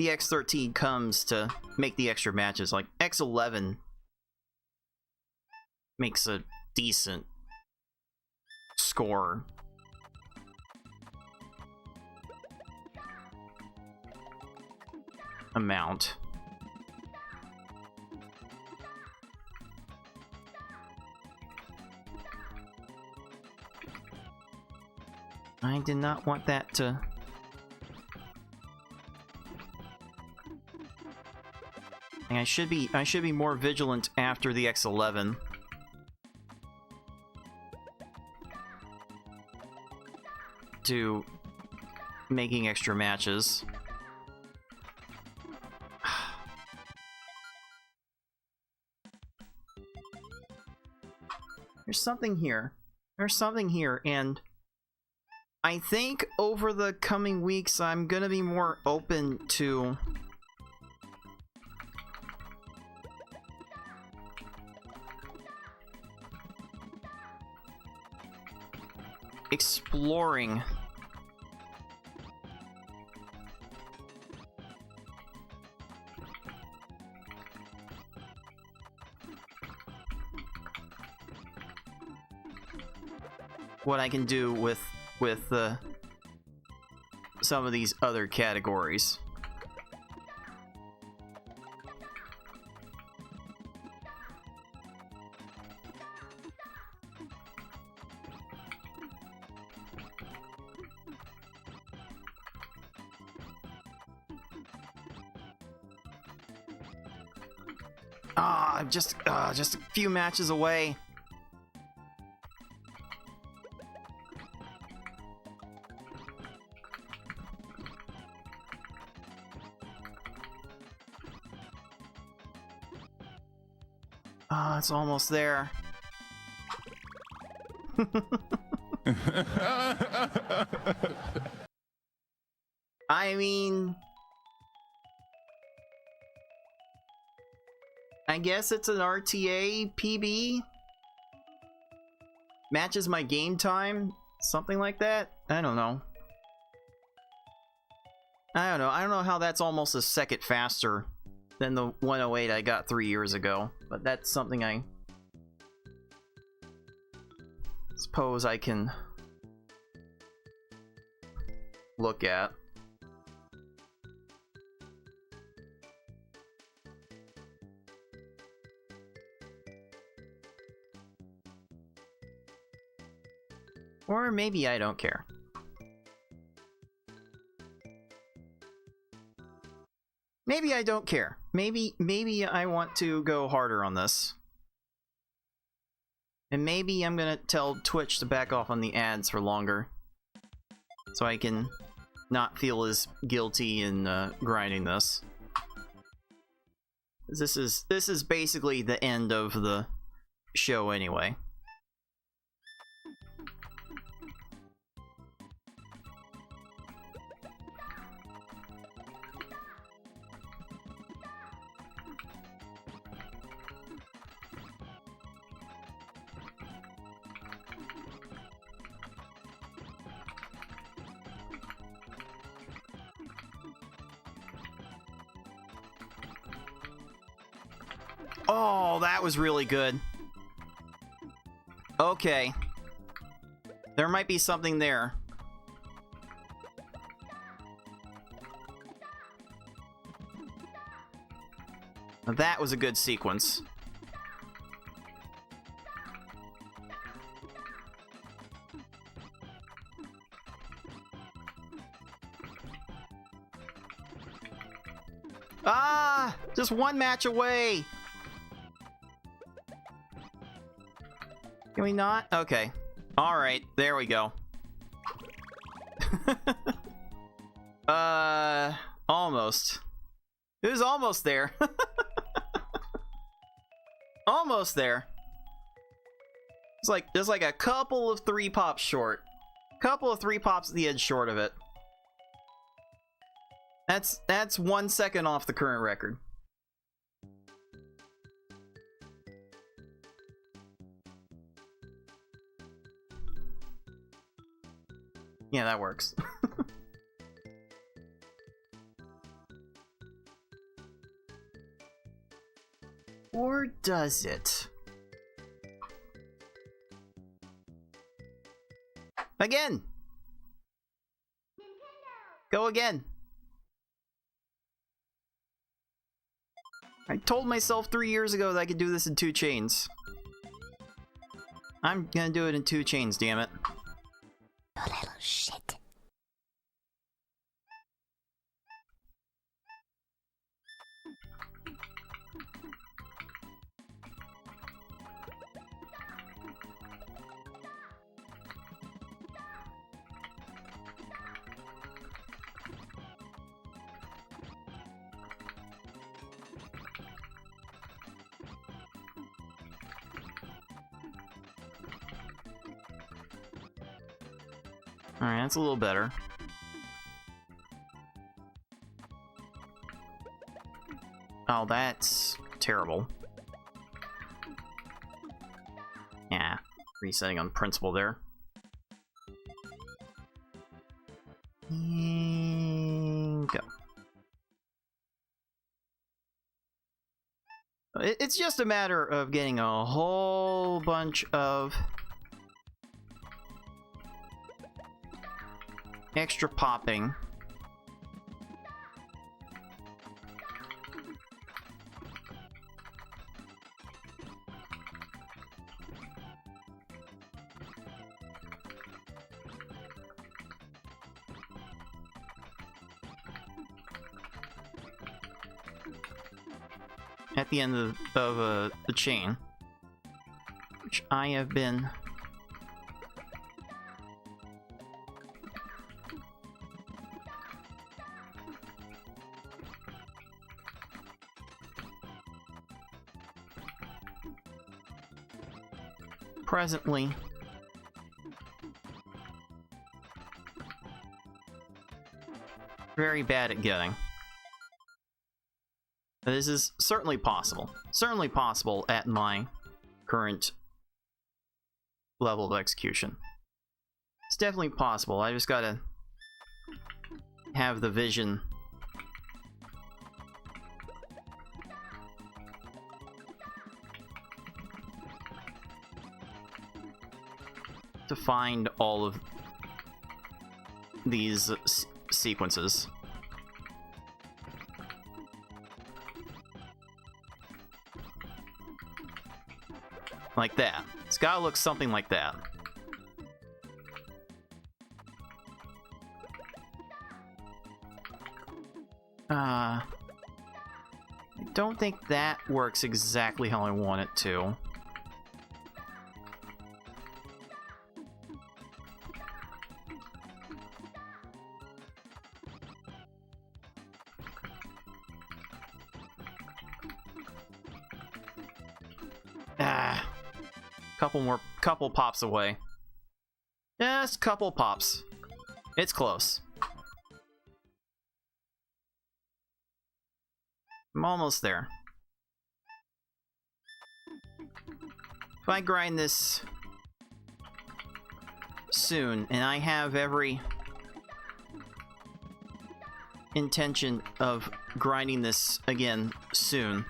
X13 comes to make the extra matches. Like, X11 makes a decent score. Amount. I did not want that to... And I should be more vigilant after the X11. To making extra matches. There's something here. There's something here, and I think over the coming weeks I'm gonna be more open to exploring what I can do with some of these other categories. I'm just a few matches away. It's almost there. I mean, I guess it's an RTA PB. Matches my game time, something like that. I don't know. I don't know how that's almost a second faster than the 108 I got 3 years ago, but that's something I suppose I can look at. Or maybe I don't care. Maybe I don't care. Maybe I want to go harder on this. And maybe I'm gonna tell Twitch to back off on the ads for longer. So I can not feel as guilty in grinding this. This is basically the end of the show anyway. Oh, that was really good. Okay. There might be something there. That was a good sequence. Ah! Just one match away! Can we not? Okay. Alright, there we go. Almost. It was almost there. Almost there. It's like, there's like a couple of 3 pops short. Couple of 3 pops at the edge short of it. That's 1 second off the current record. Yeah, that works. Or does it? Again! Go again! I told myself 3 years ago that I could do this in 2 chains. I'm gonna do it in 2 chains, damn it. You little shit. Alright, that's a little better. Oh, that's terrible. Yeah, resetting on principle there. And go. It's just a matter of getting a whole bunch of extra popping. At the end of the chain, which I have been presently very bad at getting. This is certainly possible. Certainly possible at my current level of execution. It's definitely possible. I just gotta have the vision to find all of these sequences. Like that. It's gotta look something like that. I don't think that works exactly how I want it to. Couple pops away. Just couple pops. It's close. I'm almost there. If I grind this soon, and I have every intention of grinding this again soon,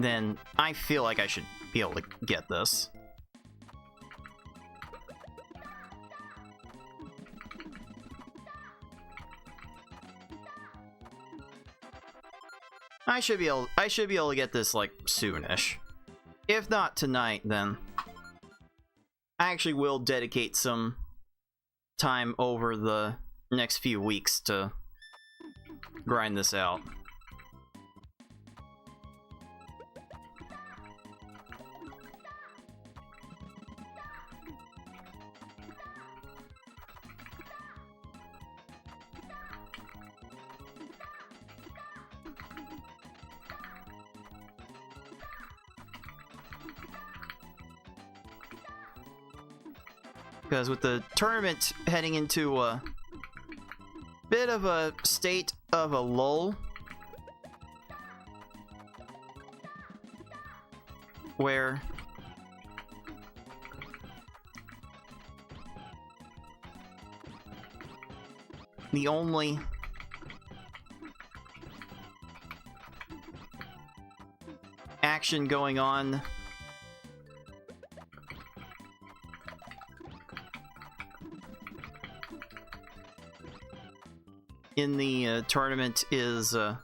then I feel like I should be able to get this. I should be able to get this like soonish. If not tonight, then I actually will dedicate some time over the next few weeks to grind this out. Because with the tournament heading into a bit of a state of a lull, where the only action going on in the tournament is the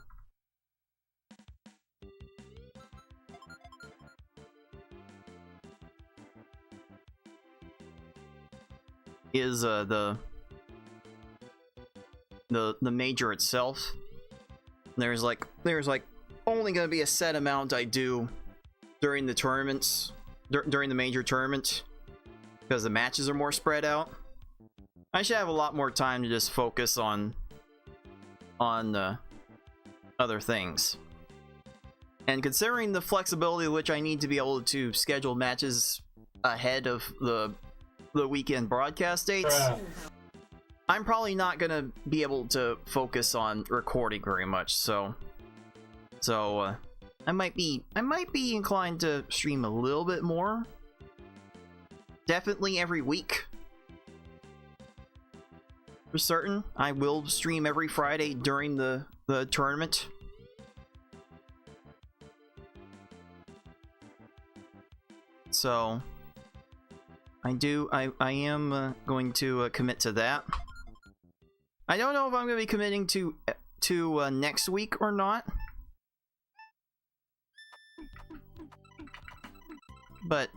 major itself. There's like only gonna be a set amount I do during the tournaments, during the major tournament, because the matches are more spread out. I should have a lot more time to just focus on on other things. And considering the flexibility with which I need to be able to schedule matches ahead of the weekend broadcast dates, I'm probably not gonna be able to focus on recording very much. So I might be inclined to stream a little bit more. Definitely every week. For certain, I will stream every Friday during the tournament. So I am going to commit to that. I don't know if I'm going to be committing to next week or not. But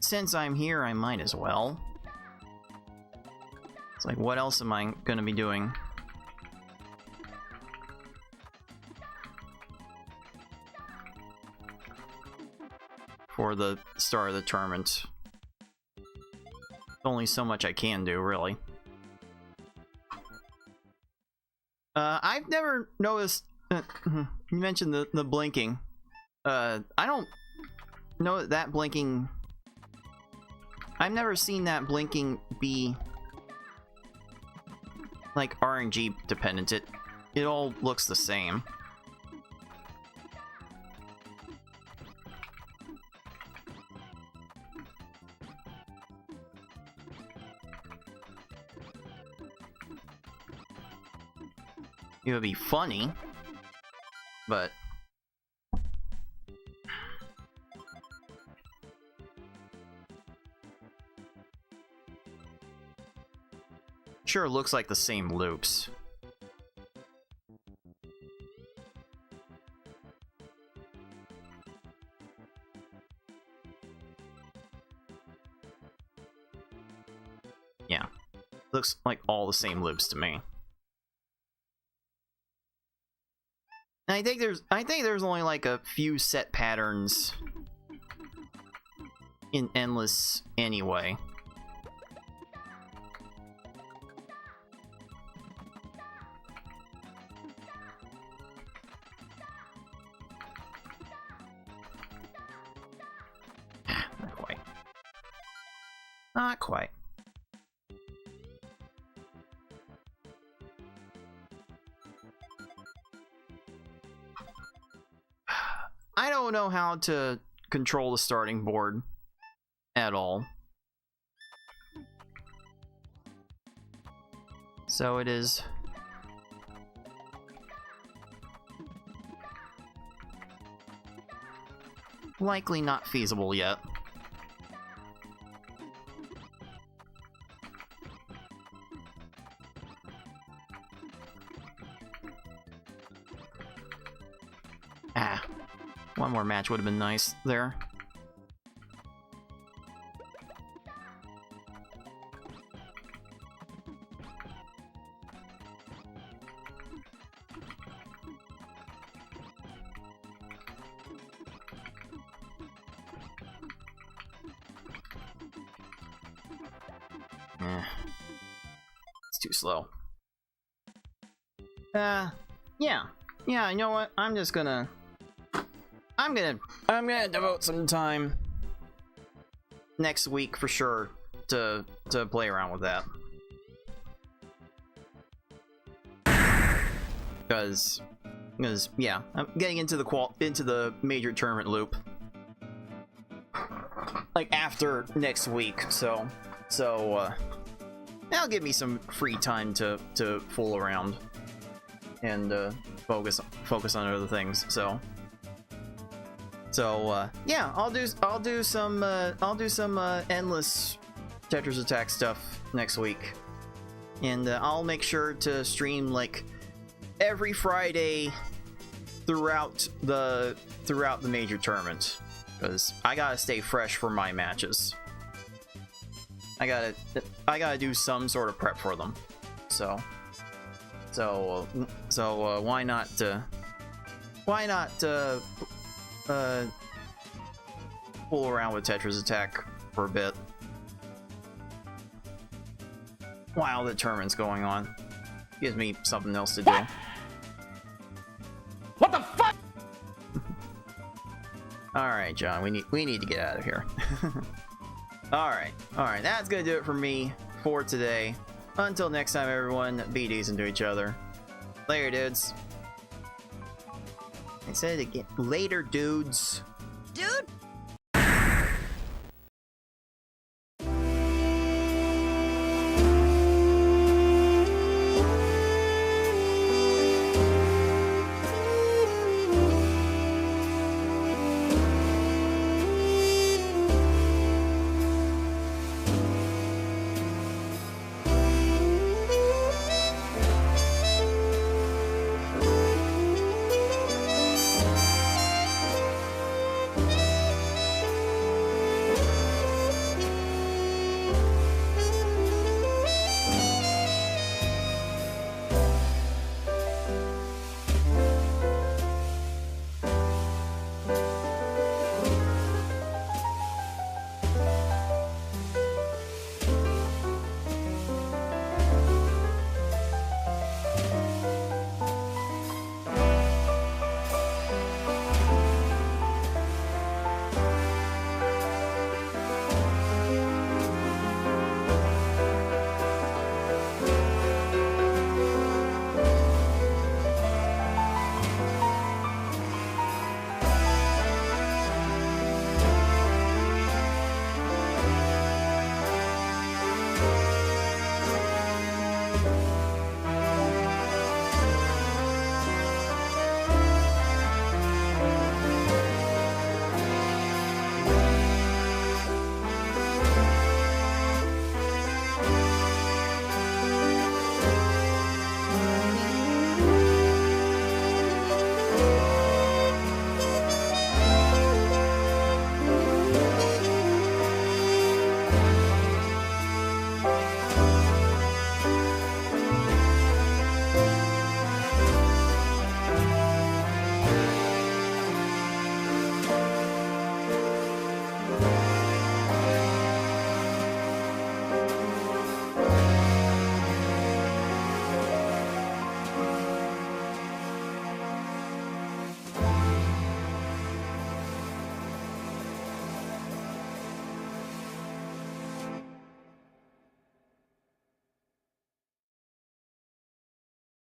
since I'm here, I might as well. It's like, what else am I going to be doing? For the start of the tournament. Only so much I can do, really. I've never noticed... you mentioned the blinking. I don't know that blinking... I've never seen that blinking be... like RNG dependent. It all looks the same. It would be funny, but sure looks like the same loops. Yeah, looks like all the same loops to me. And I think there's only like a few set patterns in Endless anyway. Not quite. Not quite. I don't know how to control the starting board at all. So it is likely not feasible yet. One more match would have been nice there. It's too slow. Yeah, you know what? I'm gonna devote some time next week for sure to play around with that. Because yeah, I'm getting into the major tournament loop like after next week, so that'll give me some free time to fool around and focus on other things. So yeah, I'll do some endless Tetris Attack stuff next week, and I'll make sure to stream like every Friday throughout the major tournament, because I gotta stay fresh for my matches. I gotta do some sort of prep for them. So why not fool around with Tetris Attack for a bit while the tournament's going on. Gives me something else to do. Alright, John, we need to get out of here. Alright, that's gonna do it for me for today. Until next time, everyone, be decent to each other. Later, dudes. I said it again. Later, dudes. Dude!